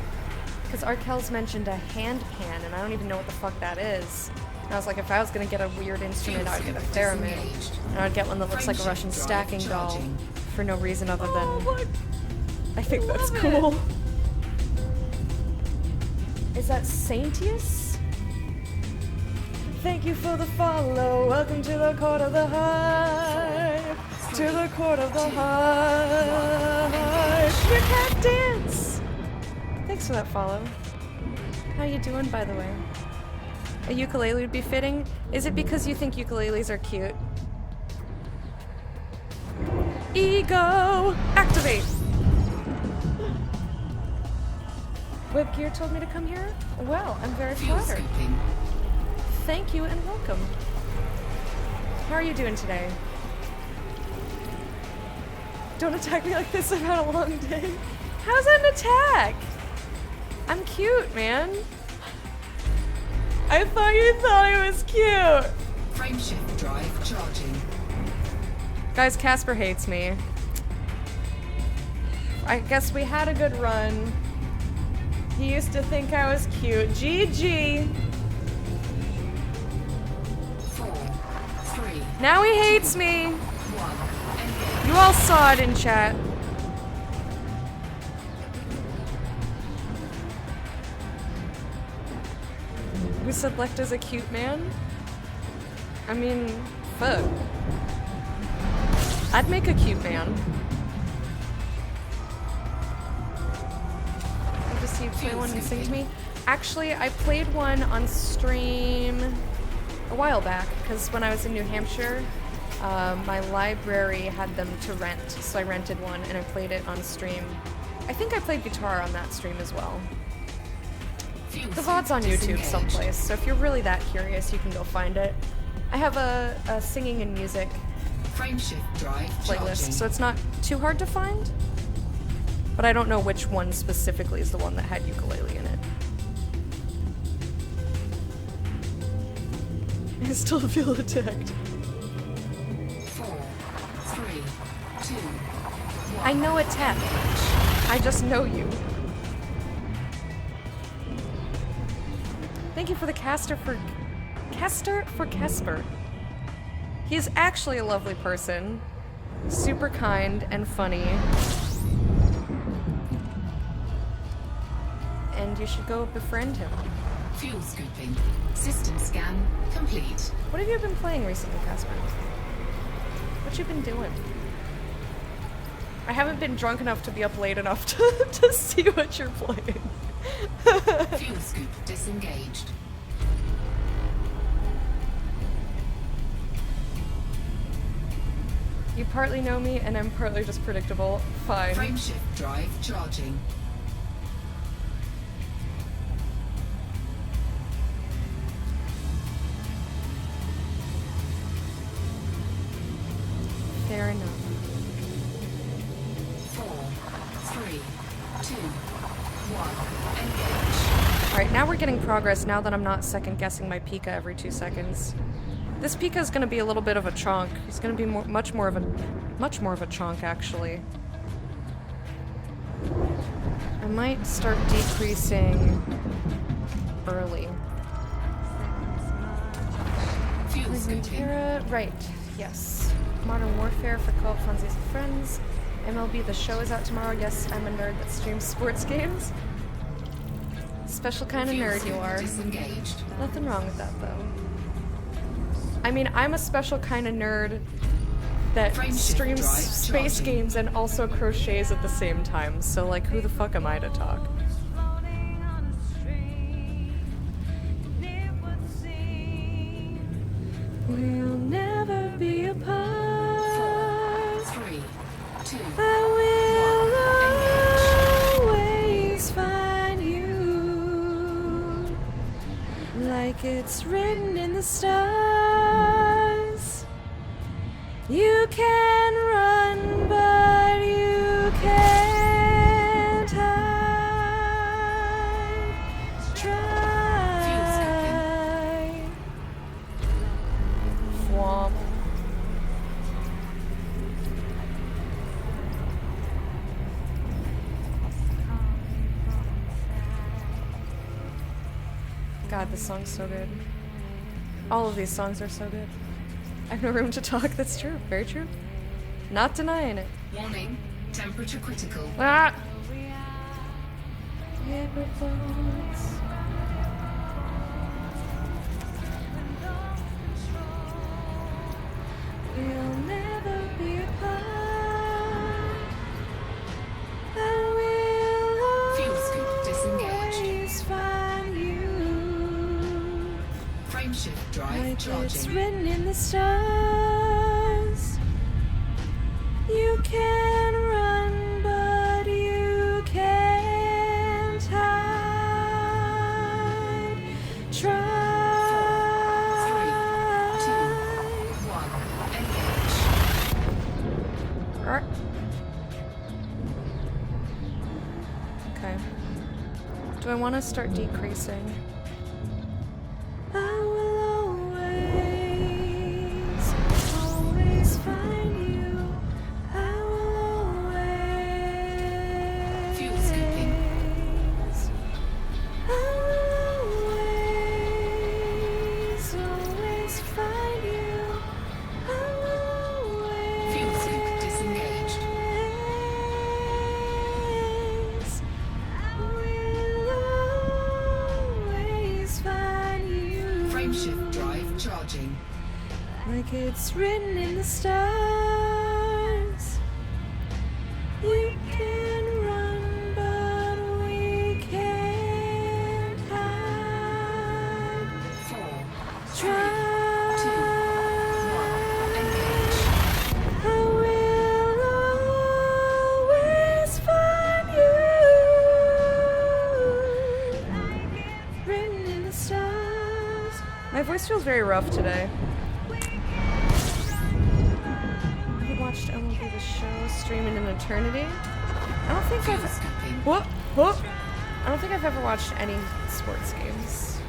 Speaker 2: because Arkel's mentioned a hand pan, and I don't even know what the fuck that is. And I was like, if I was gonna get a weird instrument, I'd get a theremin. And I'd get one that looks like a Russian stacking doll. For no reason other than... I think that's cool. Is that Saintius? Thank you for the follow. Welcome to the court of the hype. To the court of the hype. You can't dance. Thanks for that follow. How you doing, by the way? a ukulele would be fitting. Is it because you think ukuleles are cute? Ego! Activate! Web Gear told me to come here? Well, I'm very
Speaker 4: Fuel
Speaker 2: flattered.
Speaker 4: scooping.
Speaker 2: Thank you and welcome. How are you doing today? Don't attack me like this, I've had a long day. How's that an attack? I'm cute, man. I thought you thought I was cute.
Speaker 4: Frameshift drive charging.
Speaker 2: Guys, Casper hates me. I guess we had a good run. He used to think I was cute. GG.
Speaker 4: 4, 3,
Speaker 2: Now he hates me.
Speaker 4: 1. Engage.
Speaker 2: You all saw it in chat. Who said Lecta's a cute man? I mean, fuck. I'd make a cute man. I'll just see you play one and sing to me. Actually, I played one on stream a while back, because when I was in New Hampshire, my library had them to rent, so I rented one and I played it on stream. I think I played guitar on that stream as well.
Speaker 4: Fuel
Speaker 2: The VOD's on
Speaker 4: scoop
Speaker 2: YouTube
Speaker 4: disengaged.
Speaker 2: someplace, so if you're really that curious, you can go find it. I have a singing and music
Speaker 4: Frameshift drive
Speaker 2: playlist,
Speaker 4: charging.
Speaker 2: so it's not too hard to find. But I don't know which one specifically is the one that had ukulele in it. I still feel attacked.
Speaker 4: 4, 3, 2, 1.
Speaker 2: I know attack. I just know you. Thank you for the Castor for Casper. He is actually a lovely person. Super kind and funny. And you should go befriend him.
Speaker 4: Fuel scooping. System scan complete.
Speaker 2: What have you been playing recently, Casper? What you been doing? I haven't been drunk enough to be up late enough to see what you're playing.
Speaker 4: Fuel scoop disengaged.
Speaker 2: You partly know me, and I'm partly just predictable. Fine.
Speaker 4: Frameshift drive charging.
Speaker 2: Fair enough.
Speaker 4: 4, 3, 2, 1. Engage.
Speaker 2: Alright, now we're getting progress now that I'm not second guessing my Pika every 2 seconds. This Pika is going to be a little bit of a chonk. He's going to be much more of a chonk, actually. I might start decreasing early.
Speaker 4: Fuel scooping.
Speaker 2: Terra, right, yes. Modern Warfare for co-op funsies and friends. MLB The Show is out tomorrow. Yes, I'm a nerd that streams sports games. Special kind of
Speaker 4: Fuel
Speaker 2: nerd you
Speaker 4: scoop
Speaker 2: are.
Speaker 4: disengaged.
Speaker 2: Nothing wrong with that, though. I mean, I'm a special kind of nerd that
Speaker 4: Frameshift
Speaker 2: streams
Speaker 4: drive
Speaker 2: space
Speaker 4: charging.
Speaker 2: games and also crochets at the same time, so, like, who the fuck am I to talk? We'll never be apart.
Speaker 4: 3, 2,
Speaker 2: I will always find you, like it's written in the stars. You can run, but you can't hide. Try. Swamp. God, this song's so good. All of these songs are so good. I have no room to talk. That's true. Very true. Not denying it.
Speaker 4: Warning. Temperature critical.
Speaker 2: Ah! Paper boats. We'll never be apart. I
Speaker 4: Fuel
Speaker 2: will
Speaker 4: scoop disengaged.
Speaker 2: always find you, It's
Speaker 4: charging.
Speaker 2: written in the stars. You can run, but you can't hide. Try.
Speaker 4: 3, 2, 1. Engage.
Speaker 2: Alright. Okay. Do I want to start decreasing? I will always, always find you. I will always.
Speaker 4: Fuel scooping.
Speaker 2: I will always, always find you. I will always.
Speaker 4: Fuel scoop disengaged.
Speaker 2: I will always find you.
Speaker 4: Frameshift drive charging.
Speaker 2: Like it's written in the stars. You can run, but we can't hide.
Speaker 4: 4, 3,
Speaker 2: Try.
Speaker 4: 2, 1. Engage.
Speaker 2: I will always find you. Written in the stars. My voice feels very rough today. We watched MLB The Show streaming in eternity. I don't think
Speaker 4: Fuel
Speaker 2: I've.
Speaker 4: scooping.
Speaker 2: What? What? I don't think I've ever watched any sports games.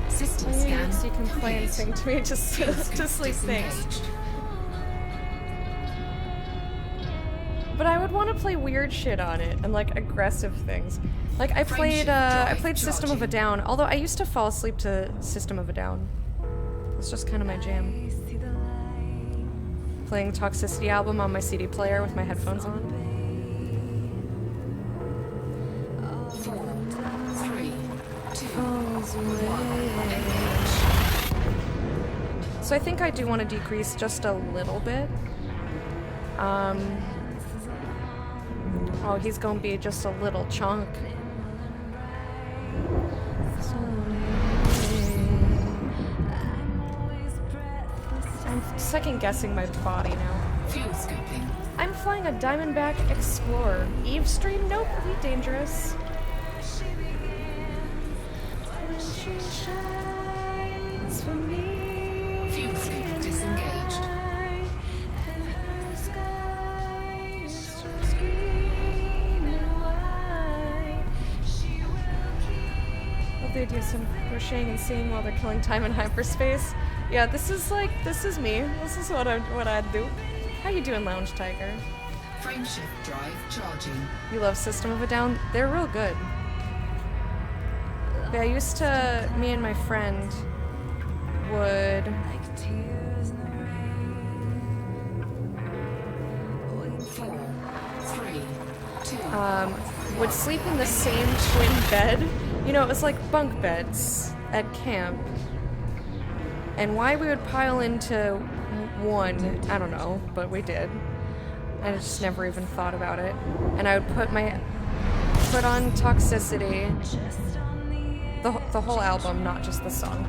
Speaker 4: System
Speaker 2: You
Speaker 4: scan.
Speaker 2: can play and
Speaker 4: complete.
Speaker 2: sing to me just
Speaker 4: Fuel
Speaker 2: to
Speaker 4: scoop
Speaker 2: sleep. Thanks.
Speaker 4: disengaged.
Speaker 2: But I would want to play weird shit on it and like aggressive things. Like I played
Speaker 4: Frameshift
Speaker 2: System of a
Speaker 4: charging.
Speaker 2: Down, although I used to fall asleep to System of a Down. It's just kind of my jam. Playing Toxicity album on my CD player with my headphones on.
Speaker 4: 4, 3, 2,
Speaker 2: So I think I do want to decrease just a little bit. Oh, he's gonna be just a little chunk. I'm second guessing my body now.
Speaker 4: fuel scooping.
Speaker 2: I'm flying a Diamondback Explorer. Eve Stream? Nope, be dangerous.
Speaker 4: Fuel scoop disengaged.
Speaker 2: Hope they do some crocheting and singing while they're killing time in hyperspace. Yeah, this is me. This is what I'd do. How you doing, Lounge Tiger?
Speaker 4: Frameshift drive charging.
Speaker 2: You love System of a Down? They're real good. Yeah, me and my friend would
Speaker 4: 4, 3, 2,
Speaker 2: would sleep in the same twin bed. You know, it was like bunk beds at camp. And why we would pile into one, I don't know, but we did. I just never even thought about it. And I would put on Toxicity, the whole album, not just the song.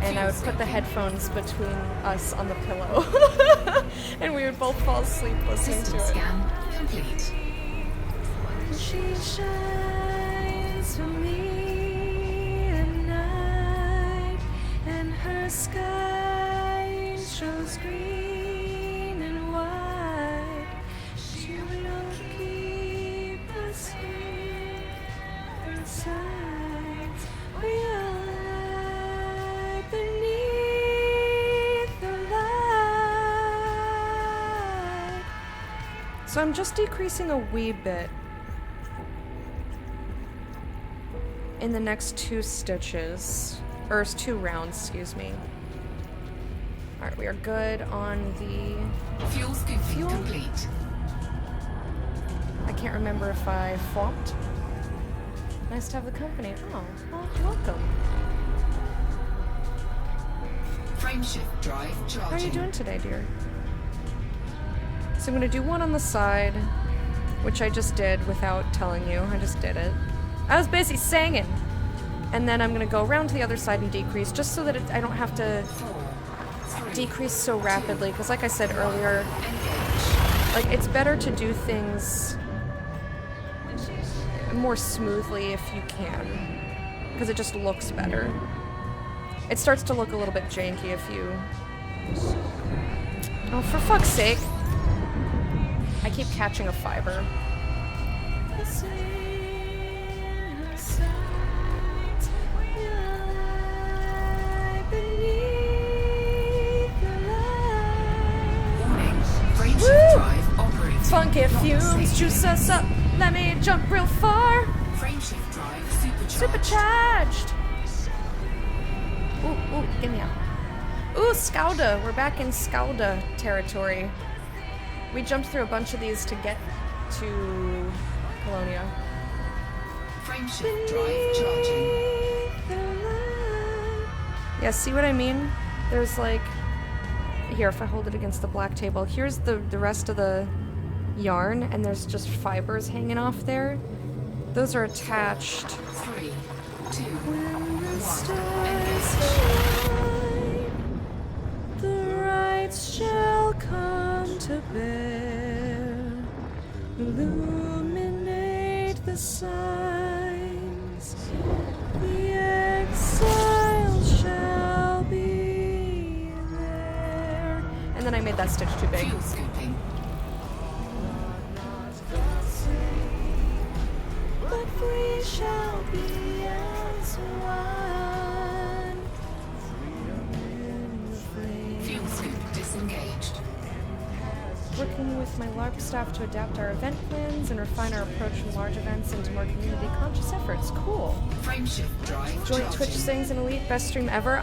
Speaker 2: And I would put the headphones between us on the pillow. And we would both fall asleep listening to
Speaker 4: system
Speaker 2: it.
Speaker 4: scan complete.
Speaker 2: She shines for me at night, and her sky shows green and white. She will keep us here inside. We are light beneath the light. So I'm just decreasing a wee bit in the next 2 stitches, or 2 rounds, excuse me. Alright, we are good on the...
Speaker 4: Fuel scooping
Speaker 2: Fuel?
Speaker 4: complete.
Speaker 2: I can't remember if I flopped. Nice to have the company. Oh, well, welcome.
Speaker 4: Frameshift drive charging.
Speaker 2: How are you doing today, dear? So I'm gonna do one on the side, which I just did without telling you. I just did it. I was busy singing. And then I'm gonna go around to the other side and decrease, just so that I don't have to
Speaker 4: 4, 3,
Speaker 2: decrease so rapidly. Because like I said earlier,
Speaker 4: engage.
Speaker 2: like it's better to do things more smoothly if you can, because it just looks better. It starts to look a little bit janky if you... Oh, for fuck's sake. I keep catching a fiber.
Speaker 4: Warning. Frameshift drive operating.
Speaker 2: Funky
Speaker 4: not
Speaker 2: fumes
Speaker 4: safe
Speaker 2: juice us up. Let me jump real far.
Speaker 4: Frameshift drive supercharged.
Speaker 2: Supercharged. Ooh, give me out. Ooh, Skauda. We're back in Skauda territory. We jumped through a bunch of these to get to Colonia.
Speaker 4: Frameshift drive charging.
Speaker 2: Yeah, see what I mean? There's like... Here, if I hold it against the black table, here's the rest of the yarn, and there's just fibers hanging off there. Those are attached.
Speaker 4: 3, 2,
Speaker 2: When the
Speaker 4: 1.
Speaker 2: stars align, the rights shall come to bear, illuminate the signs, the exile shall be there. And then I made that stitch too big.
Speaker 4: Fuel scooping.
Speaker 2: But we shall be as one. In the flame.
Speaker 4: Fuel scoop disengaged.
Speaker 2: Working with my LARP staff to adapt our event plans and refine our approach from large events into more community-conscious efforts. Cool.
Speaker 4: Frameshift drive
Speaker 2: Joint
Speaker 4: charging.
Speaker 2: Twitch Sings and Elite best stream ever.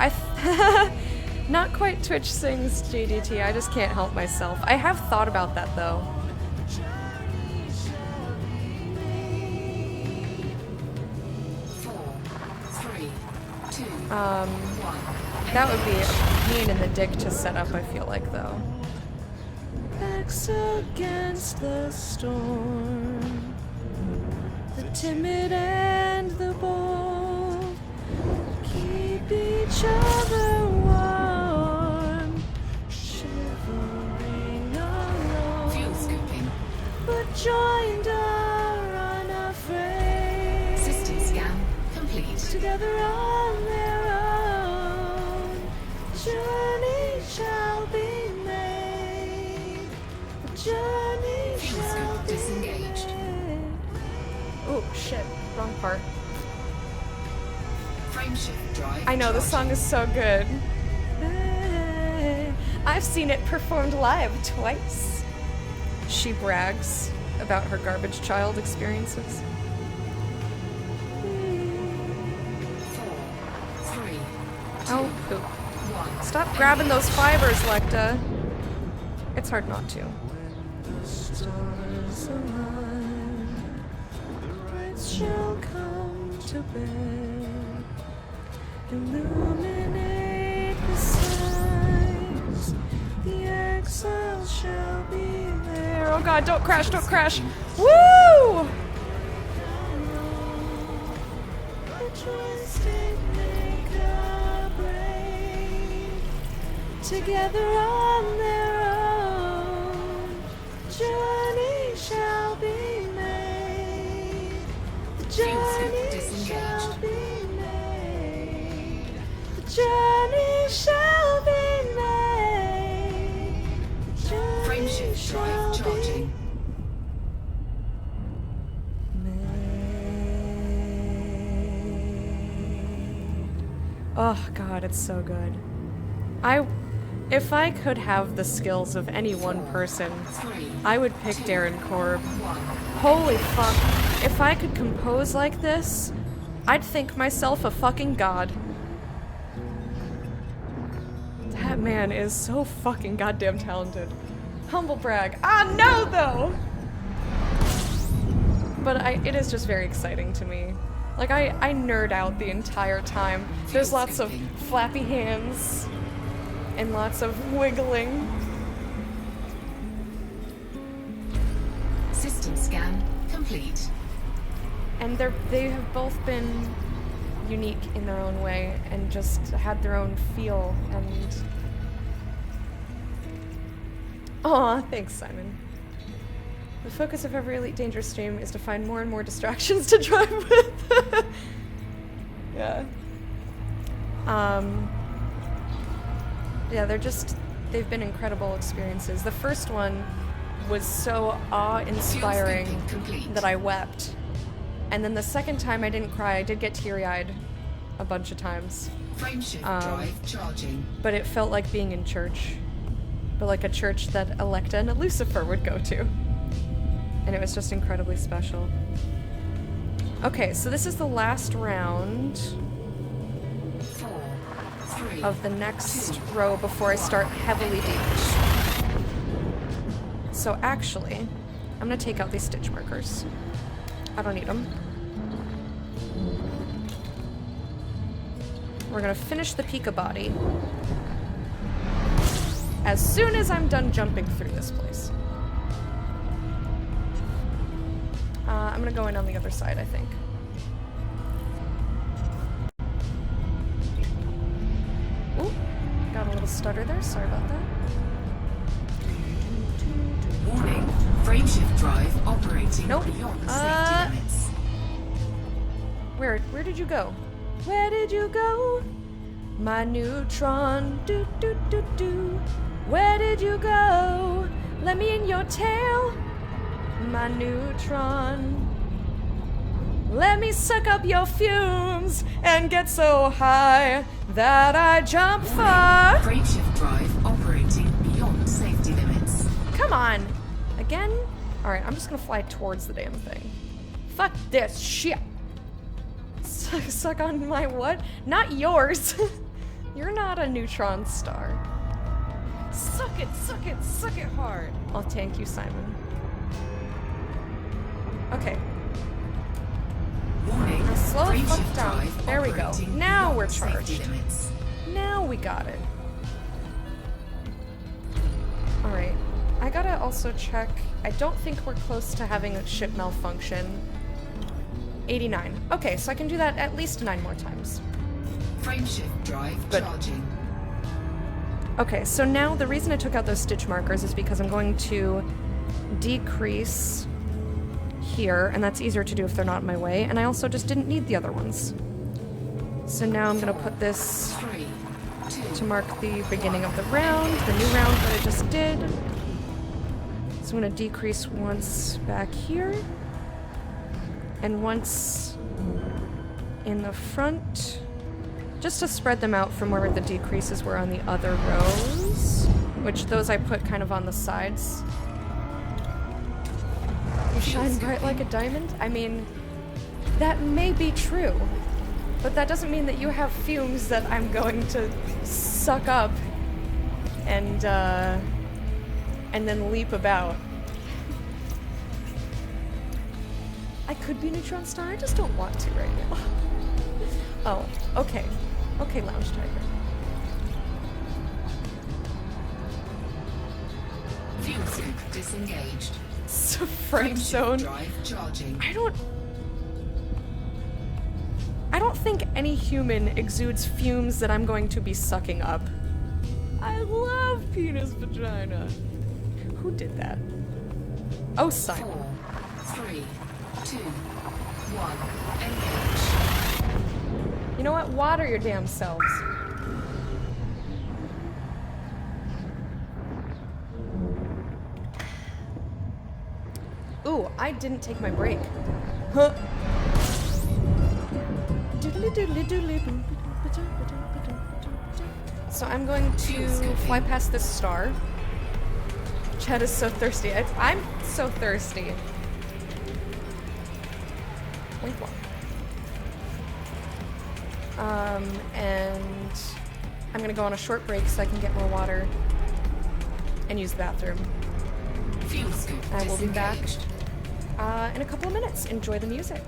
Speaker 2: Not quite Twitch Sings JDT. I just can't help myself. I have thought about that though.
Speaker 4: 4, 3, 2,
Speaker 2: Um,
Speaker 4: 1.
Speaker 2: That would be a pain in the dick to set up, I feel like, though. Backs against the storm, the timid and the bold keep each other warm, shivering alone,
Speaker 4: Fuel scooping.
Speaker 2: but joined are unafraid.
Speaker 4: System scan complete.
Speaker 2: Together on their own, journey shall be made. The journey
Speaker 4: Fuel
Speaker 2: shall
Speaker 4: scoop
Speaker 2: be
Speaker 4: disengaged.
Speaker 2: made. Oh shit, wrong part.
Speaker 4: Frameshift drive
Speaker 2: I know, this song
Speaker 4: charging.
Speaker 2: is so good. I've seen it performed live twice. She brags about her garbage child experiences.
Speaker 4: 4, 3,
Speaker 2: Oh, poop.
Speaker 4: 1.
Speaker 2: Stop grabbing those fibers, Lecta. It's hard not to. Stars align, the lights shall come to bear, illuminate the signs, the exile shall be there. Oh god, don't crash, don't crash. Woo! The joystick make a break. Together on their own, journey shall be made. The journey shall be made. The journey shall be made. The journey
Speaker 4: Frameshift
Speaker 2: shall
Speaker 4: drive charging.
Speaker 2: Oh god, it's so good. If I could have the skills of any one person,
Speaker 4: 3,
Speaker 2: I would pick Darren Korb.
Speaker 4: 1.
Speaker 2: Holy fuck. If I could compose like this, I'd think myself a fucking god. That man is so fucking goddamn talented. Humble brag. Ah, no, though! But it is just very exciting to me. Like, I nerd out the entire time. There's lots of flappy hands and lots of wiggling.
Speaker 4: System scan complete.
Speaker 2: And they have both been unique in their own way and just had their own feel and... Aw, thanks, Simon. The focus of every Elite Dangerous stream is to find more and more distractions to drive with. Yeah. Yeah, they've been incredible experiences. The first one was so awe-inspiring that I wept. And then the second time I didn't cry, I did get teary-eyed a bunch of times.
Speaker 4: Frameshift drive charging.
Speaker 2: But it felt like being in church. But like a church that Electa and Lucifer would go to. And it was just incredibly special. Okay, so this is the last round
Speaker 4: 4, 3,
Speaker 2: of the next row before I start heavily deep. So actually, I'm gonna take out these stitch markers. I don't need them. We're gonna finish the Pika body as soon as I'm done jumping through this place. I'm gonna go in on the other side, I think. Ooh, got a little stutter there, sorry about that.
Speaker 4: Warning, frameshift drive operating
Speaker 2: Nope.
Speaker 4: beyond safety limits.
Speaker 2: Where did you go? Where did you go? My neutron, do do do do. Where did you go? Let me in your tail. My neutron. Let me suck up your fumes and get so high that I jump far.
Speaker 4: Frameshift drive operating beyond safety limits.
Speaker 2: Come on. Again? Alright, I'm just gonna fly towards the damn thing. Fuck this shit. Suck on my what? Not yours. You're not a neutron star. Suck it, suck it, suck it hard. I'll tank you, Simon. Okay.
Speaker 4: Warning,
Speaker 2: Now slow the fuck
Speaker 4: frameshift
Speaker 2: down.
Speaker 4: drive
Speaker 2: There we go.
Speaker 4: operating
Speaker 2: Now
Speaker 4: beyond
Speaker 2: we're
Speaker 4: safety
Speaker 2: charged.
Speaker 4: limits.
Speaker 2: Now we got it. Alright. I gotta also check. I don't think we're close to having a ship malfunction. 89. Okay, so I can do that at least 9 more times.
Speaker 4: Frameshift drive
Speaker 2: Good.
Speaker 4: charging.
Speaker 2: Okay, so now the reason I took out those stitch markers is because I'm going to decrease here, and that's easier to do if they're not in my way, and I also just didn't need the other ones. So now I'm gonna put this
Speaker 4: 3, 2,
Speaker 2: to mark the beginning of the round, the new round that I just did. So I'm gonna decrease once back here, and once in the front, just to spread them out from where the decreases were on the other rows, which those I put kind of on the sides. You shine bright like a diamond? I mean, that may be true, but that doesn't mean that you have fumes that I'm going to suck up and then leap about. I could be a neutron star, I just don't want to right now. Oh, okay. Okay, Lounge Tiger.
Speaker 4: fuel scoop disengaged.
Speaker 2: So friend zone.
Speaker 4: Drive charging.
Speaker 2: I don't think any human exudes fumes that I'm going to be sucking up. I love penis vagina. Who did that? Oh, Simon.
Speaker 4: 4, 3, 2, 1. Engage.
Speaker 2: You know what? Water your damn selves. Ooh, I didn't take my break. Huh. So I'm going to fly past this star. Chad is so thirsty. I'm so thirsty. Wink walk. And I'm gonna go on a short break so I can get more water and use the bathroom.
Speaker 4: Fuel scoop
Speaker 2: I will be back
Speaker 4: disengaged.
Speaker 2: in a couple of minutes. Enjoy the music.